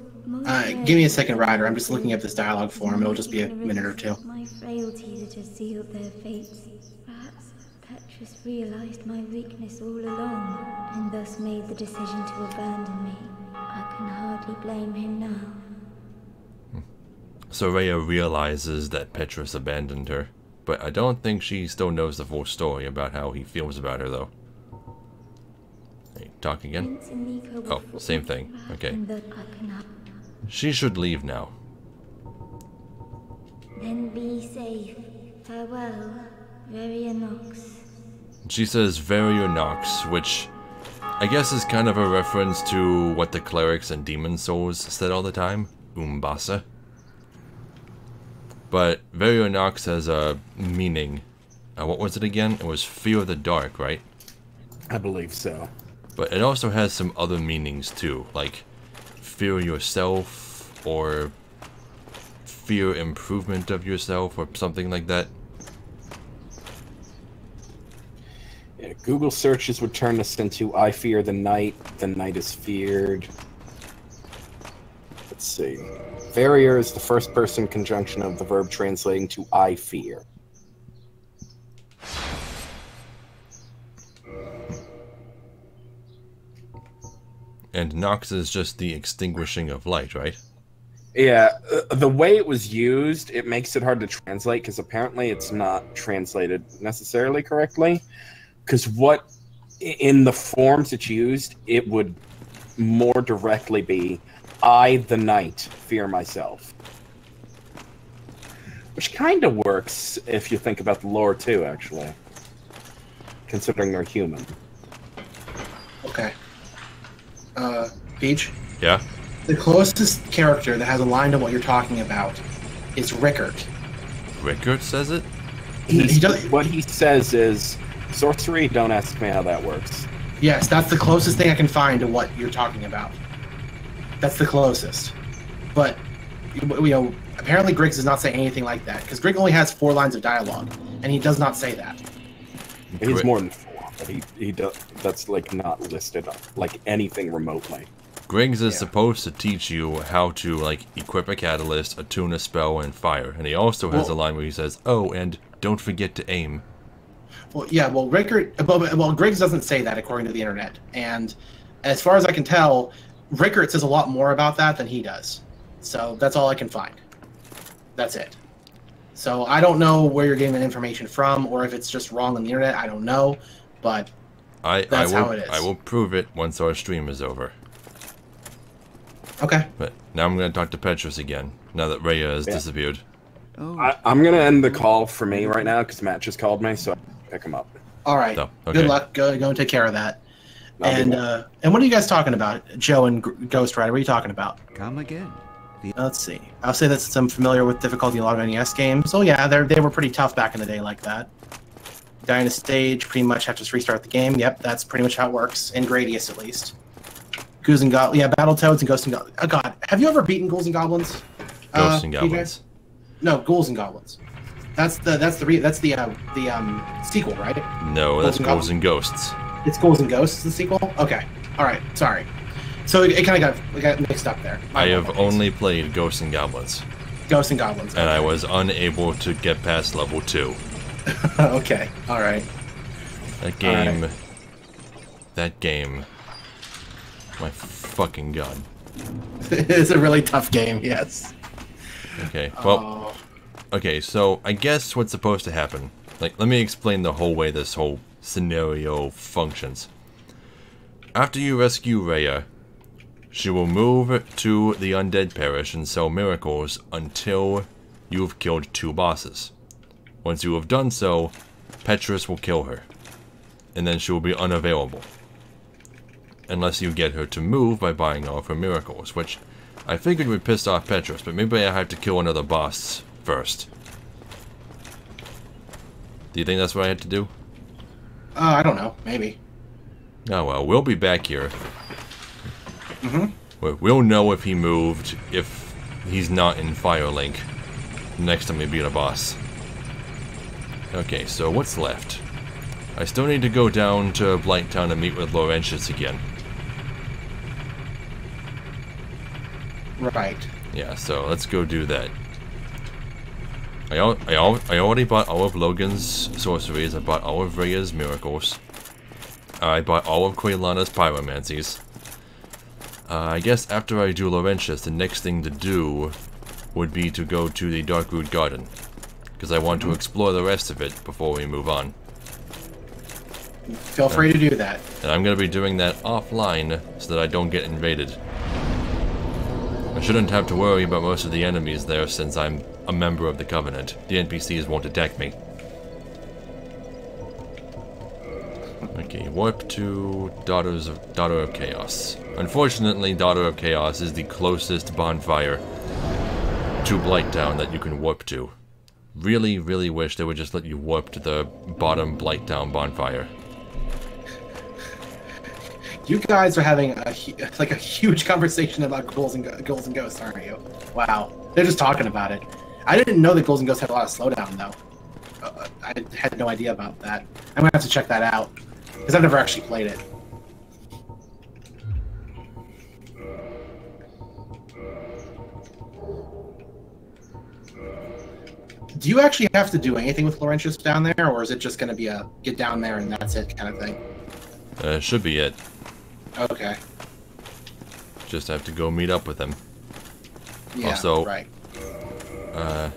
Give me a second, Ryder. I'm just looking at this dialogue form. It'll just be a minute or two. My frailty that has sealed their fates. Perhaps Petrus realized my weakness all along, and thus made the decision to abandon me. I can hardly blame him now. So Rhea realizes that Petrus abandoned her, but I don't think she still knows the full story about how he feels about her, though. Hey, talk again? Oh, same thing. Okay. She should leave now. Then be safe. Farewell, Verionox. She says Verionox, which I guess is kind of a reference to what the clerics and demon souls said all the time. Umbasa. But Verionox has a meaning. What was it again? It was fear of the dark, right? I believe so. But it also has some other meanings too, like fear yourself, or fear improvement of yourself, or something like that. Yeah, Google searches would turn us into I fear the night is feared. Let's see. Farrier is the first person conjunction of the verb translating to I fear. And Nox is just the extinguishing of light, right? Yeah, the way it was used, it makes it hard to translate, because apparently it's not translated necessarily correctly. Because what, in the forms it's used, it would more directly be, I, the night, fear myself. Which kind of works if you think about the lore too, actually. Considering they're human. Okay. Peach? Yeah? The closest character that has a line to what you're talking about is Rickert. Rickert says it? He does. What he says is, sorcery, don't ask me how that works. Yes, that's the closest thing I can find to what you're talking about. That's the closest. But, you know, apparently Griggs does not say anything like that, because Griggs only has 4 lines of dialogue, and he does not say that. He's more than 4, but he does, that's like not listed like anything remotely. Griggs is supposed to teach you how to, like, equip a catalyst, attune a spell, and fire. And he also has a line where he says, oh, and don't forget to aim. Well, yeah, well, Griggs doesn't say that according to the internet. And as far as I can tell, Rickert says a lot more about that than he does. So that's all I can find. That's it. So I don't know where you're getting that information from, or if it's just wrong on the internet. I don't know, but that's how it is. I will prove it once our stream is over. Okay. But now I'm going to talk to Petrus again, now that Rhea has disappeared. I'm going to end the call for me right now, because Matt just called me, so I can pick him up. All right. So, Good luck. Go and take care of that. And what are you guys talking about? Joe and Ghost Rider, what are you talking about? Come again. Let's see. I'll say that since I'm familiar with difficulty in a lot of NES games. Oh yeah, they were pretty tough back in the day like that. Die in a stage, pretty much have to restart the game. Yep, that's pretty much how it works, in Gradius at least. Ghouls and Goblins. Yeah, Battletoads and Ghosts and Goblins. Oh god, have you ever beaten Ghouls and Goblins? Ghosts and Goblins. No, Ghouls and Goblins. That's the sequel, right? No, that's Ghouls and Ghosts. It's Ghouls and Ghosts, the sequel? Okay. Alright, sorry. So it kind of got mixed up there. I have only played Ghosts and Goblins. Ghosts and Goblins. And I was unable to get past level 2. Okay, alright. That game... Right. That game... My fucking god. It's a really tough game, yes. Okay, well... Okay, so I guess what's supposed to happen... Like, let me explain the whole way this whole scenario functions. After you rescue Rhea, she will move to the Undead Parish and sell miracles until you've killed 2 bosses. Once you have done so, Petrus will kill her. And then she will be unavailable. Unless you get her to move by buying all of her miracles, which I figured would piss off Petrus, but maybe I have to kill another boss first. Do you think that's what I had to do? I don't know. Maybe. Oh well, we'll be back here. Mm-hmm. We'll know if he moved, if he's not in Firelink, next time we beat a boss. Okay, so what's left? I still need to go down to Blighttown and meet with Laurentius again. Right. Yeah, so let's go do that. I already bought all of Logan's sorceries, I bought all of Rhea's miracles. I bought all of Quaylana's pyromancies. I guess after I do Laurentius, the next thing to do would be to go to the Darkroot Garden. Because I want to explore the rest of it before we move on. Feel free to do that. And I'm going to be doing that offline so that I don't get invaded. I shouldn't have to worry about most of the enemies there since I'm a member of the Covenant. The NPCs won't attack me. Okay, warp to Daughter of Chaos. Unfortunately, Daughter of Chaos is the closest bonfire to Blighttown that you can warp to. Really, really wish they would just let you warp to the bottom Blighttown bonfire. You guys are having a huge conversation about ghouls and ghosts, aren't you? Wow, they're just talking about it. I didn't know that ghouls and ghosts had a lot of slowdown though. I had no idea about that. I'm gonna have to check that out because I've never actually played it. Do you actually have to do anything with Laurentius down there, or is it just going to be a get down there and that's it kind of thing? Should be it. Okay. Just have to go meet up with him. Yeah, also, right. Let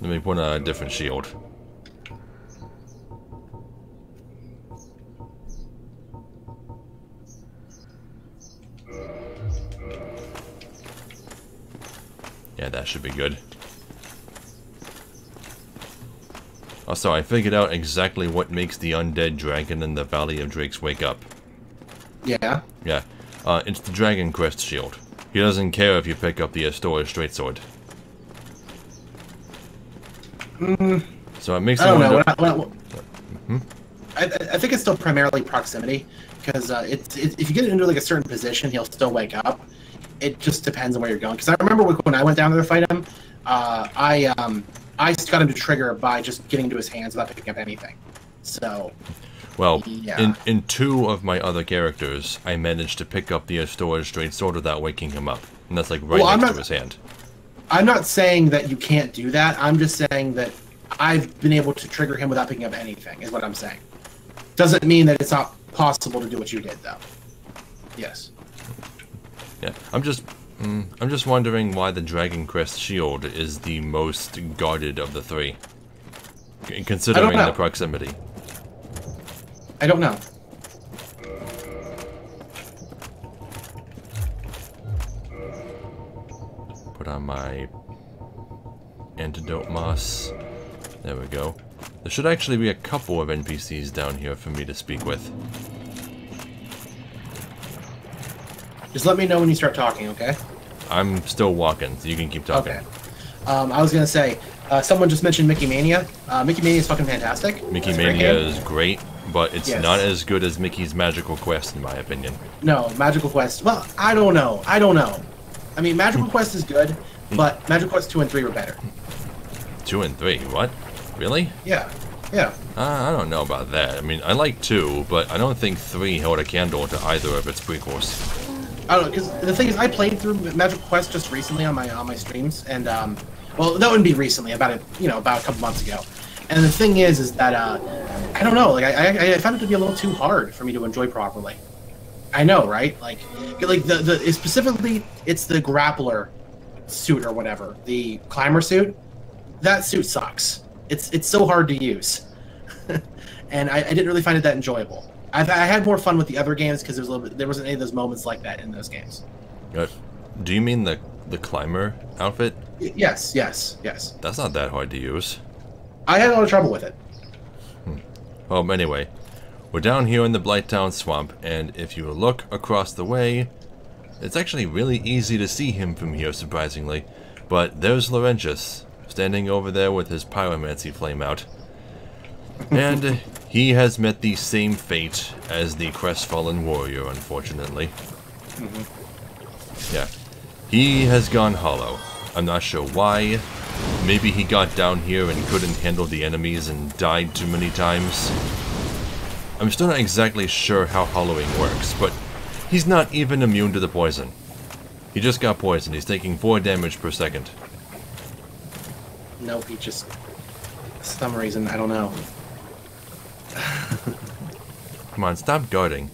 me put on a different shield. Yeah, that should be good. Also, I figured out exactly what makes the undead dragon in the Valley of Drakes wake up. Yeah? Yeah. It's the Dragon Crest shield. He doesn't care if you pick up the Astora Straight Sword. So it makes I don't know. I I think it's still primarily proximity, because if you get into like a certain position, he'll still wake up. It just depends on where you're going. Because I remember when I went down there to fight him, I got him to trigger by just getting into his hands without picking up anything. So, well, yeah. in two of my other characters, I managed to pick up the Astora Straight Sword without waking him up, and that's like right next to his hand. I'm not saying that you can't do that. I'm just saying that I've been able to trigger him without picking up anything, is what I'm saying. Doesn't mean that it's not possible to do what you did, though. Yes. Yeah, I'm just wondering why the Dragon Crest shield is the most guarded of the three, considering the proximity. I don't know. Put on my antidote moss. There we go. There should actually be a couple of NPCs down here for me to speak with. Just let me know when you start talking, okay? I'm still walking, so you can keep talking. Okay. I was gonna say, someone just mentioned Mickey Mania. Mickey Mania is fucking fantastic. Mickey Mania is great, but it's not as good as Mickey's Magical Quest, in my opinion. No, Magical Quest. Well, I don't know. I mean, Magical Quest is good, but Magical Quest 2 and 3 were better. 2 and 3? What? Really? Yeah. Yeah. I don't know about that. I mean, I like 2, but I don't think 3 held a candle to either of its prequels. I don't know, because the thing is, I played through Magical Quest just recently on my streams, and well, that wouldn't be recently, about a couple months ago. And the thing is that I don't know, like I found it to be a little too hard for me to enjoy properly. I know, right? Like specifically, it's the grappler suit or whatever, the climber suit. That suit sucks. It's so hard to use, and I didn't really find it that enjoyable. I had more fun with the other games because there wasn't any of those moments like that in those games. Do you mean the climber outfit? Yes. That's not that hard to use. I had a lot of trouble with it. Well, anyway, we're down here in the Blighttown Swamp, and if you look across the way, it's actually really easy to see him from here, surprisingly. But there's Laurentius, standing over there with his pyromancy flame out. And he has met the same fate as the crestfallen warrior, unfortunately. Yeah, he has gone hollow. I'm not sure why. Maybe he got down here and couldn't handle the enemies and died too many times. I'm still not exactly sure how hollowing works, but he's not even immune to the poison. He just got poisoned. He's taking 4 damage per second. Nope, he just... For some reason, I don't know. Come on, stop guarding.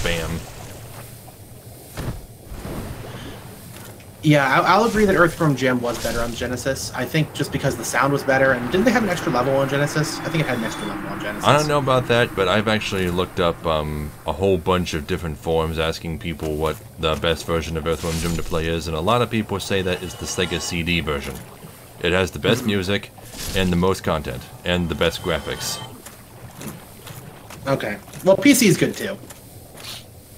Bam. Yeah, I'll agree that Earthworm Jim was better on Genesis. I think just because the sound was better, and didn't they have an extra level on Genesis? I think it had an extra level on Genesis. I don't know about that, but I've actually looked up a whole bunch of different forums asking people what the best version of Earthworm Jim to play is, and a lot of people say that it's the Sega CD version. It has the best music, and the most content, and the best graphics. Okay. Well, PC is good too.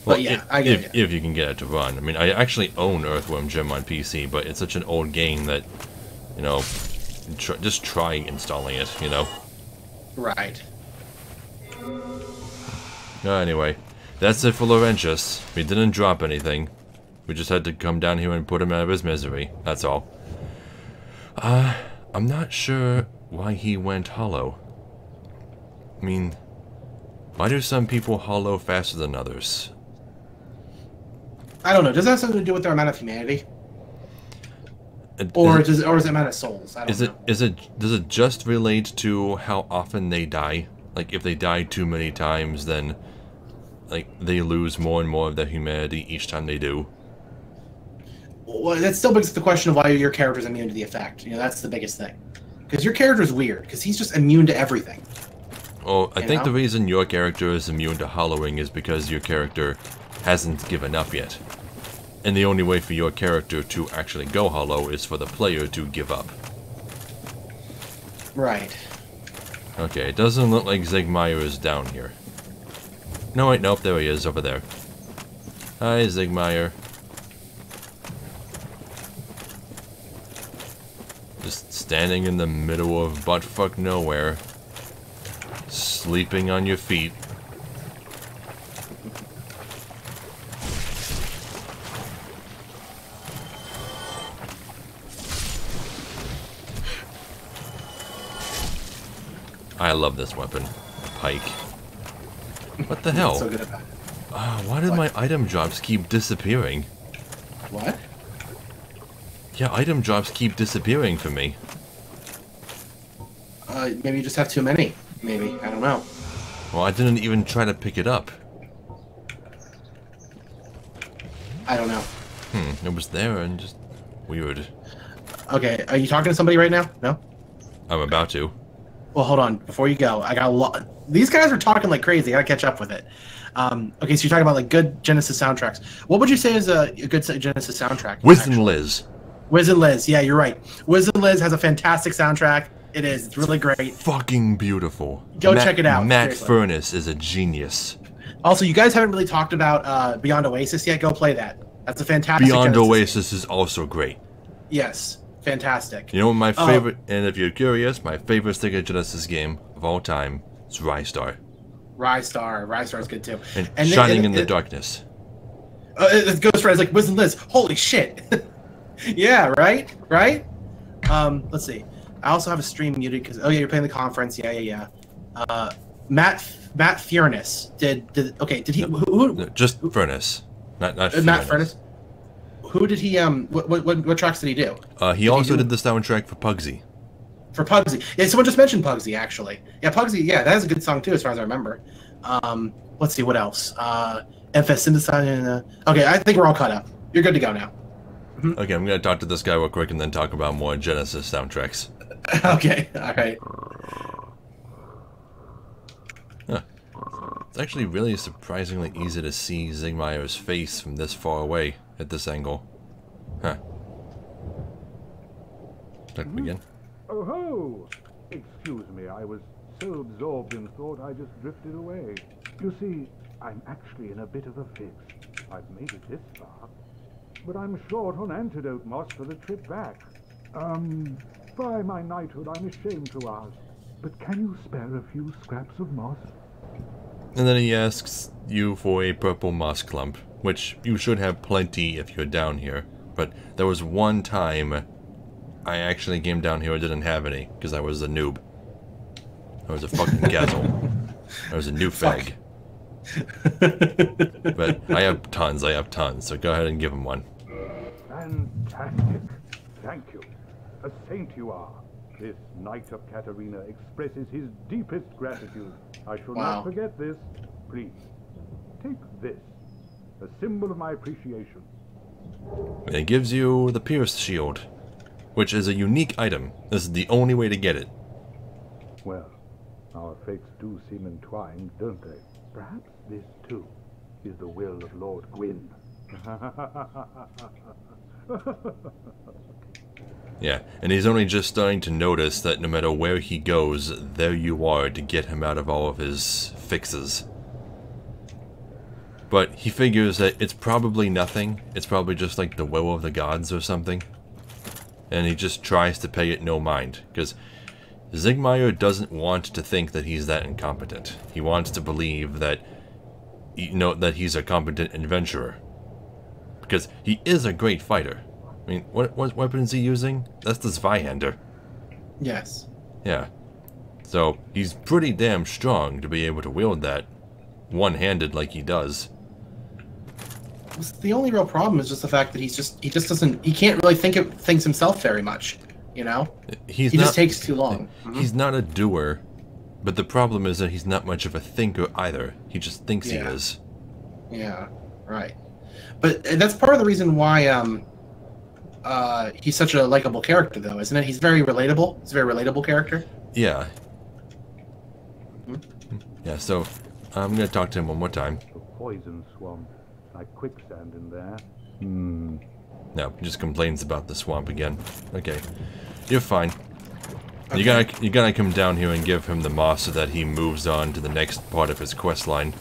Well, but yeah, I get it. If you can get it to run. I mean, I actually own Earthworm Jim on PC, but it's such an old game that, you know, just try installing it, you know? Right. Anyway, that's it for Laurentius. We didn't drop anything. We just had to come down here and put him out of his misery. That's all. I'm not sure why he went hollow. I mean, why do some people hollow faster than others? I don't know. Does that have something to do with their amount of humanity? Or is it amount of souls? I don't know. Does it just relate to how often they die? Like, if they die too many times, then, like, they lose more and more of their humanity each time they do? Well, that still begs the question of why your character's immune to the effect. You know, that's the biggest thing. Because your character's weird, because he's just immune to everything. Well, I think the reason your character is immune to hollowing is because your character hasn't given up yet. And the only way for your character to actually go hollow is for the player to give up. Right. Okay, it doesn't look like Zigmeyer is down here. No, wait, nope, there he is, over there. Hi, Zigmeyer. Just standing in the middle of buttfuck nowhere. Sleeping on your feet. I love this weapon. Pike. What the hell? So good about it. Why did my item drops keep disappearing? What? Yeah, item drops keep disappearing for me. Maybe you just have too many. Maybe. I don't know. Well, I didn't even try to pick it up. I don't know. It was there and just... weird. Okay, are you talking to somebody right now? No? I'm about to. Well, hold on. Before you go, I got a lot... These guys are talking like crazy. I gotta catch up with it. Okay, so you're talking about, like, good Genesis soundtracks. What would you say is a good Genesis soundtrack? Wiz and Liz. Wiz and Liz. Yeah, you're right. Wiz and Liz has a fantastic soundtrack. It is. It's really great. Fucking beautiful. Go check it out. Matt seriously. Furness is a genius. Also, you guys haven't really talked about Beyond Oasis yet. Go play that. That's a fantastic Beyond Genesis Oasis is also great. Yes. Fantastic. You know what my favorite, and if you're curious, my favorite Sega Genesis game of all time is Rystar. Rystar is good too. And Shining in the Darkness. Ghost Rider's like, Wiz and Liz, holy shit. Yeah, right? Let's see. I also have a stream muted because, oh yeah, you're playing the conference. Yeah. Matt Furness did he, who? Just Furness. Not Matt Furness. Who did he, what tracks did he do? He also did the soundtrack for Pugsy. For Pugsy. Yeah, someone just mentioned Pugsy, actually. Yeah, Pugsy, yeah, that is a good song, too, as far as I remember. Let's see, what else? FS Synthesizer. Okay, I think we're all caught up. You're good to go now. Okay, I'm going to talk to this guy real quick and then talk about more Genesis soundtracks. Okay, alright. Huh. It's actually really surprisingly easy to see Zigmeyer's face from this far away at this angle. Huh. Talk again. Oh ho! Excuse me, I was so absorbed in thought I just drifted away. You see, I'm actually in a bit of a fix. I've made it this far, but I'm short on antidote moss for the trip back. By my knighthood, I'm ashamed to ask, but can you spare a few scraps of moss? And then he asks you for a purple moss clump, which you should have plenty if you're down here. But there was one time I actually came down here and didn't have any, because I was a noob. I was a fucking gazzle. I was a new fag. But I have tons, so go ahead and give him one. Fantastic. Thank you. A saint you are. This Knight of Katarina expresses his deepest gratitude. I shall not forget this. Please, take this. A symbol of my appreciation. It gives you the pierced shield, which is a unique item. This is the only way to get it. Well, our fates do seem entwined, don't they? Perhaps this, too, is the will of Lord Gwyn. Yeah, and he's only just starting to notice that no matter where he goes, there you are to get him out of all of his fixes. But he figures that it's probably nothing. It's probably just like the will of the gods or something. And he just tries to pay it no mind, because Zigmeyer doesn't want to think that he's that incompetent. He wants to believe that, that he's a competent adventurer. Because he is a great fighter. I mean, what weapon is he using? That's the Zweihander. Yes. Yeah. So, he's pretty damn strong to be able to wield that one-handed like he does. The only real problem is just the fact that he can't really think of things himself very much, you know? He just takes too long. He's not a doer, but the problem is that he's not much of a thinker either. He just thinks he is. Yeah, right. But that's part of the reason why he's such a likable character, though, isn't it? He's very relatable. He's a very relatable character. Yeah. Yeah, so I'm going to talk to him one more time. The poison swamp, like quicksand in there. No, he just complains about the swamp again. Okay, you're fine. Okay. You gotta come down here and give him the moss so that he moves on to the next part of his quest line.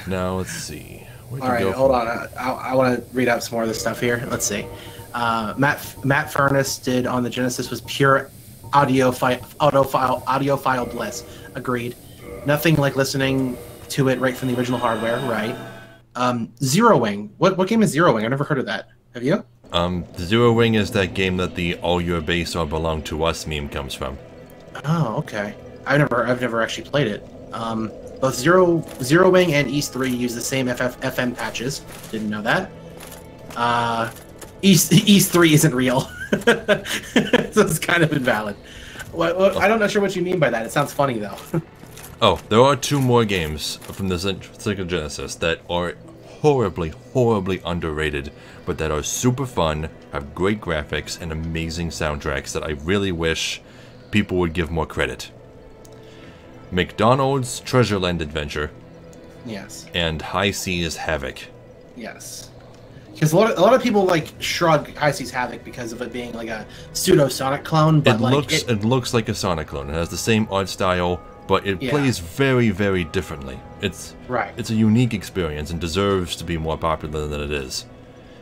Now, let's see. Alright, hold on. I want to read out some more of this stuff here. Let's see. Matt Furness did on the Genesis was pure audiophile bliss. Agreed. Nothing like listening to it right from the original hardware, right? Zero Wing. What game is Zero Wing? I've never heard of that. Have you? Zero Wing is that game that the "all your base all belong to us" meme comes from. Oh, okay. I've never actually played it. Both Zero Wing and East 3 use the same FM patches. Didn't know that. East 3 isn't real, so it's kind of invalid. I'm not sure what you mean by that. It sounds funny though. Oh, there are 2 more games from the Sega Genesis that are horribly underrated, but that are super fun, have great graphics, and amazing soundtracks that I really wish people would give more credit. McDonald's Treasureland Adventure. Yes. And High Seas Havoc. Yes. Because a lot of people like shrug High Seas Havoc because of it being like a pseudo Sonic clone, but it looks like a Sonic clone. It has the same art style, but it plays very differently. It's a unique experience and deserves to be more popular than it is.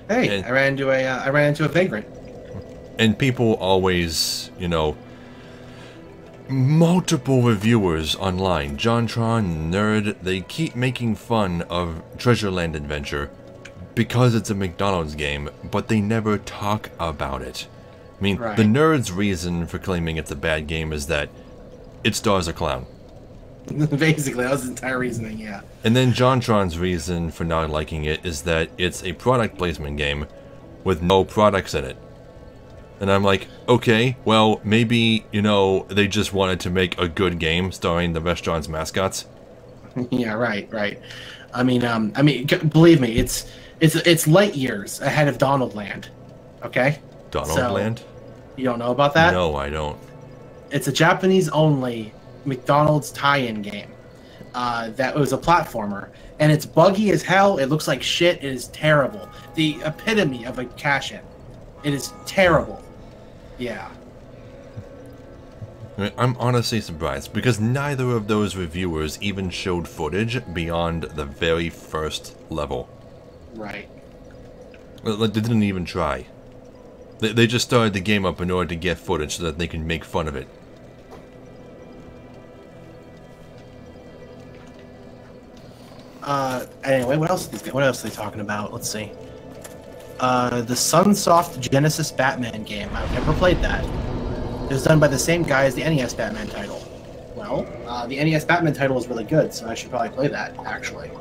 Hey, I ran into a vagrant. And people always, multiple reviewers online, JonTron, Nerd, they keep making fun of Treasureland Adventure because it's a McDonald's game, but they never talk about it. I mean, the Nerd's reason for claiming it's a bad game is that it stars a clown. Basically, that was the entire reasoning, yeah. And then JonTron's reason for not liking it is that it's a product placement game with no products in it. And I'm like, okay, well, maybe, they just wanted to make a good game starring the restaurant's mascots. Yeah, right. I mean, believe me, it's light years ahead of Donaldland. Okay? Donaldland? You don't know about that? No, I don't. It's a Japanese-only McDonald's tie-in game. That was a platformer, and it's buggy as hell. It looks like shit. It is terrible. The epitome of a cash-in. It is terrible. Yeah. I'm honestly surprised, because neither of those reviewers even showed footage beyond the very first level. Right. They didn't even try. They just started the game up in order to get footage so that they can make fun of it. Anyway, what else are they talking about? Let's see. The Sunsoft Genesis Batman game. I've never played that. It was done by the same guy as the NES Batman title. Well, the NES Batman title is really good, so I should probably play that, actually.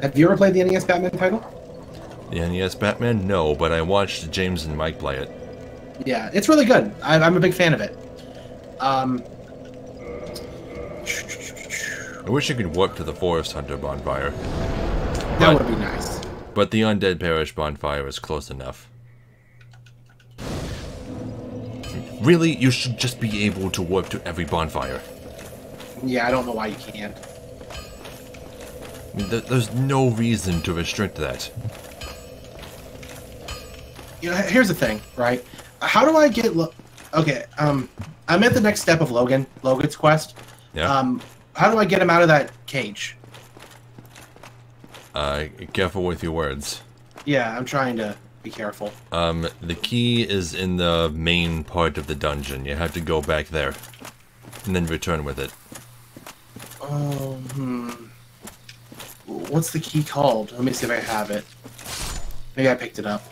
Have you ever played the NES Batman title? The NES Batman? No, but I watched James and Mike play it. Yeah, it's really good. I'm a big fan of it. I wish you could warp to the Forest Hunter bonfire. That would be nice. But the Undead Parish bonfire is close enough. Really? You should just be able to warp to every bonfire. Yeah, I don't know why you can't. I mean, there's no reason to restrict that. You know, here's the thing, right? How do I get... Okay, I'm at the next step of Logan's quest. Yeah. How do I get him out of that cage? Careful with your words. Yeah, I'm trying to be careful. The key is in the main part of the dungeon. You have to go back there. And then return with it. What's the key called? Let me see if I have it. Maybe I picked it up.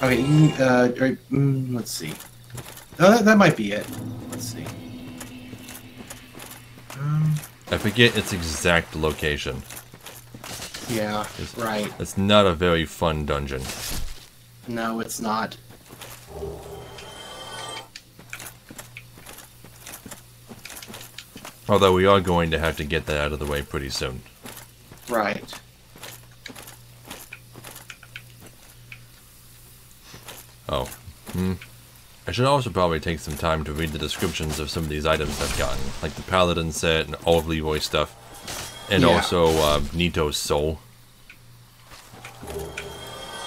Okay, let's see. Oh, that might be it. Let's see. I forget its exact location. Yeah, right. It's not a very fun dungeon. No, it's not. Although we are going to have to get that out of the way pretty soon. Right. Oh. I should also probably take some time to read the descriptions of some of these items I've gotten. Like the Paladin set and all of Leroy's stuff. And also Nito's soul.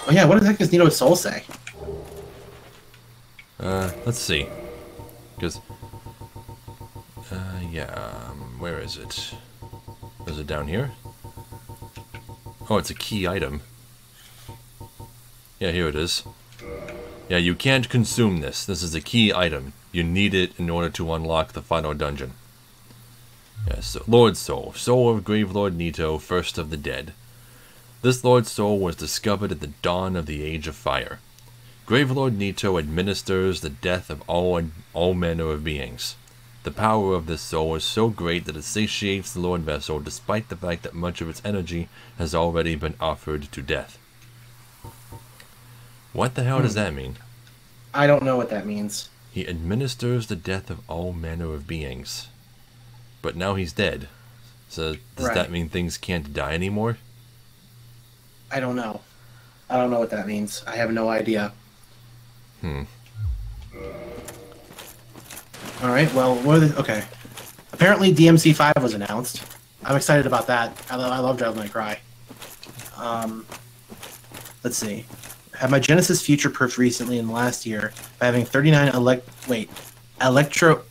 Oh yeah, what the heck does Nito's soul say? Let's see. Because... where is it? Is it down here? Oh, it's a key item. Yeah, here it is. Yeah, you can't consume this. This is a key item. You need it in order to unlock the final dungeon. Yes, Lord Soul. Soul of Gravelord Nito, first of the dead. This Lord Soul was discovered at the dawn of the Age of Fire. Gravelord Nito administers the death of all manner of beings. The power of this soul is so great that it satiates the Lord Vessel despite the fact that much of its energy has already been offered to death. What the hell does that mean? I don't know what that means. He administers the death of all manner of beings. But now he's dead. So does that mean things can't die anymore? I don't know. I don't know what that means. I have no idea. Alright, well, okay. Apparently DMC5 was announced. I'm excited about that. I love Devil May Cry. Let's see. Had my Genesis future-proofed recently in the last year by having 39 electrolytic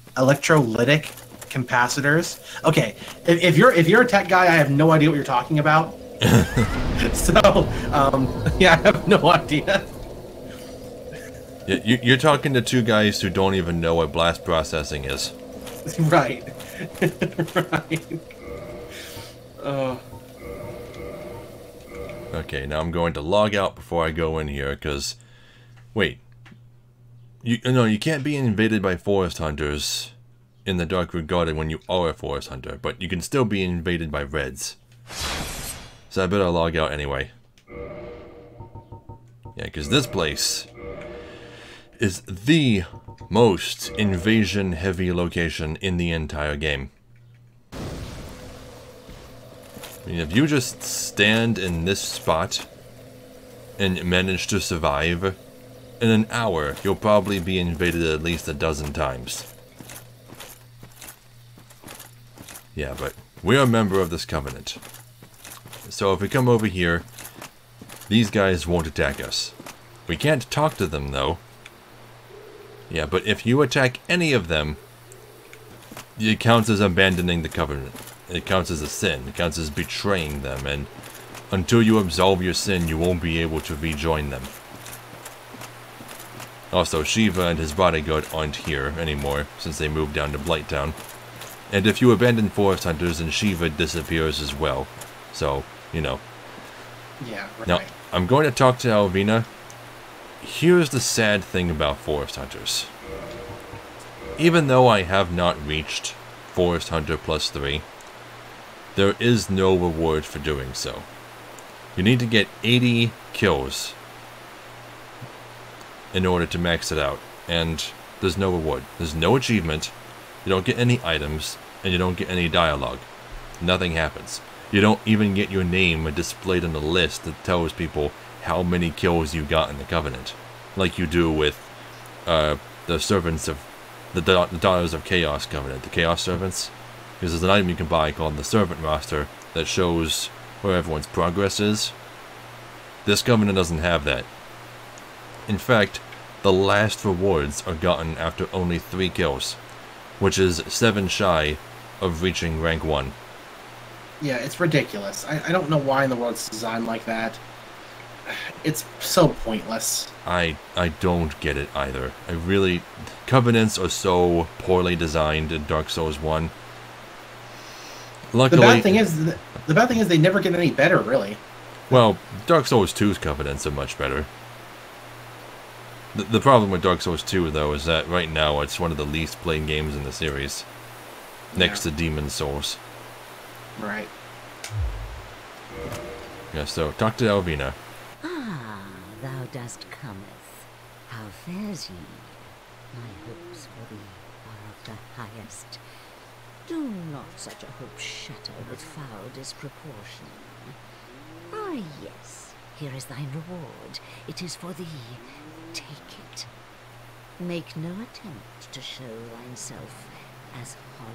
capacitors. Okay, if you're a tech guy, I have no idea what you're talking about. So, yeah, I have no idea. Yeah, you're talking to two guys who don't even know what blast processing is. Right. Right. Okay, now I'm going to log out before I go in here, because... Wait. No, you can't be invaded by forest hunters in the Darkroot Garden when you are a forest hunter, but you can still be invaded by reds. So I better log out anyway. Yeah, because this place is the most invasion-heavy location in the entire game. I mean, if you just stand in this spot and manage to survive, in an hour, you'll probably be invaded at least a dozen times. Yeah, but we're a member of this covenant. So if we come over here, these guys won't attack us. We can't talk to them, though. Yeah, but if you attack any of them, it counts as abandoning the Covenant. It counts as a sin. It counts as betraying them, and until you absolve your sin, you won't be able to rejoin them. Also, Shiva and his bodyguard aren't here anymore, since they moved down to Blighttown. And if you abandon Forest Hunters, then Shiva disappears as well. So, you know. Yeah, right. Now, I'm going to talk to Alvina. Here's the sad thing about Forest Hunters. Even though I have not reached Forest Hunter +3, there is no reward for doing so. You need to get 80 kills in order to max it out, and there's no reward. There's no achievement, you don't get any items, and you don't get any dialogue. Nothing happens. You don't even get your name displayed on a list that tells people how many kills you got in the Covenant, like you do with the servants of the Daughters of Chaos Covenant, the Chaos Servants. Because there's an item you can buy called the Servant Roster that shows where everyone's progress is. This Covenant doesn't have that. In fact, the last rewards are gotten after only 3 kills, which is 7 shy of reaching rank 1. Yeah, it's ridiculous. I don't know why in the world it's designed like that. It's so pointless. I don't get it either. I really... Covenants are so poorly designed in Dark Souls 1. Luckily, the bad thing is they never get any better, really. Well, Dark Souls 2's Covenants are much better. The problem with Dark Souls 2, though, is that right now it's one of the least played games in the series. Next to Demon's Souls. Right. Yeah, so, talk to Alvina. Ah, thou dost cometh. How fares ye? My hopes for thee are of the highest. Do not such a hope shatter with foul disproportion. Ah, yes, here is thine reward. It is for thee. Take it. Make no attempt to show thyself as hollow.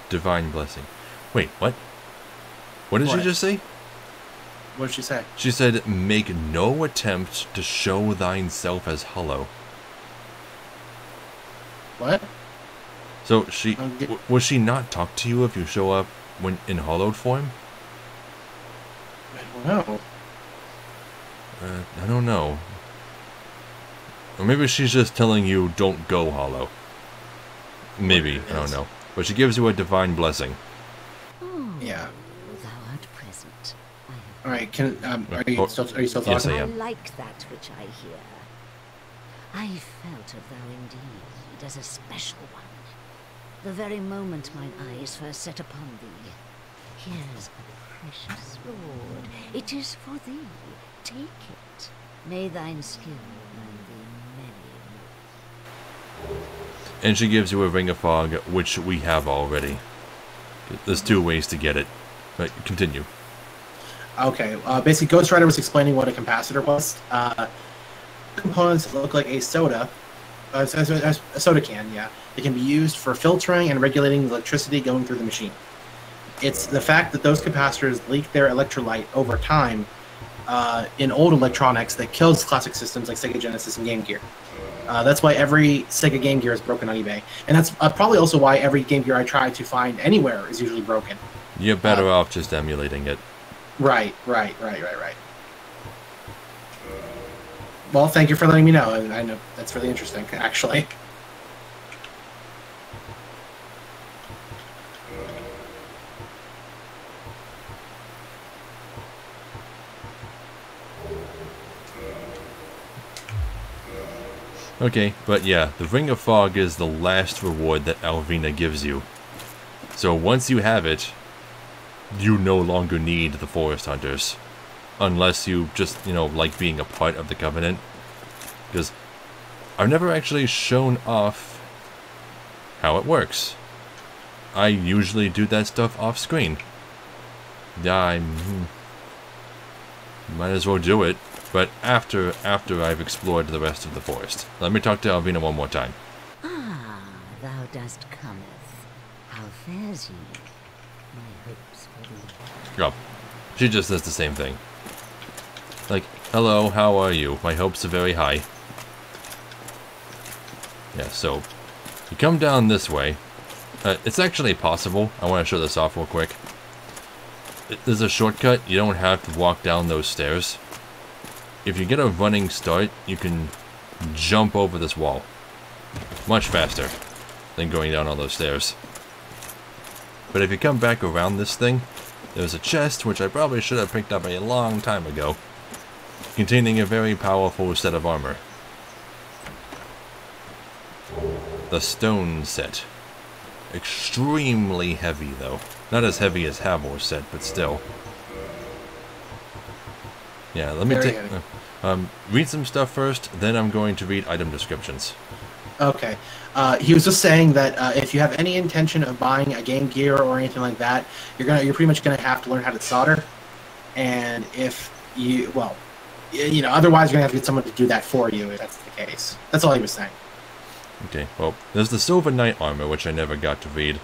Divine Blessing. Wait, what? What did she just say? What did she say? She said, make no attempt to show thyself as hollow. What? So she... will she not talk to you if you show up when in hollowed form? I don't know. I don't know. Or maybe she's just telling you don't go hollow. Maybe, I don't know. But she gives you a divine blessing. Yeah. Thou art present. All right. Are you still talking? Yes, I am. I like that which I hear. I felt of thou indeed as a special one. The very moment mine eyes first set upon thee. Here's a precious reward. It is for thee. Take it. May thine skill learn thee many. And she gives you a Ring of Fog, which we have already. There's 2 ways to get it. But continue. Okay. Basically, Ghost Rider was explaining what a capacitor was. Components look like a soda. A soda can, yeah. They can be used for filtering and regulating the electricity going through the machine. It's the fact that those capacitors leak their electrolyte over time in old electronics that kills classic systems like Sega Genesis and Game Gear. That's why every Sega Game Gear is broken on eBay. And that's probably also why every Game Gear I try to find anywhere is usually broken. You're better off just emulating it. Right. Well, thank you for letting me know. I know that's really interesting, actually. Okay, but yeah, the Ring of Fog is the last reward that Alvina gives you. So once you have it, you no longer need the Forest Hunters. Unless you just, like being a part of the Covenant. Because I've never actually shown off how it works. I usually do that stuff off screen. Yeah, I might as well do it. But after I've explored the rest of the forest. Let me talk to Alvina one more time. Ah, thou dost cometh. How fares ye? My hopes for thee. Oh, she just says the same thing. Like, Hello, how are you? My hopes are very high. Yeah, so you come down this way. It's actually possible. I want to show this off real quick. There's a shortcut. You don't have to walk down those stairs. If you get a running start, you can jump over this wall. Much faster than going down all those stairs. But if you come back around this thing, there's a chest, which I probably should have picked up a long time ago, containing a very powerful set of armor. The stone set. Extremely heavy, though. Not as heavy as Havor's set, but still. Yeah, let me read some stuff first, then I'm going to read item descriptions. Okay. He was just saying that if you have any intention of buying a Game Gear or anything like that, you're pretty much gonna have to learn how to solder. And if you, well, you know, otherwise you're gonna have to get someone to do that for you if that's the case. That's all he was saying. Okay, well, there's the Silver Knight armor, which I never got to read.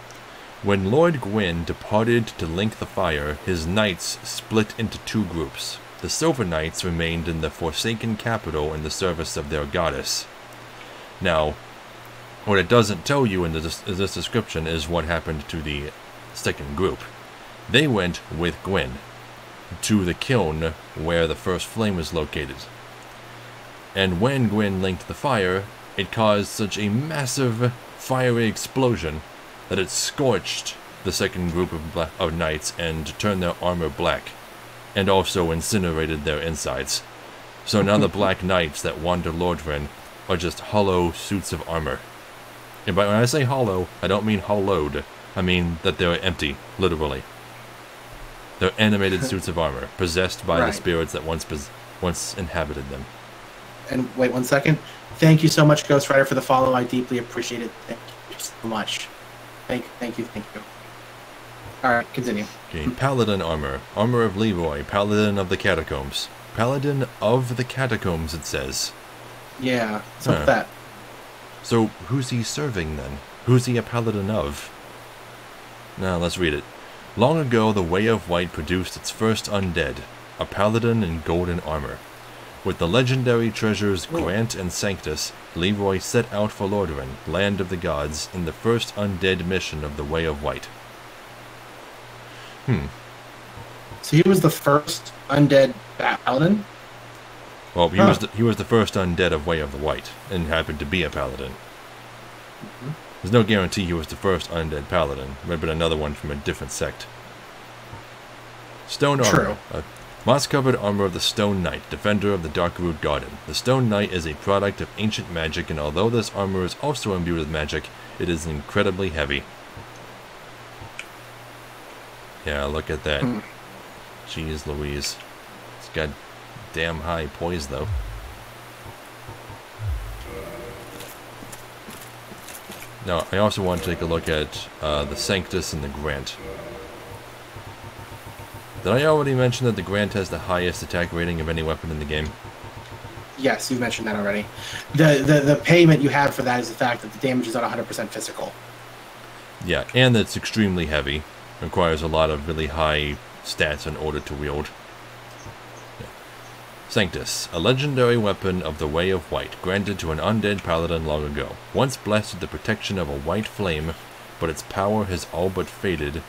When Lord Gwyn departed to link the fire, his knights split into two groups. The Silver Knights remained in the Forsaken capital in the service of their goddess. Now, what it doesn't tell you in this description is what happened to the second group. They went with Gwyn to the kiln where the first flame was located. And when Gwyn linked the fire, it caused such a massive fiery explosion that it scorched the second group of knights and turned their armor black, and also incinerated their insides. So now the Black Knights that wander Lordran are just hollow suits of armor. And when I say hollow, I don't mean hollowed. I mean that they're empty, literally. They're animated suits of armor, possessed by the spirits that once inhabited them. And wait 1 second. Thank you so much, Ghost Rider, for the follow. I deeply appreciate it. Thank you so much. Thank you. Alright, continue. Okay, Paladin armor. Armor of Leroy, Paladin of the Catacombs. Paladin of the Catacombs, it says. Yeah, what's that? So, who's he serving then? Who's he a paladin of? Now, let's read it. Long ago, the Way of White produced its first undead, a paladin in golden armor. With the legendary treasures Grant and Sanctus, Leroy set out for Lordaeron, land of the gods, in the first undead mission of the Way of White. So he was the first undead paladin? Well, he was the first undead of Way of the White, and happened to be a paladin. There's no guarantee he was the first undead paladin. Might have been another one from a different sect. Stone armor. Moss-covered armor of the Stone Knight, defender of the Darkroot Garden. The Stone Knight is a product of ancient magic, and although this armor is also imbued with magic, it is incredibly heavy. Yeah, look at that. Jeez Louise. It's got damn high poise, though. Now, I also want to take a look at the Sanctus and the Grant. Did I already mention that the Grant has the highest attack rating of any weapon in the game? Yes, you've mentioned that already. The payment you have for that is the fact that the damage is not 100% physical. Yeah, and it's extremely heavy. Requires a lot of really high stats in order to wield. Yeah. Sanctus, a legendary weapon of the Way of White, granted to an undead paladin long ago. Once blessed with the protection of a white flame, but its power has all but faded,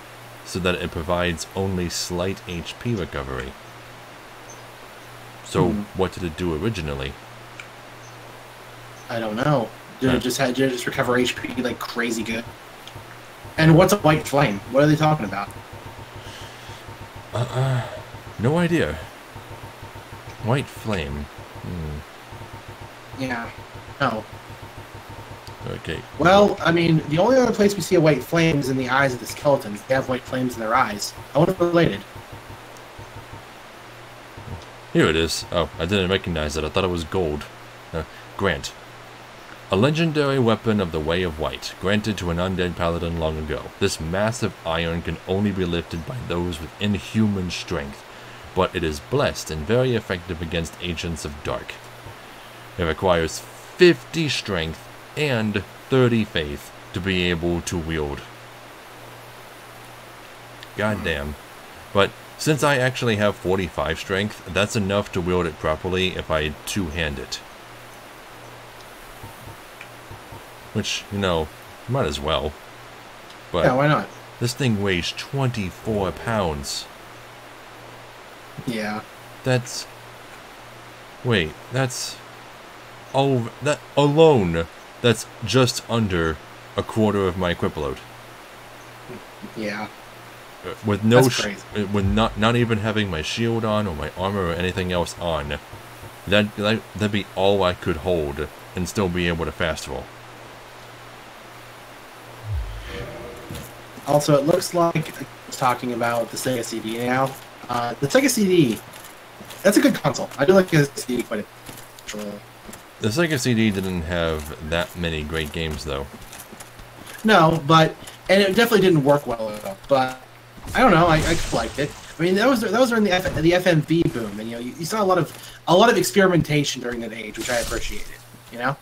so that it provides only slight HP recovery. So, what did it do originally? I don't know. Did it just recover HP like crazy good? And what's a white flame? What are they talking about? No idea. White flame. Yeah. No. Okay. Well, I mean, the only other place we see a white flame is in the eyes of the skeletons. They have white flames in their eyes. I wonder if they're related. Here it is. Oh, I didn't recognize it. I thought it was gold. Grant. A legendary weapon of the Way of White, granted to an undead paladin long ago. This massive iron can only be lifted by those with inhuman strength, but it is blessed and very effective against agents of dark. It requires 50 strength and 30 faith to be able to wield. Goddamn. But Since I actually have 45 strength, that's enough to wield it properly if I two-hand it. Which, you know, might as well. But yeah, why not? This thing weighs 24 pounds. Yeah. That's... Wait, that's... Oh, that alone, that's just under a quarter of my equip load. Yeah. With no, That's crazy. with not even having my shield on or my armor or anything else on, that'd be all I could hold and still be able to fast roll. Also, it looks like it's talking about the Sega CD now. The Sega CD, that's a good console. I do like the CD quite a bit. The Sega CD didn't have that many great games, though. No, but and it definitely didn't work well enough. But I don't know. I liked it. I mean, that was during the FMV boom, and you saw a lot of experimentation during that age, which I appreciated. You know.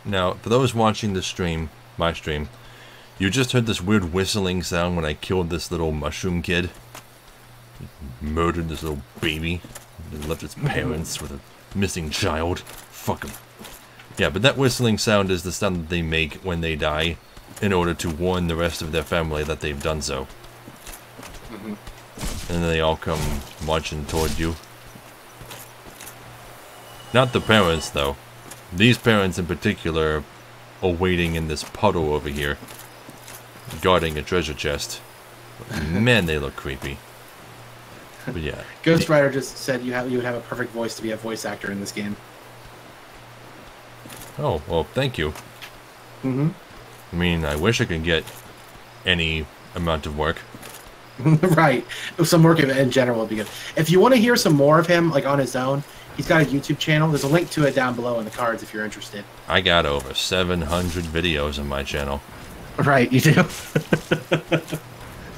Now, for those watching the stream, my stream, you just heard this weird whistling sound when I killed this little mushroom kid. Murdered this little baby. Left its parents with a missing child. Fuck them. Yeah, but that whistling sound is the sound that they make when they die in order to warn the rest of their family that they've done so. And then they all come marching toward you. Not the parents, though. These parents in particular are waiting in this puddle over here, guarding a treasure chest. Man, they look creepy. But yeah. Ghost Rider just said you would have a perfect voice to be a voice actor in this game. Oh, well, thank you. I mean, I wish I could get any amount of work. Right. Some work in general would be good. If you want to hear some more of him, like on his own, he's got a YouTube channel. There's a link to it down below in the cards if you're interested. I got over 700 videos on my channel. Right, you do.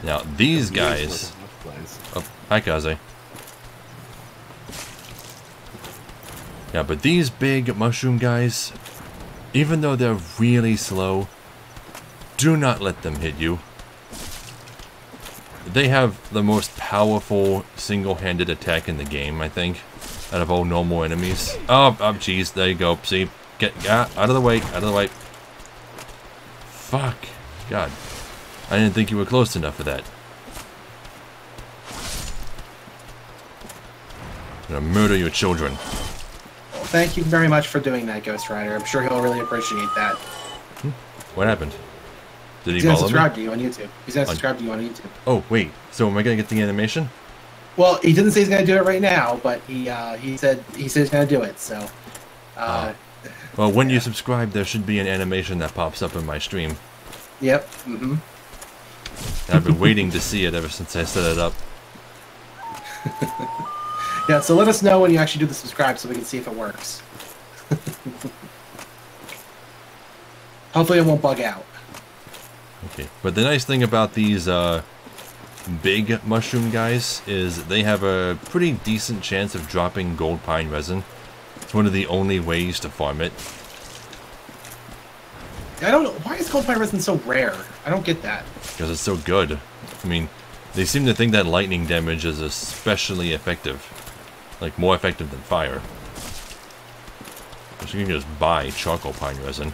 Now, these guys... Oh, hi, Kaze. Yeah, but these big mushroom guys, even though they're really slow, do not let them hit you. They have the most powerful single-handed attack in the game, I think, out of all normal enemies. Oh, jeez, there you go. See, get out of the way, out of the way. Fuck, God, I didn't think you were close enough for that. I'm gonna murder your children. Thank you very much for doing that, Ghost Rider. I'm sure he'll really appreciate that. What happened? Did he He's gonna follow subscribe me? to you on YouTube. He's gonna subscribe to you on YouTube. Oh, wait. So am I gonna get the animation? Well, he didn't say he's gonna do it right now, but he said he's gonna do it. So. Well, when you subscribe, there should be an animation that pops up in my stream. Yep. I've been waiting to see it ever since I set it up. Yeah, so let us know when you actually do the subscribe so we can see if it works. Hopefully it won't bug out. Okay, but the nice thing about these big mushroom guys is they have a pretty decent chance of dropping gold pine resin. It's one of the only ways to farm it. I don't know, why is gold pine resin so rare? I don't get that. Because it's so good. I mean, they seem to think that lightning damage is especially effective. Like, more effective than fire. So you can just buy charcoal pine resin.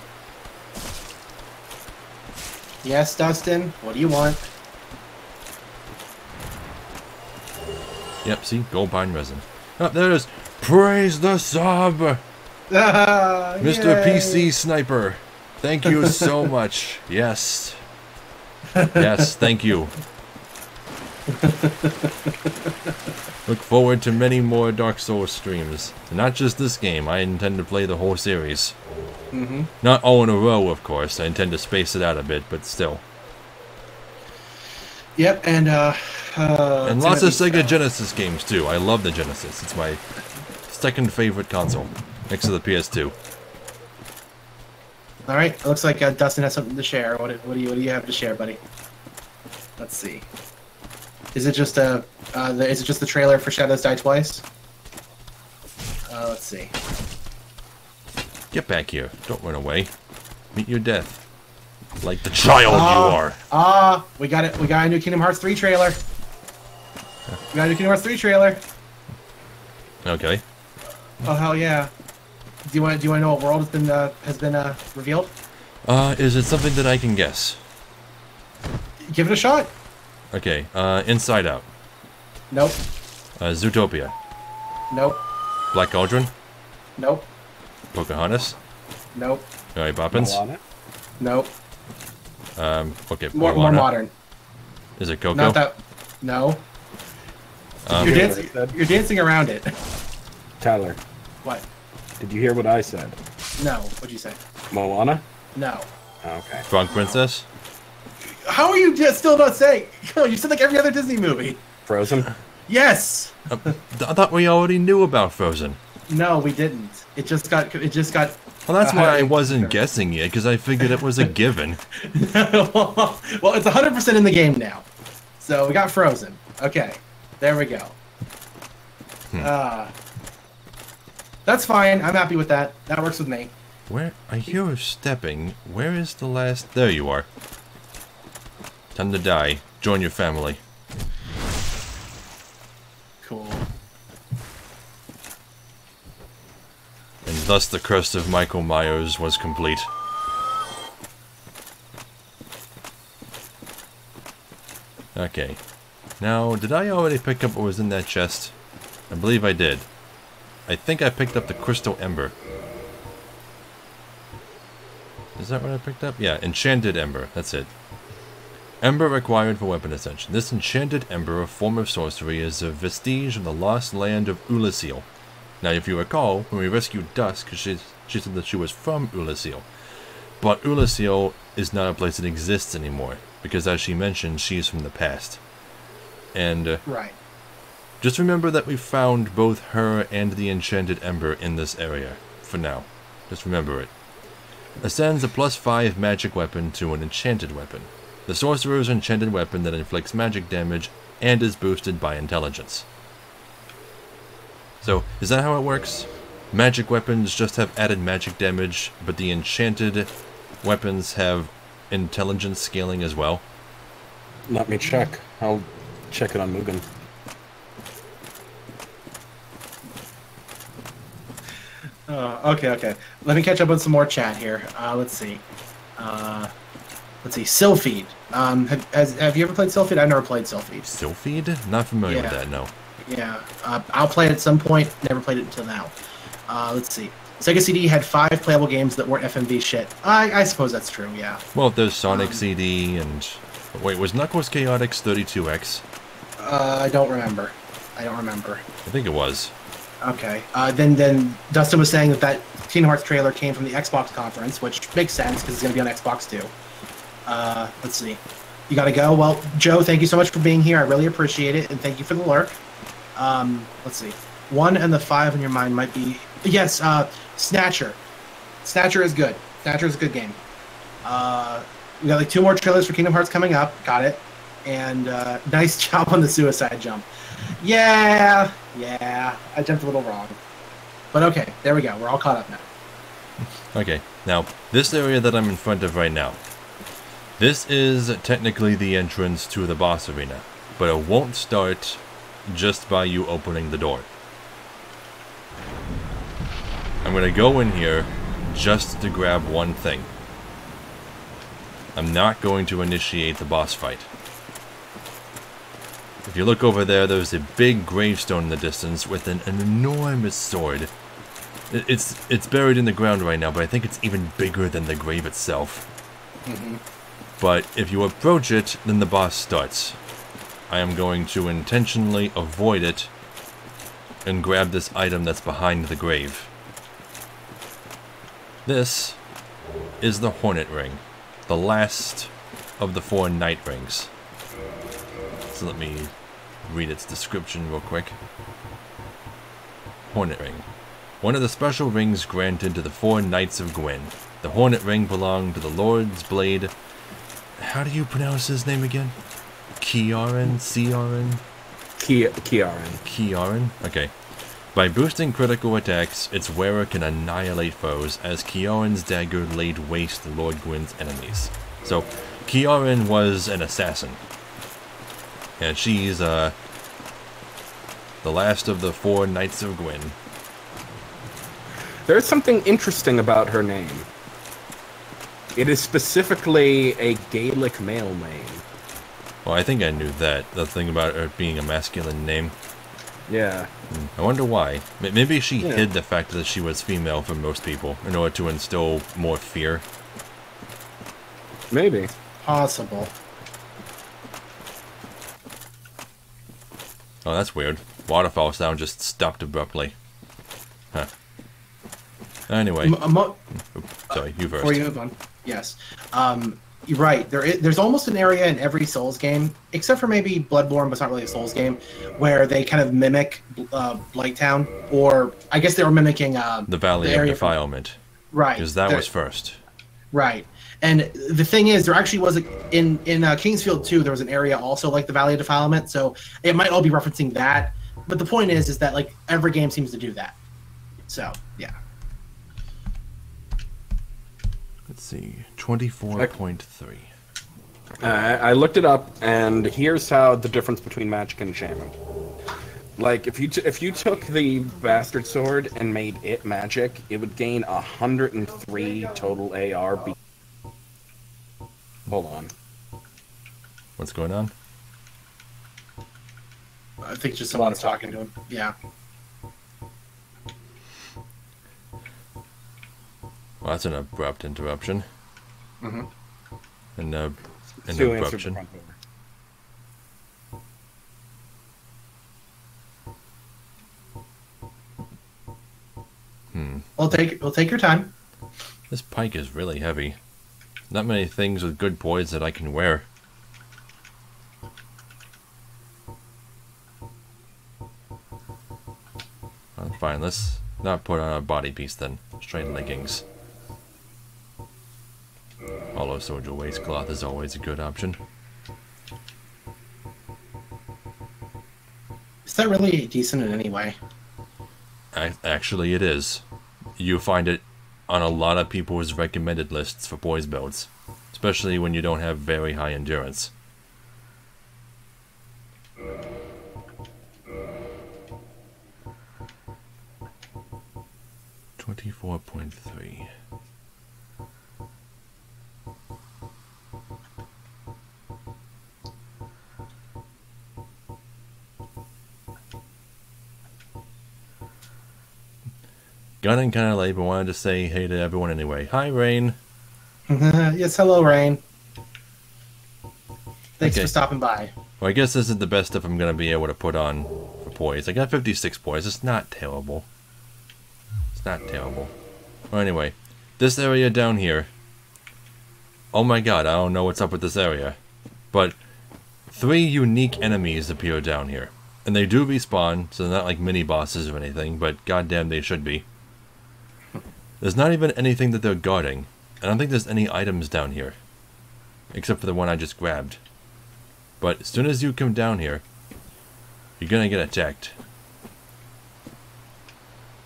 Yes, Dustin, what do you want? Yep, see? Gold pine resin. Oh, there it is. Praise the sub! Mr. PC Sniper. Thank you so much. Yes. Yes, thank you. Look forward to many more Dark Souls streams. Not just this game, I intend to play the whole series. Not all in a row, of course. I intend to space it out a bit, but still. Yep, and lots of Sega Genesis games, too. I love the Genesis. It's my second favorite console, next to the PS2. Alright, it looks like Dustin has something to share. What do you have to share, buddy? Let's see. Is it just the trailer for Shadows Die Twice? Let's see. Get back here. Don't run away. Meet your death. Like the child you are. We got it. We got a new Kingdom Hearts 3 trailer. We got a new Kingdom Hearts 3 trailer. Okay. Oh hell yeah! Do you want to know what world has been revealed? Is it something that I can guess? Give it a shot. Okay. Inside Out. Nope. Zootopia. Nope. Black Cauldron. Nope. Pocahontas. Nope. Mary Poppins. Moana? Nope. Okay. More modern. Is it Coco? Not that. No. You're dancing around it. Tyler. What? Did you hear what I said? No. What'd you say? Moana? No. Okay. Frog Princess. How are you just still not saying? You said like every other Disney movie. Frozen? Yes. I thought we already knew about Frozen. No, we didn't. It just got. Well, that's why I wasn't guessing it, because I figured it was a given. Well, it's 100% in the game now. So we got Frozen. Okay. There we go. That's fine. I'm happy with that. That works with me. Where? I hear her stepping. Where is the last... There you are. Time to die. Join your family. Cool. And thus the curse of Michael Myers was complete. Okay. Now, did I already pick up what was in that chest? I believe I did. I think I picked up the Crystal Ember. Is that what I picked up? Yeah, Enchanted Ember. That's it. Ember required for weapon ascension. This enchanted ember, a form of sorcery, is a vestige of the lost land of Ulasil. Now, if you recall, when we rescued Dusk, she said that she was from Ulasil. But Ulasil is not a place that exists anymore, because as she mentioned, she's from the past. And right. Just remember that we found both her and the enchanted ember in this area, for now. Just remember it. Ascends a +5 magic weapon to an enchanted weapon. The sorcerer's enchanted weapon that inflicts magic damage and is boosted by intelligence. So, is that how it works? Magic weapons just have added magic damage, but the enchanted weapons have intelligence scaling as well? Let me check. I'll check it on Mugen. Okay. Let me catch up with some more chat here. Let's see. Sylphid. Have you ever played Sylphid? I've never played Sylphid. Sylphid? Not familiar with that, no. Yeah. I'll play it at some point. Never played it until now. Let's see. Sega CD had 5 playable games that weren't FMV shit. I suppose that's true, yeah. Well, there's Sonic CD and... Wait, was Knuckles Chaotix 32X? I don't remember. I think it was. Okay. Then Dustin was saying that Kingdom Hearts trailer came from the Xbox conference, which makes sense because it's going to be on Xbox too. Let's see. You got to go? Well, Joe, thank you so much for being here. I really appreciate it, and thank you for the lurk. Let's see. 1 and the 5 in your mind might be... Yes, Snatcher. Snatcher is good. Snatcher is a good game. We got like 2 more trailers for Kingdom Hearts coming up. Got it. And nice job on the suicide jump. Yeah, I jumped a little wrong. But okay, there we go. We're all caught up now. Okay, now, this area that I'm in front of right now, this is technically the entrance to the boss arena, but it won't start just by you opening the door. I'm going to go in here just to grab one thing. I'm not going to initiate the boss fight. If you look over there, there's a big gravestone in the distance with an enormous sword. It's buried in the ground right now, but I think it's even bigger than the grave itself. But if you approach it, then the boss starts. I am going to intentionally avoid it and grab this item that's behind the grave. This is the Hornet Ring, the last of the 4 Night Rings. So let me read its description real quick. Hornet Ring. One of the special rings granted to the 4 Knights of Gwyn. The Hornet Ring belonged to the Lord's Blade. How do you pronounce his name again? Kiaran? Ciaran? Kiaran? Okay. By boosting critical attacks, its wearer can annihilate foes, as Kiaran's dagger laid waste to Lord Gwyn's enemies. So, Kieran was an assassin. And she's, the last of the 4 Knights of Gwyn. There's something interesting about her name. It is specifically a Gaelic male name. Well, I think I knew that. The thing about it being a masculine name. Yeah. I wonder why. Maybe she hid the fact that she was female from most people in order to instill more fear. Maybe. Possible. Oh, that's weird. Waterfall sound just stopped abruptly. Huh. Anyway. Sorry, you first. Before you move on. Yes. You're right. There's almost an area in every Souls game, except for maybe Bloodborne, but it's not really a Souls game, where they kind of mimic Blighttown, or I guess they were mimicking the Valley of Defilement. Right. Because that was first. Right. And the thing is, there actually was in Kingsfield 2, there was an area also like the Valley of Defilement, so it might all be referencing that. But the point is that like every game seems to do that. So yeah. Let's see, 24.3. I looked it up, and here's how the difference between magic and enchantment. Like, if you took the Bastard Sword and made it magic, it would gain 103 total AR. Hold on. What's going on? I think just someone's talking to him. Yeah. Well, that's an abrupt interruption. Mm-hmm. An abruption. We'll take your time. This pike is really heavy. Not many things with good poise that I can wear. Well, fine, let's not put on a body piece then. Straight leggings. Hollow soldier waistcloth is always a good option. Is that really decent in any way? Actually, it is. You find it on a lot of people's recommended lists for poise builds, especially when you don't have very high endurance. $24.3. Gunning kind of late, but wanted to say hey to everyone anyway. Hi, Rain. Yes, hello, Rain. Thanks for stopping by. Well, I guess this is the best stuff I'm going to be able to put on for poise. I got 56 poise. It's not terrible. It's not terrible. Well, anyway, this area down here. Oh my god, I don't know what's up with this area. But 3 unique enemies appear down here. And they do respawn, so they're not like mini-bosses or anything, but goddamn they should be. There's not even anything that they're guarding. I don't think there's any items down here. Except for the one I just grabbed. But as soon as you come down here, you're gonna get attacked.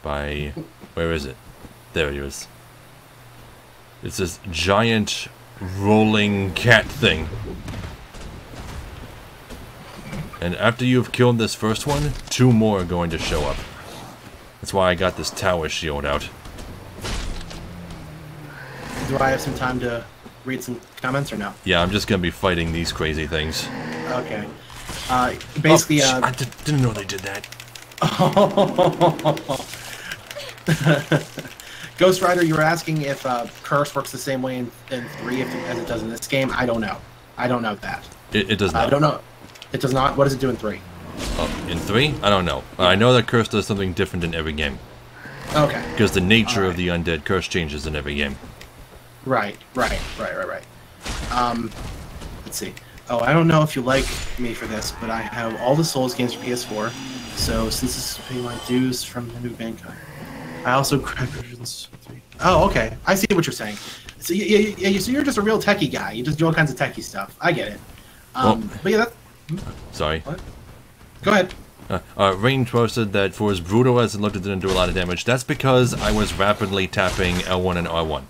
By... where is it? There it is. It's this giant rolling cat thing. And after you've killed this first one, 2 more are going to show up. That's why I got this tower shield out. Do I have some time to read some comments or no? Yeah, I'm just gonna be fighting these crazy things. Okay. Basically, I didn't know they did that. Ghost Rider, you were asking if Curse works the same way in 3 as it does in this game. I don't know. I don't know that. It does not. I don't know. It does not. What does it do in 3? In 3? I don't know. I know that Curse does something different in every game. Okay. Because the nature of the undead Curse changes in every game. Right. Let's see. Oh, I don't know if you like me for this, but I have all the Souls games for PS4. So since this is paying my dues from the new bank, I also cracked versions 3. Oh, okay. I see what you're saying. So so you're just a real techie guy. You just do all kinds of techie stuff. I get it. But yeah, sorry. What? Go ahead. Rain posted that for as brutal as it looked, it didn't do a lot of damage. That's because I was rapidly tapping L1 and R1.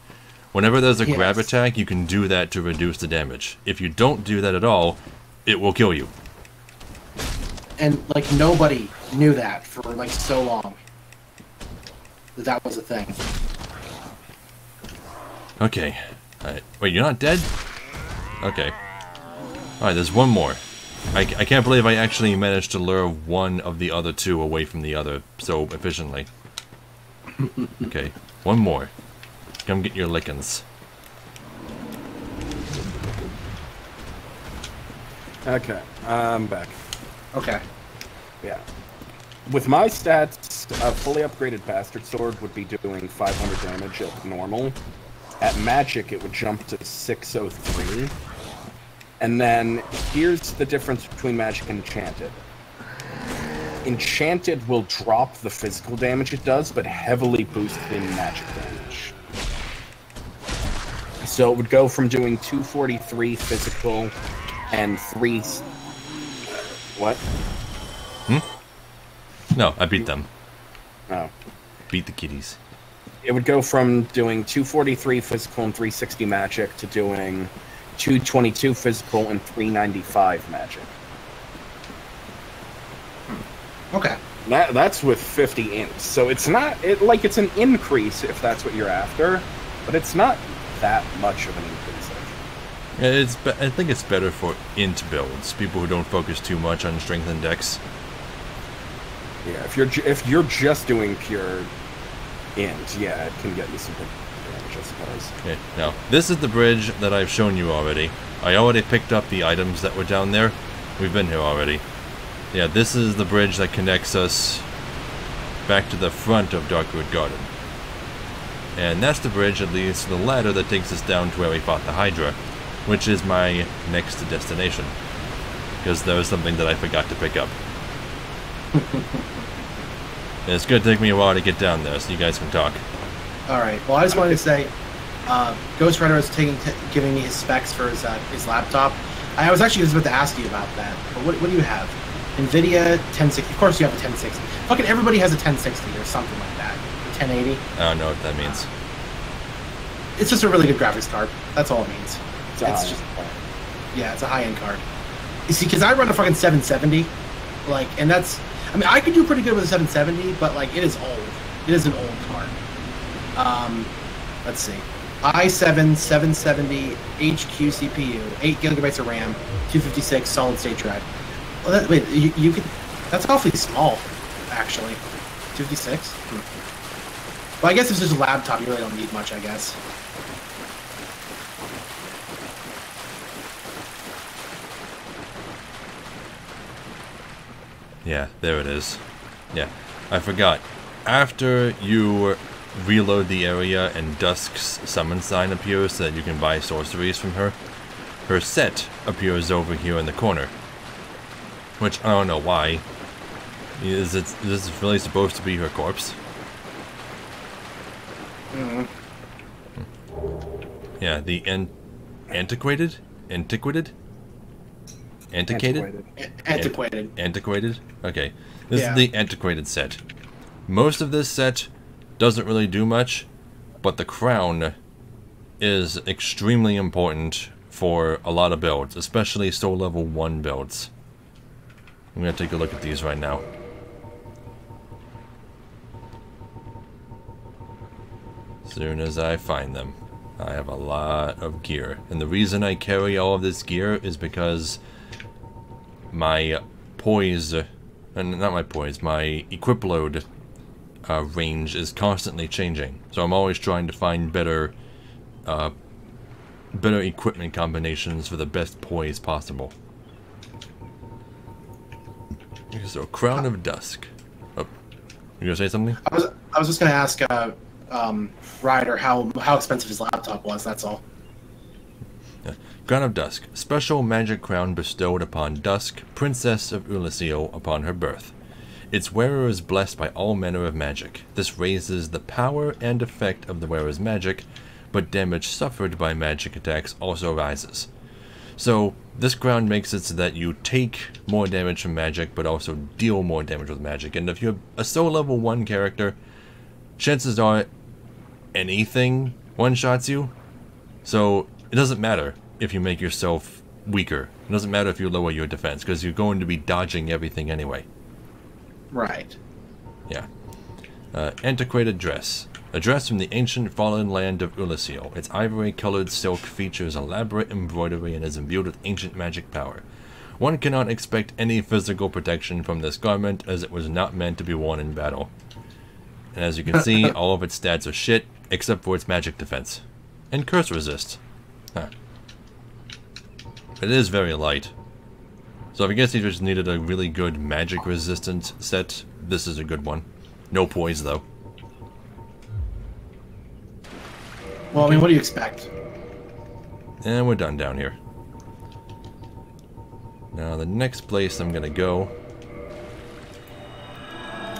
Whenever there's a grab Yes. attack, you can do that to reduce the damage. If you don't do that at all, it will kill you. And like nobody knew that for like so long. That was a thing. Okay. Alright. Wait, you're not dead? Okay. Alright, there's one more. I can't believe I actually managed to lure one of the other two away from the other so efficiently. Okay, one more. Come get your lickings. Okay, I'm back. Okay. Yeah. With my stats, a fully upgraded Bastard Sword would be doing 500 damage at normal. At Magic, it would jump to 603. And then, here's the difference between Magic and Enchanted. Enchanted will drop the physical damage it does, but heavily boost the magic damage. So it would go from doing 243 physical and 3... What? No, I beat them. Oh. Beat the kitties. It would go from doing 243 physical and 360 magic to doing 222 physical and 395 magic. Okay. That's with 50 imps, so it's not it's an increase if that's what you're after, but it's not that much of an increase. I think it's better for int builds, people who don't focus too much on strength and dex. Yeah, if you're just doing pure int, yeah, it can get you some good damage, I suppose. Okay, now this is the bridge that I've shown you already. I already picked up the items that were down there. We've been here already. Yeah, this is the bridge that connects us back to the front of Darkwood Garden. And that's the bridge that leads to the ladder that takes us down to where we fought the Hydra, which is my next destination. Because there was something that I forgot to pick up. It's gonna take me a while to get down there, so you guys can talk. Alright, well I just wanted to say, Ghost Rider was giving me his specs for his laptop. I was actually just about to ask you about that, but what do you have? NVIDIA 1060, of course you have a 1060. Fucking everybody has a 1060 or something like that. Or 1080. I don't know what that means. It's just a really good graphics card. That's all it means. It's just yeah, it's a high-end card. You see, because I run a fucking 770, like, and that's, I mean, I could do pretty good with a 770, but like, it is old. It is an old card. Let's see, i7 770 HQ CPU, 8 gigabytes of RAM, 256 solid-state drive. Well, wait, you could, that's awfully small, actually. 256. Well, I guess if it's just a laptop, you really don't need much, I guess. Yeah, there it is. Yeah, I forgot. After you reload the area and Dusk's summon sign appears so that you can buy sorceries from her, her set appears over here in the corner. Which, I don't know why. Is this really supposed to be her corpse? Yeah, the antiquated? Antiquated? Antiquated? Antiquated. Antiquated? Okay. This Yeah. is the antiquated set. Most of this set doesn't really do much, but the crown is extremely important for a lot of builds, especially soul level 1 builds. I'm gonna take a look at these right now. Soon as I find them. I have a lot of gear. And the reason I carry all of this gear is because my poise, not my poise, my equip load range is constantly changing. So I'm always trying to find better equipment combinations for the best poise possible. So, Crown of Dusk. Oh, you gonna say something? I was just gonna ask Ryder how expensive his laptop was. That's all. Yeah. Crown of Dusk. Special magic crown bestowed upon Dusk, Princess of Ulasil, upon her birth. Its wearer is blessed by all manner of magic. This raises the power and effect of the wearer's magic, but damage suffered by magic attacks also rises. So, this crown makes it so that you take more damage from magic, but also deal more damage with magic. And if you're a soul level 1 character, chances are anything one-shots you, So it doesn't matter if you make yourself weaker. It doesn't matter if you lower your defense, because you're going to be dodging everything anyway. Right. Yeah. Antiquated dress. A dress from the ancient fallen land of Ulasil. Its ivory-colored silk features elaborate embroidery and is imbued with ancient magic power. One cannot expect any physical protection from this garment, as it was not meant to be worn in battle. And as you can see, all of its stats are shit, except for its magic defense. And curse resist. Huh. It is very light. So I guess you just needed a really good magic resistant set. This is a good one. No poise, though. Well, I mean, what do you expect? And we're done down here. Now, the next place I'm gonna go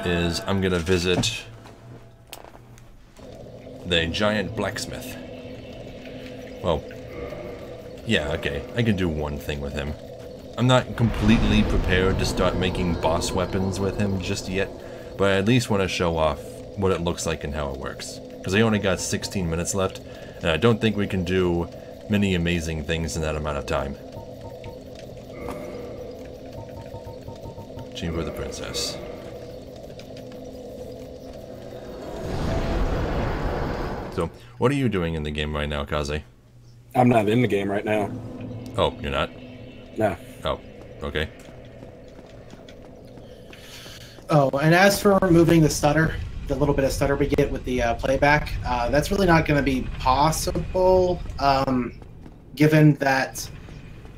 is I'm gonna visit the giant blacksmith. Well, yeah, okay, I can do one thing with him. I'm not completely prepared to start making boss weapons with him just yet, but I at least want to show off what it looks like and how it works. Because I only got 16 minutes left, and I don't think we can do many amazing things in that amount of time. Chamber of the Princess. So, what are you doing in the game right now, Kaze? I'm not in the game right now. Oh, you're not? No. Oh, okay. Oh, and as for removing the stutter, the little bit of stutter we get with the playback, that's really not going to be possible, given that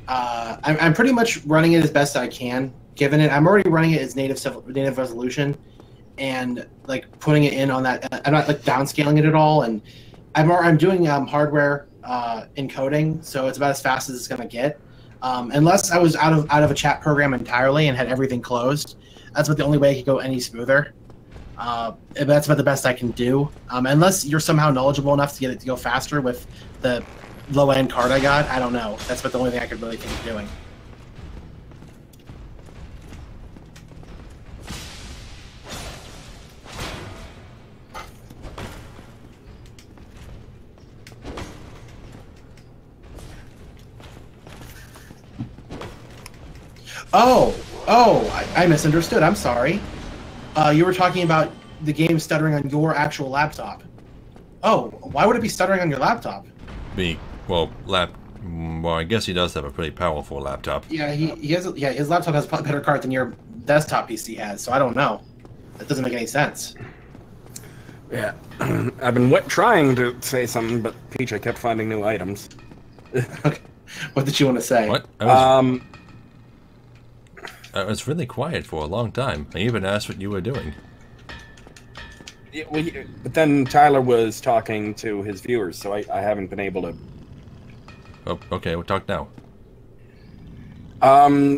I'm pretty much running it as best I can. Given it, I'm already running it as native resolution, and like putting it in on that. I'm not like downscaling it at all, and I'm doing hardware encoding, so it's about as fast as it's going to get. Unless I was out of a chat program entirely and had everything closed, that's about the only way I could go any smoother. That's about the best I can do. Unless you're somehow knowledgeable enough to get it to go faster with the low-end card I got, I don't know. That's about the only thing I could really think of doing. I misunderstood. I'm sorry. You were talking about the game stuttering on your actual laptop. Oh, why would it be stuttering on your laptop? Well, I guess he does have a pretty powerful laptop. Yeah, his laptop has a better card than your desktop PC has, so I don't know. That doesn't make any sense. Yeah, I've been trying to say something, but Peach, I kept finding new items. Okay. What did you want to say? What? I was really quiet for a long time. I even asked what you were doing. Yeah, but then Tyler was talking to his viewers, so I haven't been able to... Oh, okay, we'll talk now.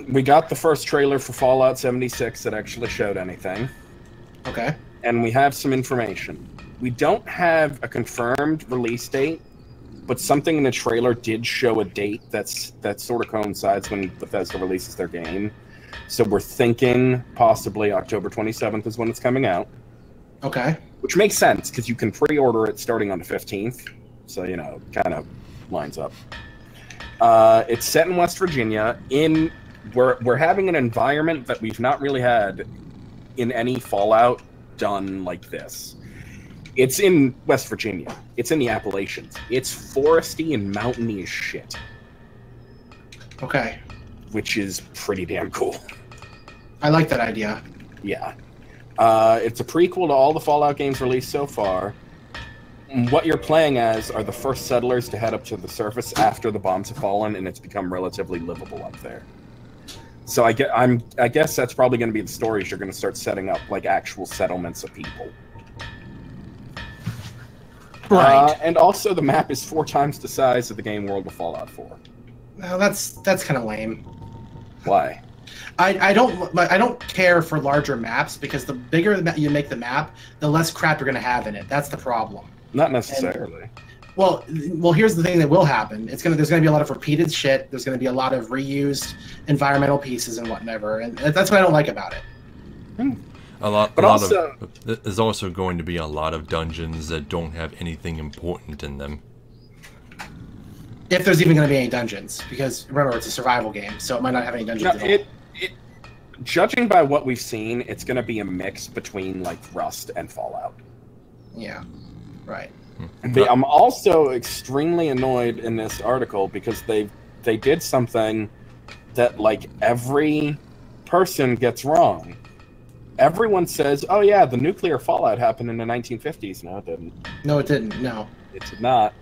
We got the first trailer for Fallout 76 that actually showed anything. Okay. And we have some information. We don't have a confirmed release date, but something in the trailer did show a date that sort of coincides when Bethesda releases their game. So we're thinking possibly October 27th is when it's coming out. Okay. Which makes sense, because you can pre-order it starting on the 15th. So, you know, kind of lines up. It's set in West Virginia. We're having an environment that we've not really had in any Fallout done like this. It's in West Virginia. It's in the Appalachians. It's foresty and mountainy as shit. Okay. Which is pretty damn cool. I like that idea. Yeah. It's a prequel to all the Fallout games released so far. What you're playing as are the first settlers to head up to the surface after the bombs have fallen, and it's become relatively livable up there. So I guess that's probably going to be the stories you're going to start setting up, like actual settlements of people. Right. And also the map is 4 times the size of the game world of Fallout 4. Well, that's kind of lame. Why? I don't care for larger maps, because the bigger you make the map, the less crap you're going to have in it. That's the problem. Not necessarily. Well, here's the thing that will happen. There's going to be a lot of repeated shit. There's going to be a lot of reused environmental pieces and whatever, and that's what I don't like about it. There's also going to be a lot of dungeons that don't have anything important in them. If there's even going to be any dungeons, because remember it's a survival game, so it might not have any dungeons at all. Judging by what we've seen, it's going to be a mix between like Rust and Fallout. Yeah, right. I'm also extremely annoyed in this article because they did something that like every person gets wrong. Everyone says, "Oh yeah, the nuclear fallout happened in the 1950s." No, it didn't. No, it didn't. No, it did not.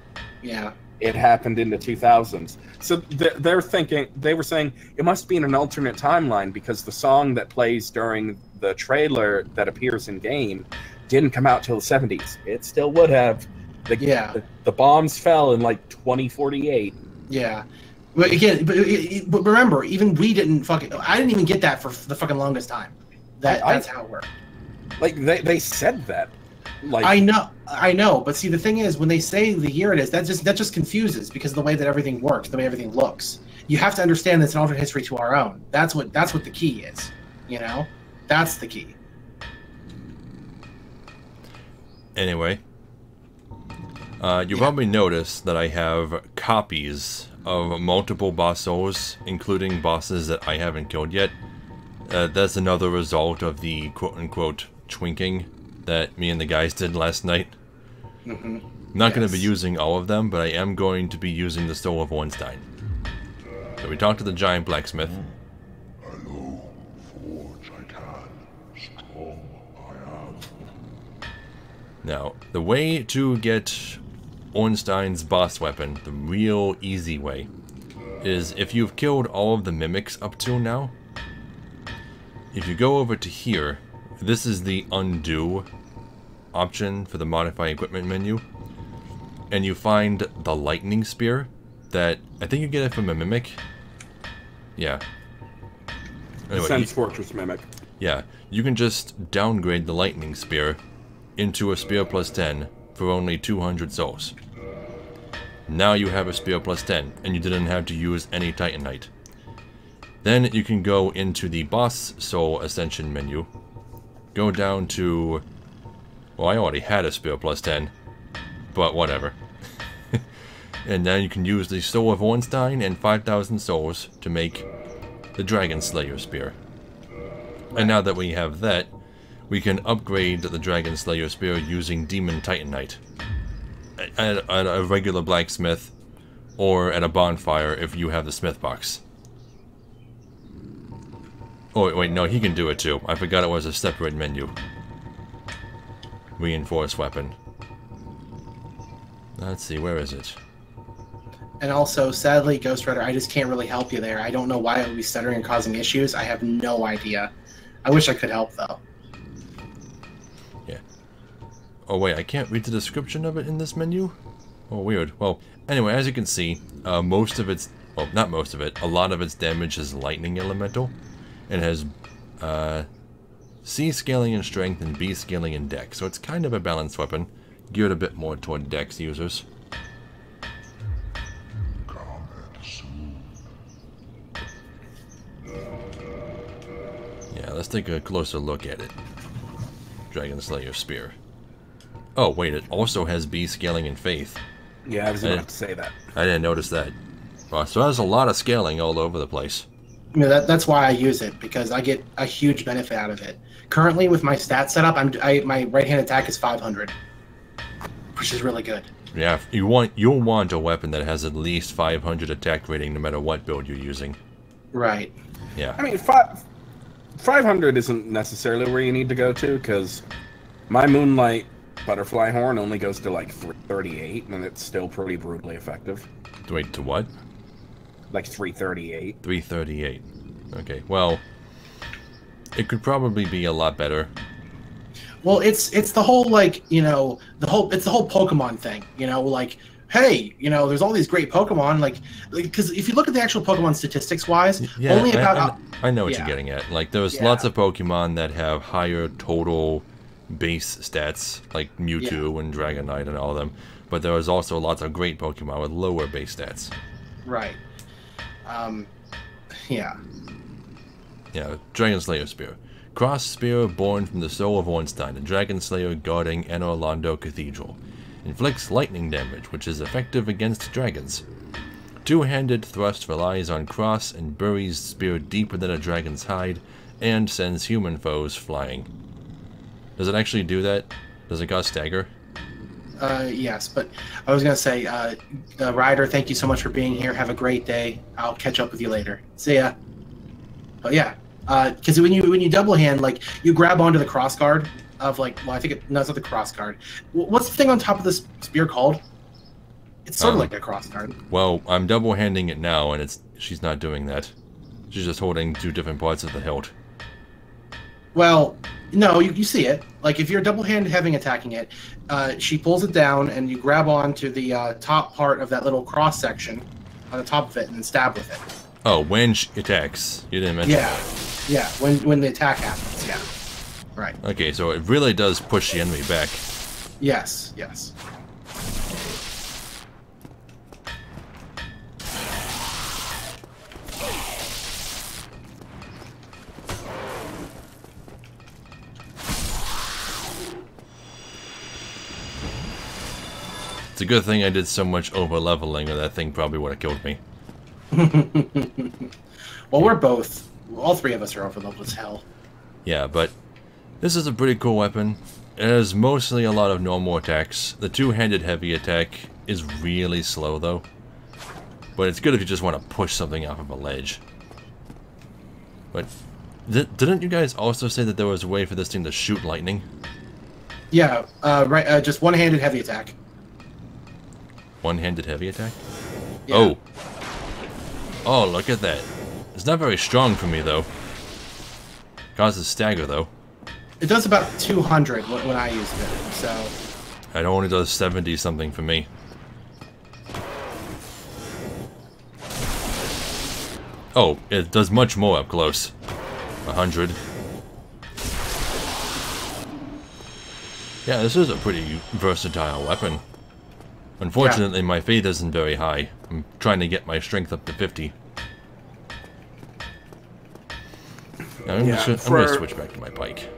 Yeah. It happened in the 2000s. So they're thinking, they were saying it must be in an alternate timeline because the song that plays during the trailer that appears in game didn't come out till the 70s. It still would have. The bombs fell in like 2048. Yeah. But again, but remember, even we didn't I didn't even get that for the fucking longest time. That's how it worked. Like they said that. Like I know, but see the thing is when they say the year it is, that just confuses because of the way that everything works, the way everything looks. You have to understand that it's an alternate history to our own. That's what the key is. You know? That's the key. Anyway. You probably noticed that I have copies of multiple boss souls, including bosses that I haven't killed yet. That's another result of the quote-unquote twinking that me and the guys did last night. Mm-hmm. Not going to be using all of them, but I am going to be using the Soul of Ornstein. So we talked to the giant blacksmith. Hello, forge I can, strong I am. Now, the way to get Ornstein's boss weapon, the real easy way, is if you've killed all of the mimics up till now, if you go over to here, this is the undo option for the modify equipment menu, and you find the lightning spear that I think you get it from a mimic. Yeah. Anyway, Sense Fortress mimic. Yeah, you can just downgrade the lightning spear into a spear plus 10 for only 200 souls. Now you have a spear plus 10, and you didn't have to use any Titanite. Then you can go into the boss soul ascension menu, go down to, well, I already had a spear plus 10, but whatever. And now you can use the Soul of Ornstein and 5,000 souls to make the Dragon Slayer spear. And now that we have that, we can upgrade the Dragon Slayer spear using Demon Titanite at a regular blacksmith or at a bonfire if you have the smith box. Oh wait, no, he can do it too. I forgot it was a separate menu. Reinforced weapon. Let's see, where is it? And also, sadly, Ghost Rider, I just can't really help you there. I don't know why it would be stuttering and causing issues. I have no idea. I wish I could help, though. Yeah. Oh wait, I can't read the description of it in this menu? Oh, weird. Well, anyway, as you can see, most of its... well, not most of it. A lot of its damage is lightning elemental. It has C scaling in strength and B scaling in dex, so it's kind of a balanced weapon, geared a bit more toward dex users. Yeah, let's take a closer look at it. Dragon Slayer Spear. Oh wait, it also has B scaling in faith. Yeah, I was about to say that. I didn't notice that. Well, so there's a lot of scaling all over the place. You know, that's why I use it, because I get a huge benefit out of it. Currently, with my stat setup, my right-hand attack is 500, which is really good. Yeah, you'll want a weapon that has at least 500 attack rating, no matter what build you're using. Right. Yeah. I mean, 500 isn't necessarily where you need to go to, because my Moonlight Butterfly Horn only goes to like 338, and it's still pretty brutally effective. Wait, to what? Like 338. 338. Okay, well, it could probably be a lot better. Well, it's the whole, like, you know, it's the whole Pokemon thing, you know, like, hey, you know, there's all these great Pokemon, like, because if you look at the actual Pokemon statistics-wise, yeah, only about... I know what you're getting at. Like, there's lots of Pokemon that have higher total base stats, like Mewtwo and Dragonite and all of them, but there is also lots of great Pokemon with lower base stats. Right. Yeah. Yeah, Dragon Slayer Spear. Cross spear born from the soul of Ornstein, a Dragon Slayer guarding Anor Londo Cathedral. Inflicts lightning damage, which is effective against dragons. Two-handed thrust relies on cross and buries spear deeper than a dragon's hide and sends human foes flying. Does it actually do that? Does it cause stagger? Yes, but I was going to say, Ryder, thank you so much for being here. Have a great day. I'll catch up with you later. See ya. Oh, yeah. Because when you double hand, like, you grab onto the cross guard of, like, well, I think no, it's not the cross guard. What's the thing on top of this spear called? It's sort of like a cross guard. Well, I'm double handing it now, and she's not doing that. She's just holding two different parts of the hilt. Well, no, you see it. Like, if you're double-handed having attacking it, she pulls it down, and you grab onto the top part of that little cross-section on the top of it and then stab with it. Oh, when she attacks. You didn't mention that. Yeah, when the attack happens, yeah. Right. Okay, so it really does push the enemy back. Yes, yes. It's a good thing I did so much over-leveling, or that thing probably would have killed me. Well, all three of us are over-leveled as hell. Yeah, but this is a pretty cool weapon. It has mostly a lot of normal attacks. The two-handed heavy attack is really slow, though. But it's good if you just want to push something off of a ledge. But didn't you guys also say that there was a way for this thing to shoot lightning? Yeah, right. Just one-handed heavy attack. One-handed heavy attack? Yeah. Oh. Oh, look at that. It's not very strong for me, though. Causes stagger, though. It does about 200 when I used it, so... It only does 70-something for me. Oh, it does much more up close. 100. Yeah, this is a pretty versatile weapon. Unfortunately, my faith isn't very high. I'm trying to get my strength up to 50. Now, I'm going to switch back to my pike.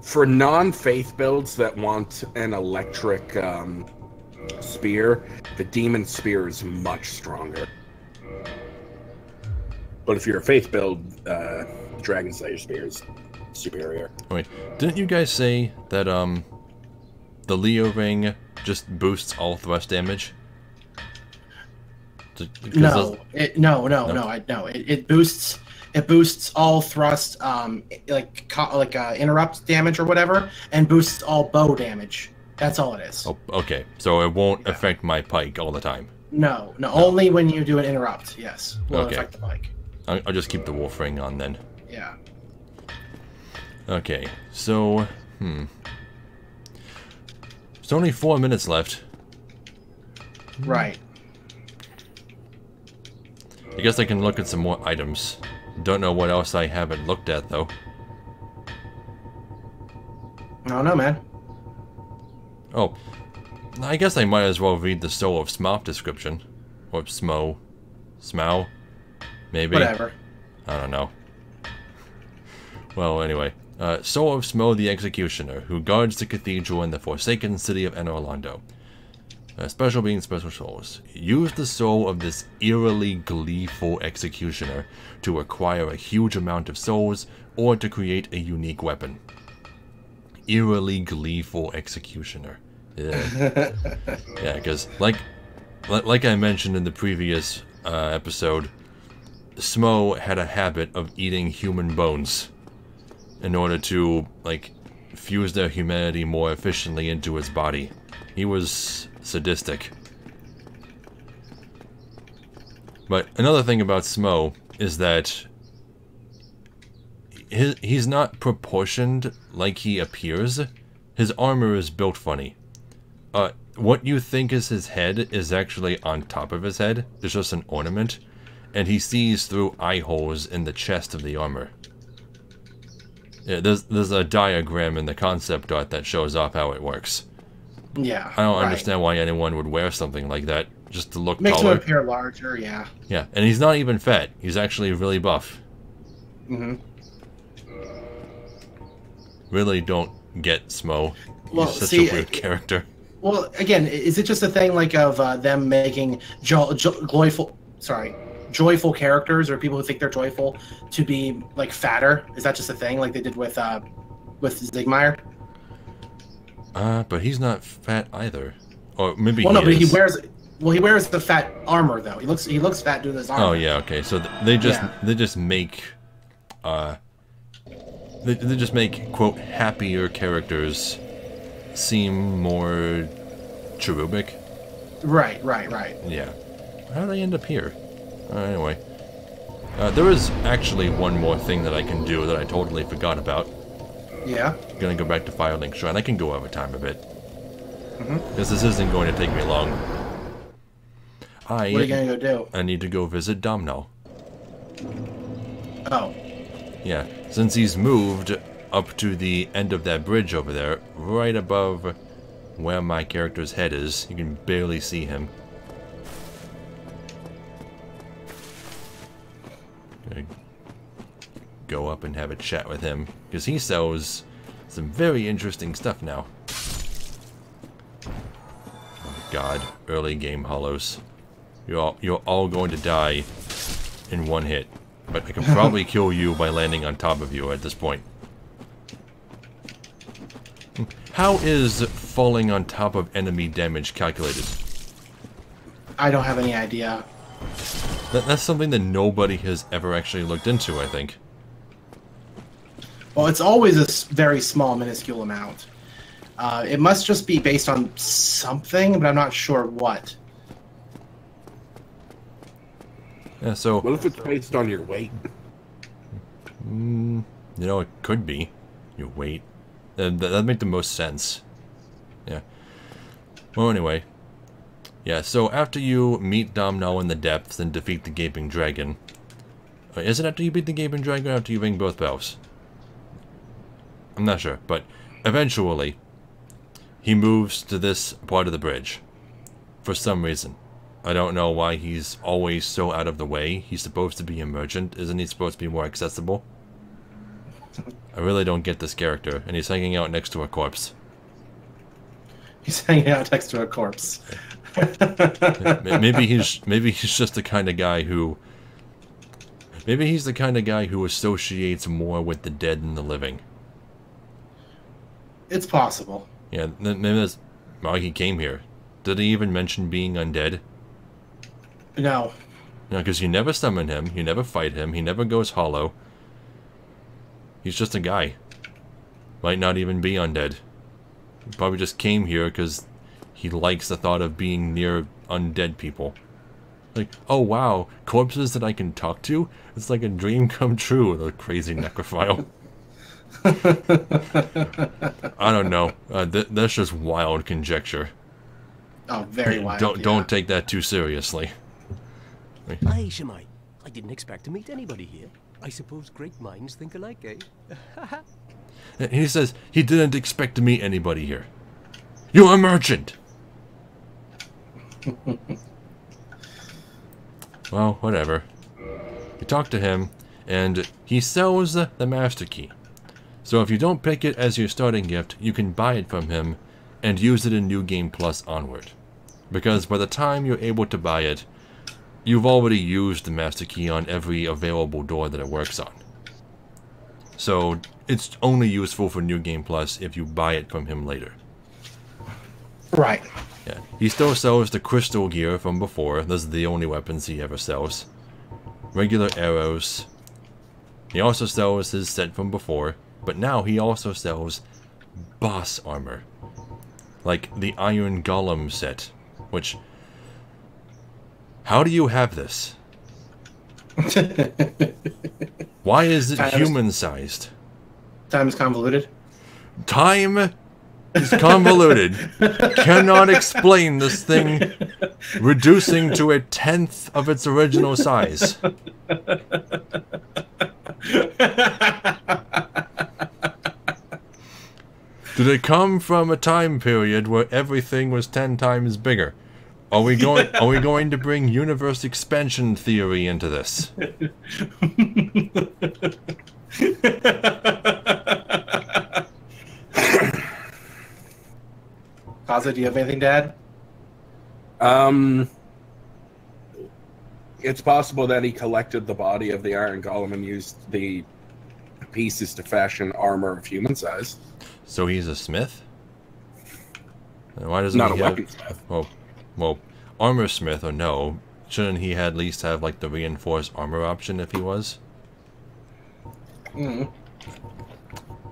For non-faith builds that want an electric spear, the demon spear is much stronger. But if you're a faith build, Dragon Slayer spear is superior. Wait, didn't you guys say that the Leo ring just boosts all thrust damage? No, it boosts. It boosts all thrust, like interrupt damage or whatever, and boosts all bow damage. That's all it is. Oh, okay, so it won't affect my pike all the time. No, only when you do an interrupt. Yes, will affect the pike. I'll just keep the wolf ring on then. Yeah. Okay, so there's only 4 minutes left. Right. I guess I can look at some more items. Don't know what else I haven't looked at, though. I don't know, man. Oh, I guess I might as well read the Soul of Smough description. Or Smo. Smough? Maybe? Whatever. I don't know. Well, anyway. Soul of Smough the Executioner, who guards the cathedral in the forsaken city of Enorlando. Special beings, special souls. Use the soul of this eerily gleeful executioner to acquire a huge amount of souls or to create a unique weapon. Eerily gleeful executioner. Yeah, because like I mentioned in the previous episode, Smough had a habit of eating human bones in order to, like, fuse their humanity more efficiently into his body. He was sadistic. But another thing about Smough is that he's not proportioned like he appears. His armor is built funny. What you think is his head is actually on top of his head. It's just an ornament. And he sees through eye holes in the chest of the armor. Yeah, there's a diagram in the concept art that shows off how it works. Yeah, I don't understand why anyone would wear something like that, just to look Makes taller. him appear larger, yeah. Yeah, and he's not even fat. He's actually really buff. Mm-hmm. Really don't get Smough. He's Well, such see, a weird character. Well, again, is it just a thing like of them making joyful characters or people who think they're joyful to be like fatter? Is that just a thing like they did with Zigmeyer? But he's not fat either. Or maybe well, no, but is. he wears the fat armor though. He looks fat doing his armor. Oh yeah, okay. So they just make they just make quote happier characters seem more cherubic. Right. Yeah. How did I end up here? Anyway. There is actually one more thing that I can do that I totally forgot about. Yeah? I'm gonna go back to Firelink Shrine. I can go over time a bit. Mm-hmm. Because this isn't going to take me long. What are you gonna go do? I need to go visit Domhnall. Oh. Yeah, since he's moved up to the end of that bridge over there, right above where my character's head is. You can barely see him. Gonna go up and have a chat with him, because he sells some very interesting stuff now. Oh god, early game hollows. You're all going to die in one hit. But I can probably kill you by landing on top of you at this point. How is falling on top of enemy damage calculated? I don't have any idea. That's something that nobody has ever actually looked into, I think. Well, it's always a very small, minuscule amount. It must just be based on something, but I'm not sure what. Yeah, so... What if it's based on your weight? You know, it could be. Your weight. That'd make the most sense. Yeah. Well, anyway. Yeah, so after you meet Domhnall in the depths and defeat the Gaping Dragon... is it after you beat the Gaping Dragon or after you ring both bells? I'm not sure, but eventually, he moves to this part of the bridge. For some reason. I don't know why he's always so out of the way. He's supposed to be a merchant. Isn't he supposed to be more accessible? I really don't get this character, and he's hanging out next to a corpse. He's hanging out next to a corpse. maybe he's just the kind of guy who... Maybe he's the kind of guy who associates more with the dead than the living. It's possible. Yeah, maybe that's why he came here. Did he even mention being undead? No. No, because you never summon him, you never fight him, he never goes hollow. He's just a guy. Might not even be undead. He probably just came here because he likes the thought of being near undead people. Like, oh wow, corpses that I can talk to? It's like a dream come true, the crazy necrophile. I don't know. That's just wild conjecture. Oh, very wild. Don't take that too seriously. Aye, Shemai. I didn't expect to meet anybody here. I suppose great minds think alike, eh? He says he didn't expect to meet anybody here. You're a merchant! Well, whatever. You talk to him, and he sells the Master Key. So if you don't pick it as your starting gift, you can buy it from him and use it in New Game Plus onward. Because by the time you're able to buy it, you've already used the Master Key on every available door that it works on. So it's only useful for New Game Plus if you buy it from him later. Right. Yeah. He still sells the crystal gear from before. Those are the only weapons he ever sells. Regular arrows. He also sells his set from before, but now he also sells boss armor. Like the Iron Golem set, which... How do you have this? Why is it human-sized? Time is convoluted. Time is convoluted. Cannot explain this thing reducing to 1/10 of its original size. Did it come from a time period where everything was 10 times bigger? Are we going to bring universe expansion theory into this? Kaze? Kaze, do you have anything to add? It's possible that he collected the body of the Iron Golem and used the pieces to fashion armor of human size. So he's a smith? And why doesn't Not he a have... weaponsmith. Well, armor smith or no, shouldn't he at least have like the reinforced armor option if he was? Mm.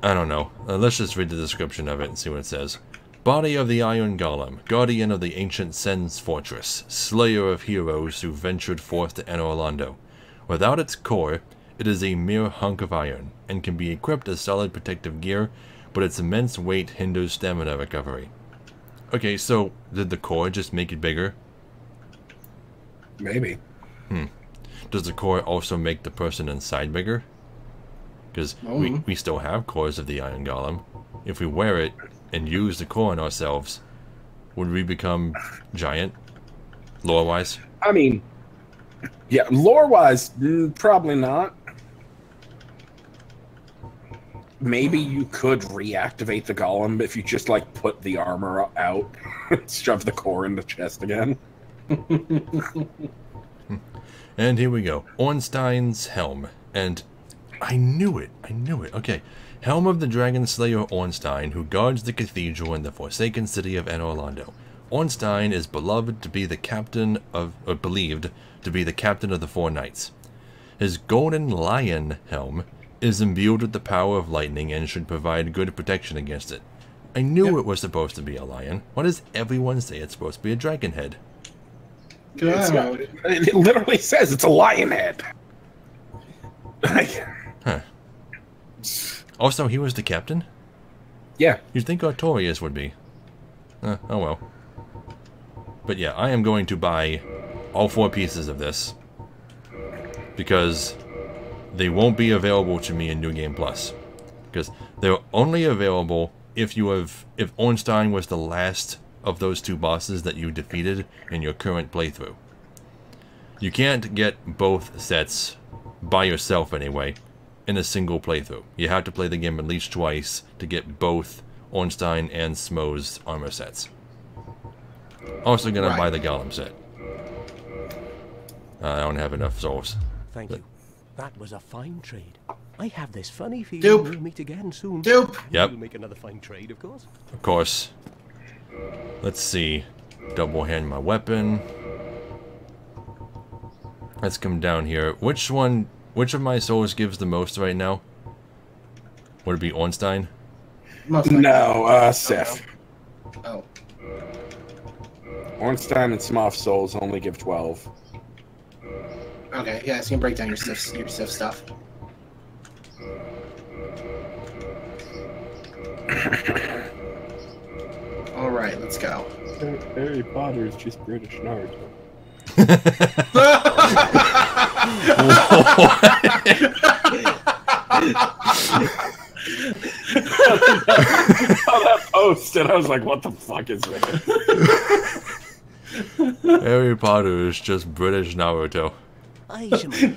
I don't know. Let's just read the description of it and see what it says. Body of the Iron Golem, guardian of the ancient Sen's fortress, slayer of heroes who ventured forth to enter Orlando. Without its core, it is a mere hunk of iron, and can be equipped as solid protective gear, but its immense weight hinders stamina recovery. Okay, so did the core just make it bigger? Maybe. Does the core also make the person inside bigger? Because we still have cores of the Iron Golem. If we wear it and use the core on ourselves, would we become giant, lore-wise? I mean, yeah, lore-wise, probably not. Maybe you could reactivate the golem if you just, like, put the armor out and shove the core in the chest again. And here we go. Ornstein's Helm. And I knew it. Okay. Helm of the Dragon Slayer Ornstein, who guards the cathedral in the forsaken city of Orlando. Ornstein is believed to be the captain of the Four Knights. His golden lion helm is imbued with the power of lightning and should provide good protection against it. I knew it was supposed to be a lion. Why does everyone say it's supposed to be a dragon head? It literally says it's a lion head. Huh. Also, he was the captain? Yeah. You'd think Artorias would be. Oh well. But yeah, I am going to buy all 4 pieces of this, because they won't be available to me in New Game Plus. Because they're only available if Ornstein was the last of those 2 bosses that you defeated in your current playthrough. You can't get both sets by yourself anyway in a single playthrough. You have to play the game at least twice to get both Ornstein and Smo's armor sets. Also gonna buy the Golem set. I don't have enough souls. Thank you. That was a fine trade. I have this funny feeling we'll meet again soon. Dupe. Yep. We'll make another fine trade, of course. Of course. Let's see. Double hand my weapon. Let's come down here. Which of my souls gives the most right now? Would it be Ornstein? No, Sif. Oh. Ornstein and Smough souls only give 12. Okay, yeah, so you can break down your Sif stuff. Alright, let's go. Harry Potter is just British Naruto. I saw that post and I was like, what the fuck is this? Harry Potter is just British Naruto.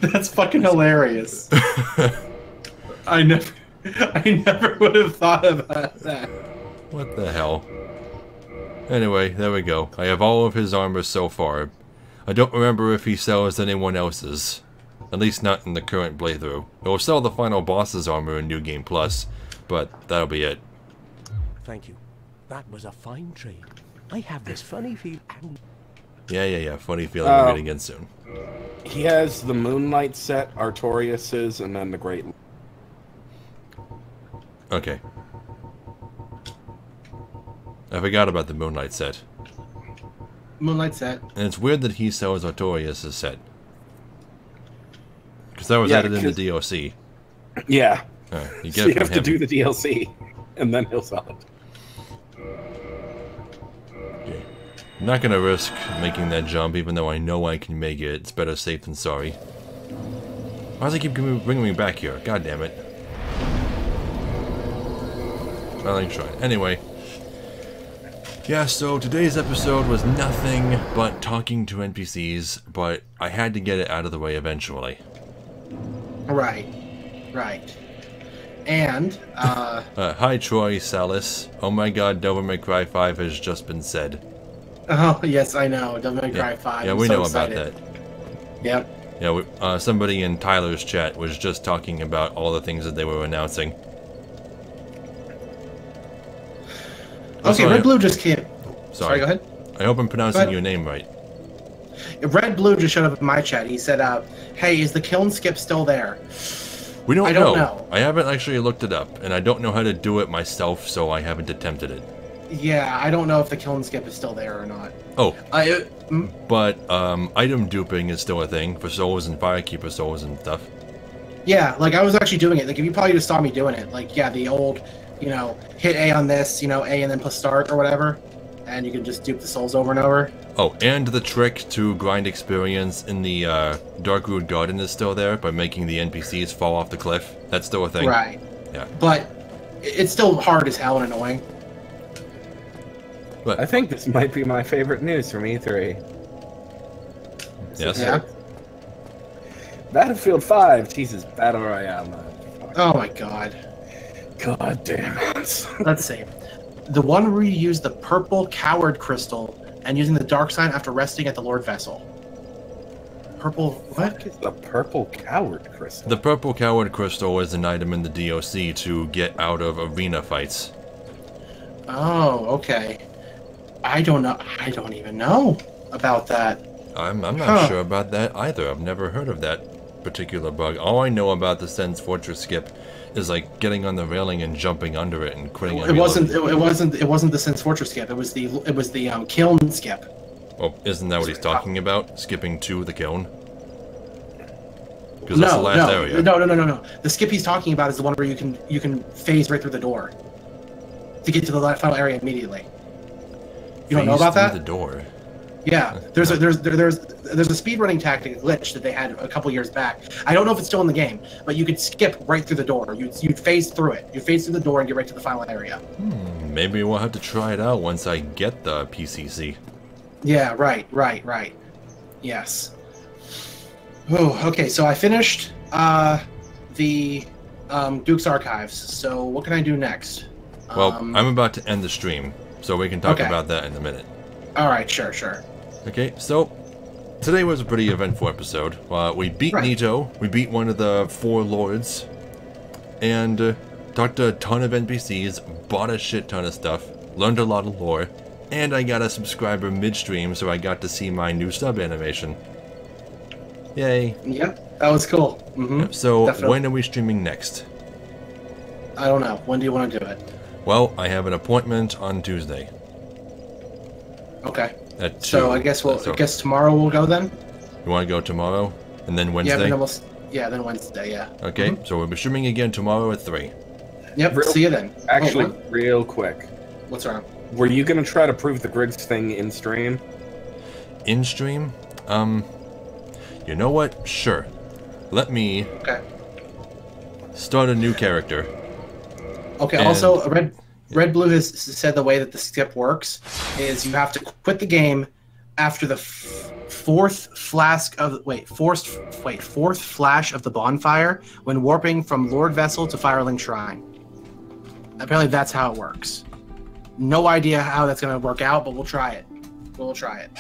That's fucking hilarious. I never would have thought about that. What the hell? Anyway, there we go. I have all of his armor so far. I don't remember if he sells anyone else's. At least not in the current playthrough. He'll sell the final boss's armor in New Game Plus, but that'll be it. Thank you. That was a fine trade. I have this funny feeling. Yeah. Funny feeling we'll meet again soon. He has the Moonlight set, Artorias's, and then the Great... Okay. I forgot about the Moonlight set. Moonlight set. And it's weird that he sells Artorias' set. Because that was added in the DLC. Yeah. You so you have to do the DLC, and then he'll sell it. Okay. I'm not going to risk making that jump, even though I know I can make it. It's better safe than sorry. Why does it keep bringing me back here? God damn it. Finally tried. Anyway. Yeah, so today's episode was nothing but talking to NPCs, but I had to get it out of the way eventually. Right. And, hi, Troy Salas. Oh my god, Devil May Cry 5 has just been said. Oh, yes, I know. Devil May Cry 5. Yeah, I'm we so know excited. about that. Yep. Yeah, somebody in Tyler's chat was just talking about all the things that they were announcing. Okay, Red Blue just came. Sorry, go ahead. I hope I'm pronouncing your name right. Red Blue just showed up in my chat. He said, hey, is the kiln skip still there? We don't I don't know. I haven't actually looked it up, and I don't know how to do it myself, so I haven't attempted it. Yeah, I don't know if the kiln skip is still there or not. Oh. But item duping is still a thing for souls and Firekeeper souls and stuff. Yeah, like I was actually doing it. Like if you probably just saw me doing it. Like yeah, the old, hit A on this, A and then plus start or whatever, and you can just dupe the souls over and over. Oh, and the trick to grind experience in the Darkroot Garden is still there by making the NPCs fall off the cliff. That's still a thing. Right. Yeah. But it's still hard as hell and annoying. But I think this might be my favorite news from E3. Yes. Yeah. Battlefield 5 teases Battle Royale mode. Oh my god. God damn it. Let's see. The one where you use the purple coward crystal and using the dark sign after resting at the Lord Vessel. Purple what? Is the purple coward crystal? The purple coward crystal is an item in the DOC to get out of arena fights. Oh, okay. I don't know. I don't even know about that. I'm not sure about that either. I've never heard of that particular bug. All I know about the Sen's Fortress skip is like getting on the railing and jumping under it and quitting. It wasn't the Sen's Fortress skip. It was the kiln skip. Well, isn't that what he's talking about? Skipping to the kiln? Because that's the last area. No. The skip he's talking about is the one where you can phase right through the door to get to the final area immediately. You don't know about that? Through the door. Yeah, there's a speedrunning tactic glitch that they had a couple years back. I don't know if it's still in the game, but you could skip right through the door. You'd phase through it. You phase through the door and get right to the final area. Maybe we'll have to try it out once I get the PCC. Yeah, right. Yes. Oh, okay. So I finished the Duke's Archives. So what can I do next? Well, I'm about to end the stream, so we can talk about that in a minute. All right, sure. Okay, so today was a pretty eventful episode. We beat Nito, we beat one of the 4 lords, and talked to a ton of NPCs, bought a shit ton of stuff, learned a lot of lore, and I got a subscriber midstream, so I got to see my new sub animation. Yay. Yep, that was cool. So Definitely. When are we streaming next? I don't know. When do you want to do it? Well, I have an appointment on Tuesday. Okay. At 2. So I guess tomorrow we'll go then. You want to go tomorrow, and then Wednesday? Then Wednesday. Yeah. Okay, so we'll be streaming again tomorrow at 3. Yep. See you then. Actually, real quick. What's wrong? Were you gonna try to prove the Griggs thing in stream? In stream? You know what? Sure. Let me start a new character. Okay. Also, Red Blue has said the way that the skip works is you have to quit the game after the fourth flash of the bonfire when warping from Lord Vessel to Firelink Shrine. Apparently, that's how it works. No idea how that's going to work out, but we'll try it. We'll try it.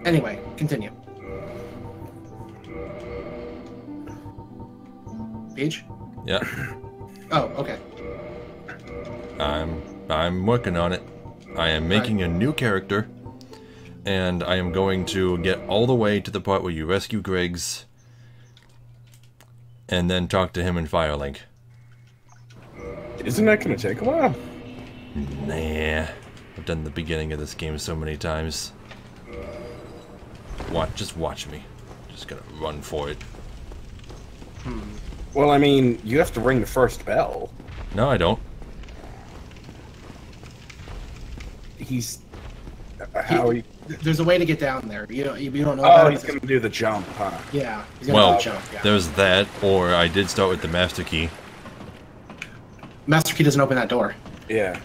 Anyway, continue. Peach? Yeah. Oh, okay. I'm working on it. I am making a new character, and I am going to get all the way to the part where you rescue Griggs, and then talk to him in Firelink. Isn't that going to take a while? Nah. I've done the beginning of this game so many times. Just watch me. Just gonna run for it. Well, I mean, you have to ring the first bell. No, I don't. There's a way to get down there. You don't know. Oh, he's gonna do the jump, huh? Yeah. Well, jump, yeah. There's that, or I did start with the master key. Master key doesn't open that door. Yeah.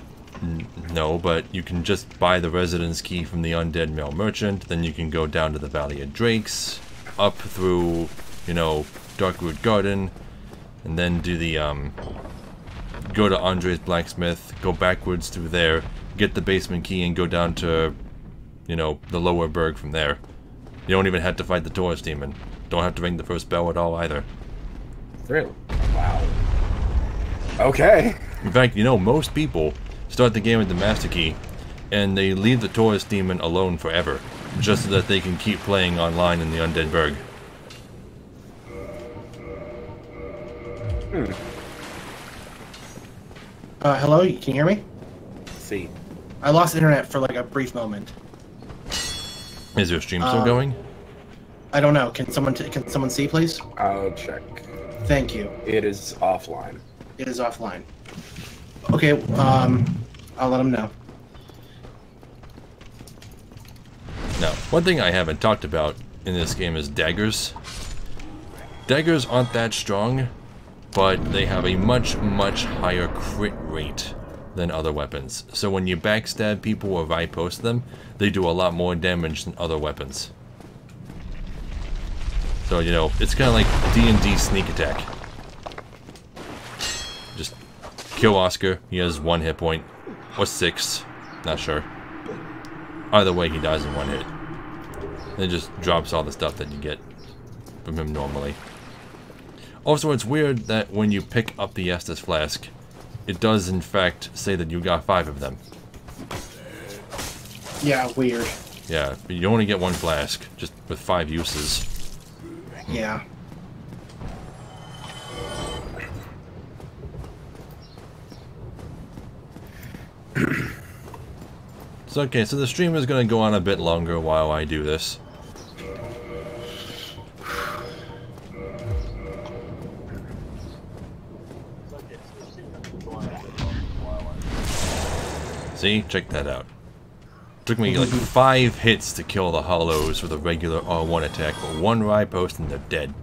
No, but you can just buy the residence key from the undead male merchant, then you can go down to the Valley of Drakes. up through, you know, Darkwood Garden, and then do the, go to Andre's Blacksmith, go backwards through there, get the basement key, and go down to, you know, the lower burg from there. You don't even have to fight the Taurus demon. Don't have to ring the first bell at all either. Really? Wow. Okay. In fact, you know, most people start the game with the Master Key, and they leave the Taurus demon alone forever, just so that they can keep playing online in the Undead Burg. Hello, can you hear me? See. I lost internet for like a brief moment. Is your stream still going? I don't know. Can someone see, please? I'll check. Thank you. It is offline. It is offline. Okay, I'll let him know. Now, one thing I haven't talked about in this game is daggers. Daggers aren't that strong, but they have a much, much higher crit rate than other weapons. So when you backstab people or riposte them, they do a lot more damage than other weapons. So, you know, it's kind of like D&D sneak attack. Just kill Oscar, he has 1 hit point, or 6, not sure. Either way, he dies in 1 hit. And it just drops all the stuff that you get from him normally. Also, it's weird that when you pick up the Estus Flask, it does in fact say that you got 5 of them. Yeah, weird. Yeah, but you only get 1 flask, just with 5 uses. Yeah. So, okay, so the stream is going to go on a bit longer while I do this. See? Check that out. Took me like 5 hits to kill the hollows with a regular R1 attack, but 1 riposte and they're dead.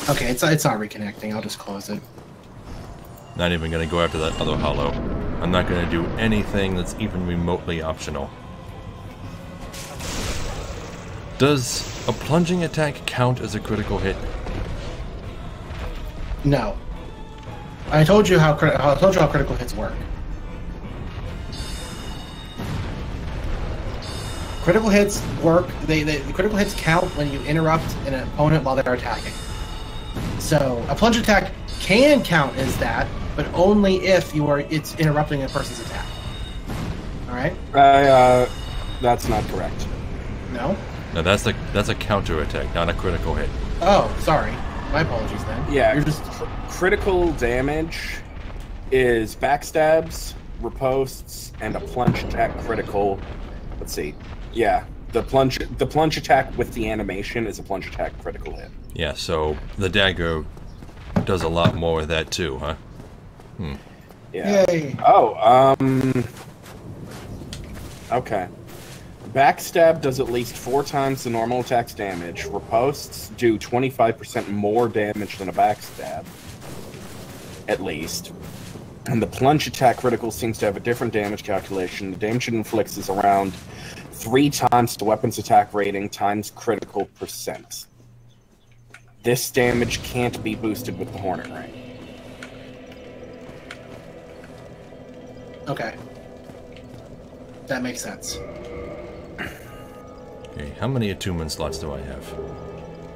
Okay, it's not reconnecting. I'll just close it. Not even gonna go after that other hollow. I'm not gonna do anything that's even remotely optional. Does a plunging attack count as a critical hit? No. I told you how critical hits work. Critical hits work. Critical hits count when you interrupt an opponent while they're attacking. So a plunge attack can count as that, but only if it's interrupting a person's attack. All right. That's not correct. No. No, that's a counter attack, not a critical hit. Oh, sorry. My apologies then. Yeah. You're just critical damage is backstabs, ripostes, and a plunge attack critical. Let's see. Yeah, the plunge attack with the animation is a plunge attack critical hit. Yeah, so the dagger does a lot more of that too, huh? Hmm. Yeah. Yay. Oh, okay. Backstab does at least 4 times the normal attack's damage. Ripostes do 25% more damage than a backstab. At least. And the plunge attack critical seems to have a different damage calculation. The damage it inflicts is around 3 times the weapon's attack rating times critical percent. This damage can't be boosted with the Hornet Ring. okay. That makes sense. Okay, how many attunement slots do I have?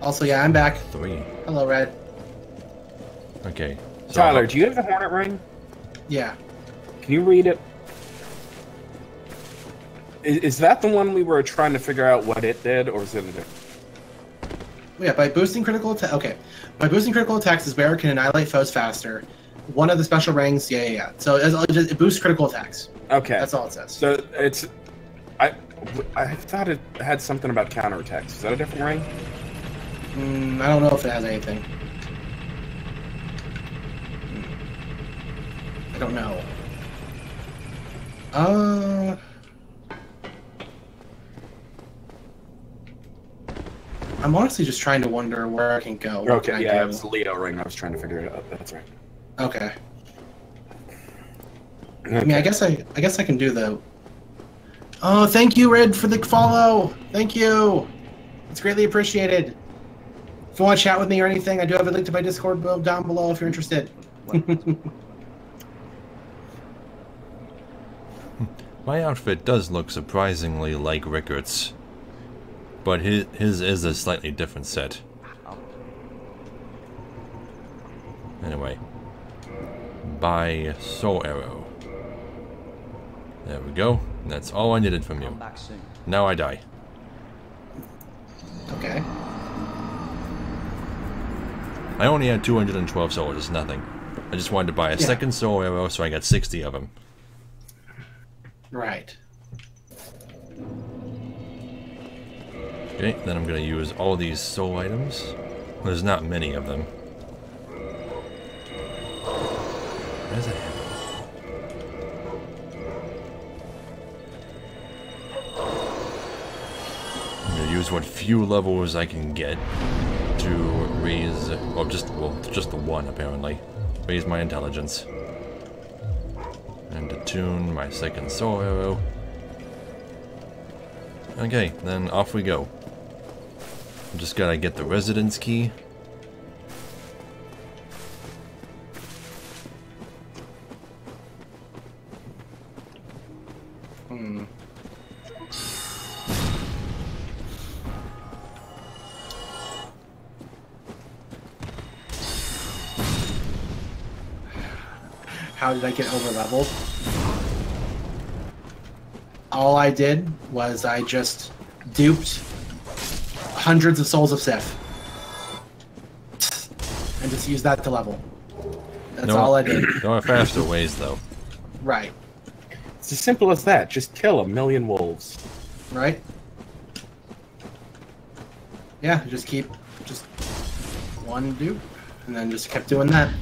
Also, yeah, I'm back. 3. Hello, Red. Okay. So Tyler, do you have the Hornet Ring? Yeah. Can you read it? Is that the one we were trying to figure out what it did, or is it a different? Yeah, by boosting critical attack. Okay, by boosting critical attacks, this bearer can annihilate foes faster. One of the special rings. Yeah. So it boosts critical attacks. Okay. That's all it says. So it's, I thought it had something about counterattacks. Is that a different ring? I don't know if it has anything. I don't know. I'm honestly just trying to wonder where I can go. What Okay, can I yeah, do? it's the Leo ring. I was trying to figure it out. That's right. Okay. I mean, I guess I can do the. Oh, thank you, Red, for the follow. Thank you. It's greatly appreciated. If you want to chat with me or anything, I do have a link to my Discord down below if you're interested. My outfit does look surprisingly like Rickard's, but his is a slightly different set. Anyway, buy soul arrow. There we go. That's all I needed from you. Now I die. Okay. I only had 212 souls, it's nothing. I just wanted to buy a second soul arrow, so I got 60 of them. Right. Okay, then I'm going to use all these soul items. There's not many of them. Where does that happen? I'm going to use what few levels I can get to raise, well, just the one apparently. Raise my intelligence. And to tune my second soul arrow. Okay, then off we go. Just gotta get the residence key. How did I get over leveled? All I did was I just duped hundreds of souls of Sith and just used that to level. That's all I did. There are faster ways, though. Right. It's as simple as that. Just kill 1,000,000 wolves. Right? Yeah, just one dupe, and then just kept doing that.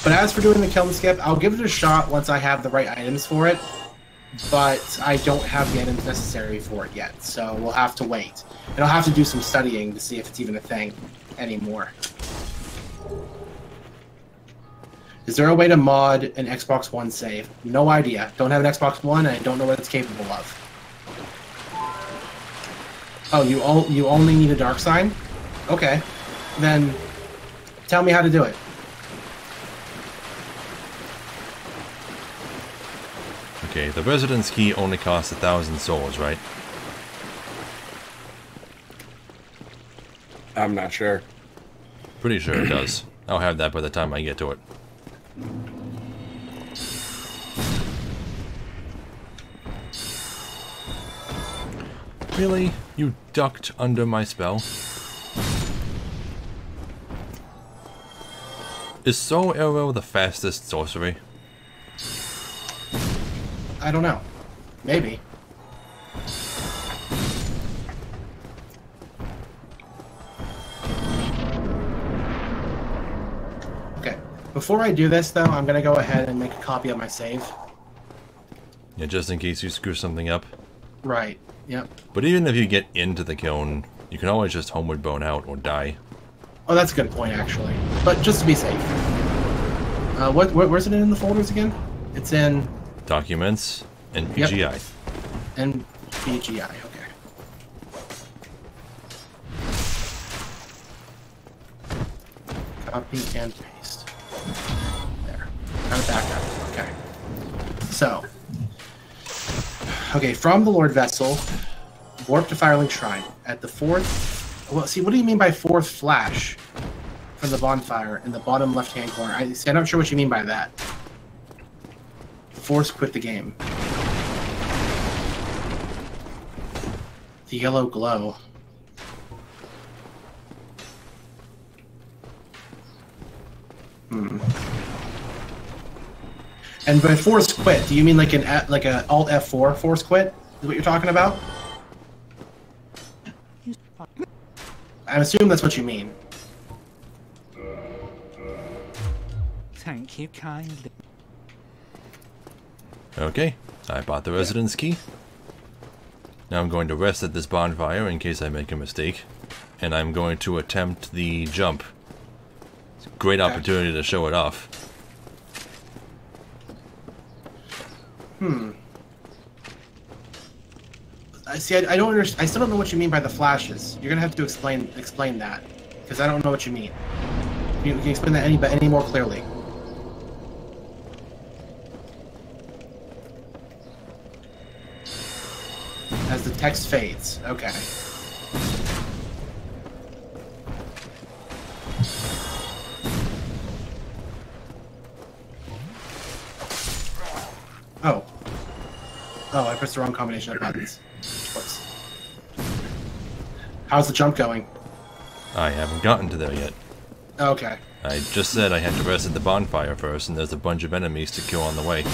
But as for doing the kiln skip, I'll give it a shot once I have the right items for it. But I don't have the items necessary for it yet, so we'll have to wait. And I'll have to do some studying to see if it's even a thing anymore. Is there a way to mod an Xbox One save? No idea. Don't have an Xbox One, and I don't know what it's capable of. Oh, you only need a dark sign? Okay. Then tell me how to do it. Okay, the residence key only costs 1,000 souls, right? I'm not sure. Pretty sure it does. I'll have that by the time I get to it. Really? You ducked under my spell? Is Soul Arrow the fastest sorcery? I don't know. Maybe. Okay. Before I do this, though, I'm going to go ahead and make a copy of my save. Yeah, just in case you screw something up. Right. Yep. But even if you get into the kiln, you can always just homeward bone out or die. Oh, that's a good point, actually. But just to be safe. Where's it in the folders again? It's in... Documents and PGI. Yep. And PGI, okay. Copy and paste. There. Kind of back up. Okay. So. Okay, from the Lord Vessel, warp to Firelink Shrine. At the fourth... Well, see, what do you mean by fourth flash from the bonfire in the bottom left-hand corner? I'm not sure what you mean by that. Force quit the game. The yellow glow. And by force quit, do you mean like a Alt F4 force quit? Is what you're talking about? I assume that's what you mean. Thank you kindly. Okay, I bought the residence key. Now I'm going to rest at this bonfire in case I make a mistake. And I'm going to attempt the jump. It's a great opportunity to show it off. I see. I don't understand. I still don't know what you mean by the flashes. You're gonna have to explain that, because I don't know what you mean. Can you explain that any more clearly? As the text fades. Okay. Oh. Oh, I pressed the wrong combination of buttons. Whoops. How's the jump going? I haven't gotten to there yet. Okay. I just said I had to rest at the bonfire first, and there's a bunch of enemies to kill on the way.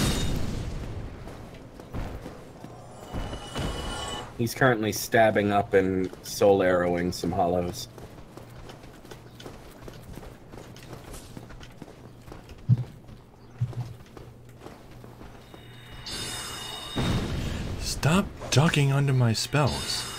He's currently stabbing up and soul arrowing some hollows. Stop ducking under my spells.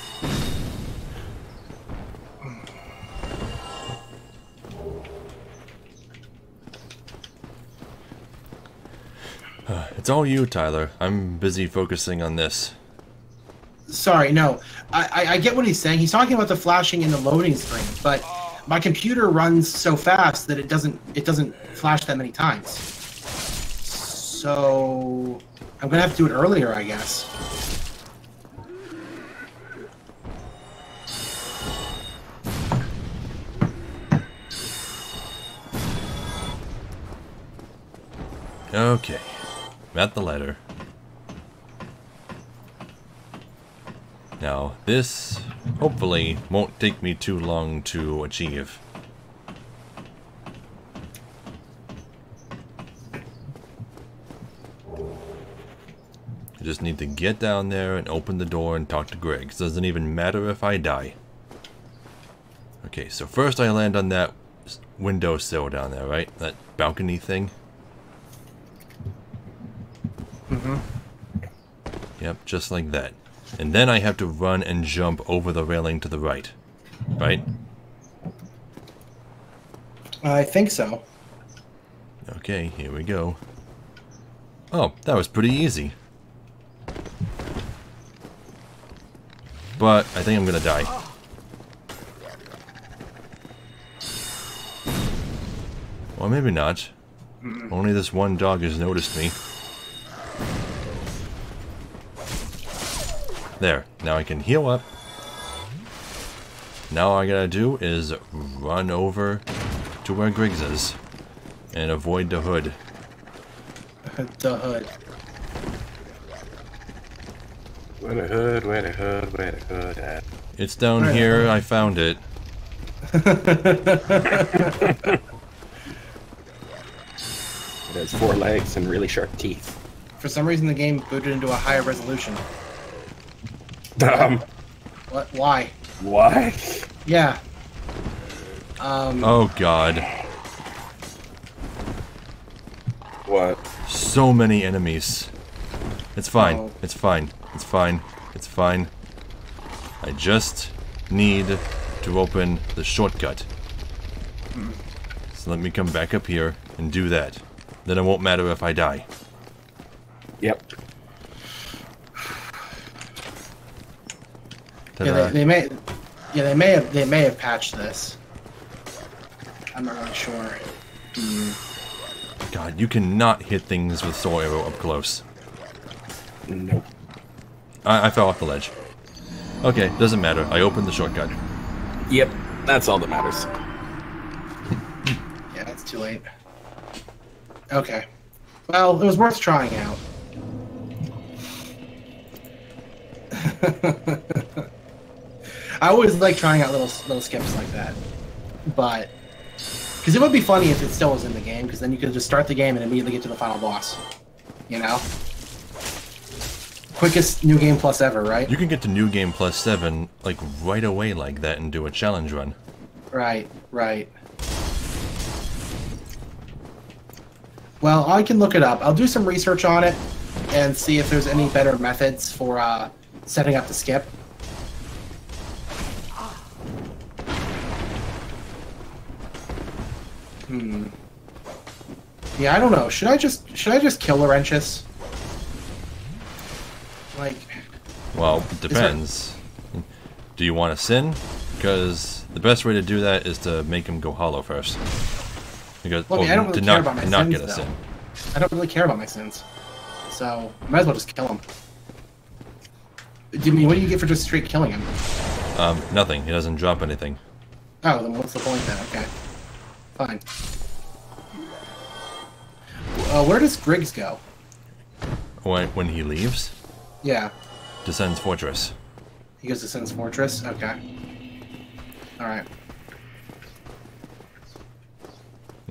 It's all you, Tyler. I'm busy focusing on this. Sorry, no. I get what he's saying. He's talking about the flashing in the loading screen, but my computer runs so fast that it doesn't flash that many times. So I'm gonna have to do it earlier, I guess. Okay. I'm at the ladder. Now, this, hopefully, won't take me too long to achieve. I just need to get down there and open the door and talk to Greg. It doesn't even matter if I die. Okay, so first I land on that windowsill down there, right? That balcony thing. Mm-hmm. Yep, just like that. And then I have to run and jump over the railing to the right. Right? I think so. Okay, here we go. Oh, that was pretty easy. But I think I'm gonna die. Well, maybe not. Only this one dog has noticed me. There, now I can heal up. Now all I gotta do is run over to where Griggs is and avoid the hood. The hood. Where the hood, where the hood, where the hood at? It's down here, I found it. It has 4 legs and really sharp teeth. For some reason, the game booted into a higher resolution. What? Why? Why? Yeah. Oh god. What? So many enemies. It's fine. Oh. It's fine. It's fine. It's fine. I just need to open the shortcut. So let me come back up here and do that. Then it won't matter if I die. Yep. Yeah, they may have patched this. I'm not really sure. God, you cannot hit things with soul arrow up close. Nope. I fell off the ledge. Okay, doesn't matter. I opened the shortcut. Yep, that's all that matters. Yeah, it's too late. Okay. Well, it was worth trying out. I always like trying out little skips like that, but because it would be funny if it still was in the game, because then you could just start the game and immediately get to the final boss. You know, quickest New Game Plus ever, right? You can get to New Game Plus 7 like right away like that and do a challenge run. Right, right. Well, I can look it up. I'll do some research on it and see if there's any better methods for setting up the skip. Yeah, I don't know. Should I just kill Laurentius? Like. Well, it depends. Do you want to sin? Because the best way to do that is to make him go hollow first. Because well, I mean, I don't really care about my not sins, get a sin. I don't really care about my sins, so might as well just kill him. What do you get for just straight killing him? Nothing. He doesn't drop anything. Oh, then what's the point then? Okay, fine. Where does Griggs go? When he leaves? Yeah. Descends Fortress. He goes to Sin's Fortress? Okay. Alright.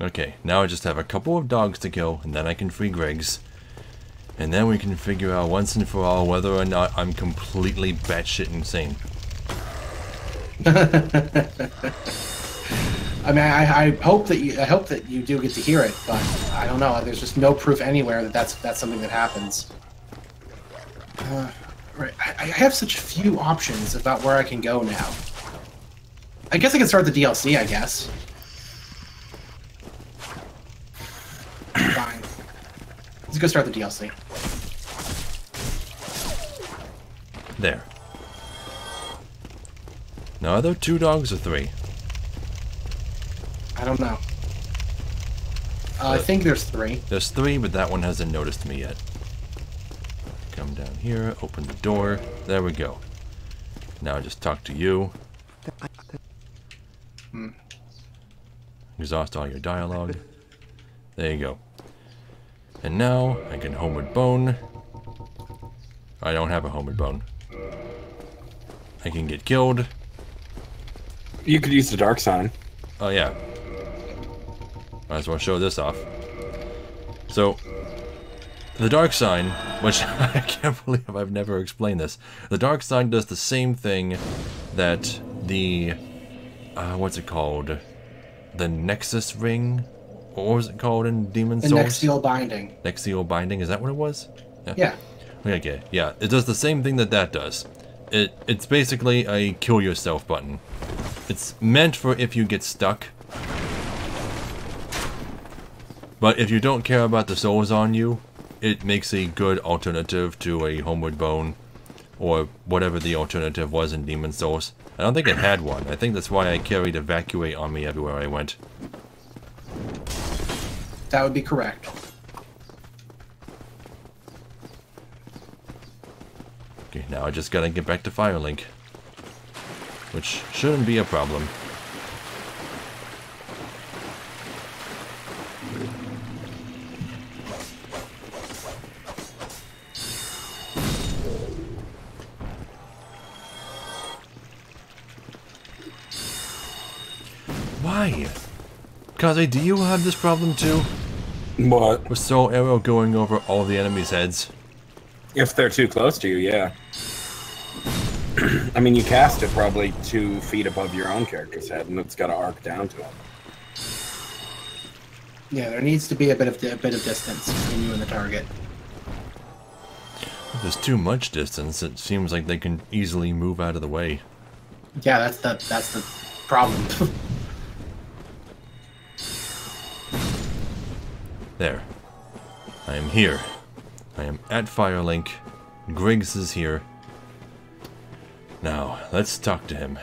Okay, now I just have a couple of dogs to kill, and then I can free Griggs. And then we can figure out once and for all whether or not I'm completely batshit insane. I mean, I hope that you do get to hear it, but I don't know. There's just no proof anywhere that that's something that happens. Right. I have such few options about where I can go now. I guess I can start the DLC, I guess. Fine. Let's go start the DLC. There. Now, are there 2 dogs or 3? I don't know. I think there's 3. There's 3, but that one hasn't noticed me yet. Come down here, open the door. There we go. Now just talk to you. Exhaust all your dialogue. There you go. And now I can homeward bone. I don't have a homeward bone. I can get killed. You could use the dark sign. Oh yeah. Might as well show this off. So, the dark sign, which I can't believe I've never explained this. The dark sign does the same thing that the, what's it called? The Nexus ring? What was it called in Demon Souls? The Nexial Binding. Nexial Binding, is that what it was? Yeah. Okay, yeah. It does the same thing that does. It's basically a kill yourself button. It's meant for if you get stuck. But if you don't care about the souls on you, it makes a good alternative to a homeward bone, or whatever the alternative was in Demon Souls. I don't think it had one. I think that's why I carried Evacuate on me everywhere I went. That would be correct. Okay, now I just gotta get back to Firelink, which shouldn't be a problem. Why? Kaze, do you have this problem too? What? With Soul Arrow going over all the enemies' heads? If they're too close to you, yeah. I mean, you cast it probably 2 feet above your own character's head, and it's got to arc down to him. Yeah, there needs to be a bit of distance between you and the target. If there's too much distance, it seems like they can easily move out of the way. Yeah, that's the problem. There. I am here. I am at Firelink. Griggs is here. Now, let's talk to him.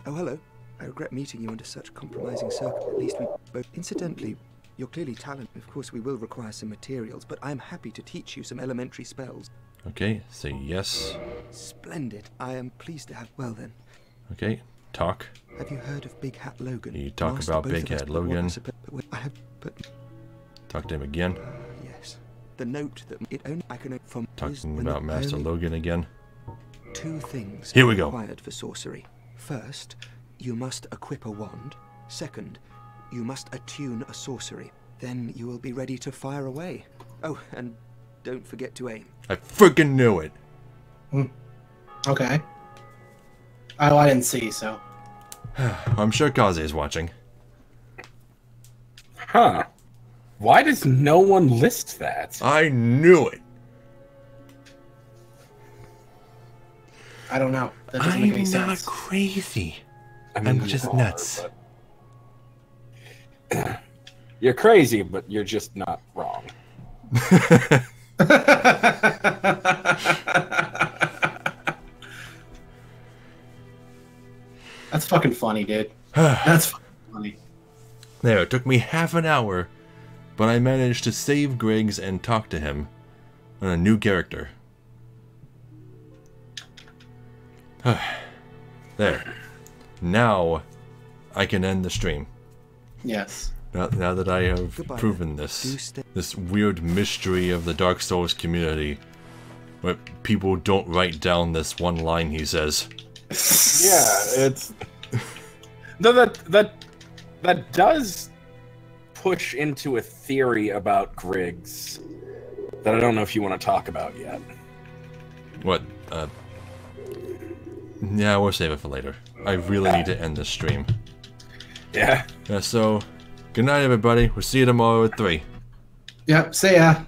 Oh, hello. I regret meeting you under such compromising circumstances. At least we both... Incidentally, you're clearly talented. Of course, we will require some materials, but I'm happy to teach you some elementary spells. Okay, say yes. Splendid. I am pleased to have... Well, then. Okay, talk. Have you heard of Big Hat Logan? You talk Master about both Big of us, Hat but what Logan. I have... But... Talk to him again. Yes. The note that it only... I can... From... Talking about Master Logan again. 2 things Here we go. required for sorcery. First, you must equip a wand. Second, you must attune a sorcery. Then you will be ready to fire away. Oh, and don't forget to aim. I freaking knew it. Okay. Oh, I didn't see, so. I'm sure Kaze is watching. Huh. Why does no one list that? I knew it. I don't know. That doesn't make any I'm not sense. crazy. I mean, I'm you just are, nuts. but- You're crazy, but you're just not wrong. That's fucking funny, dude. That's fucking funny. There, it took me half an hour, but I managed to save Griggs and talk to him on a new character. There. Now, I can end the stream. Yes. Now that I have proven this weird mystery of the Dark Souls community, where people don't write down this one line he says. Yeah, it's no, that does push into a theory about Griggs that I don't know if you want to talk about yet. What? Yeah, we'll save it for later. I really need to end this stream. Yeah. So, good night, everybody. We'll see you tomorrow at 3. Yep, see ya.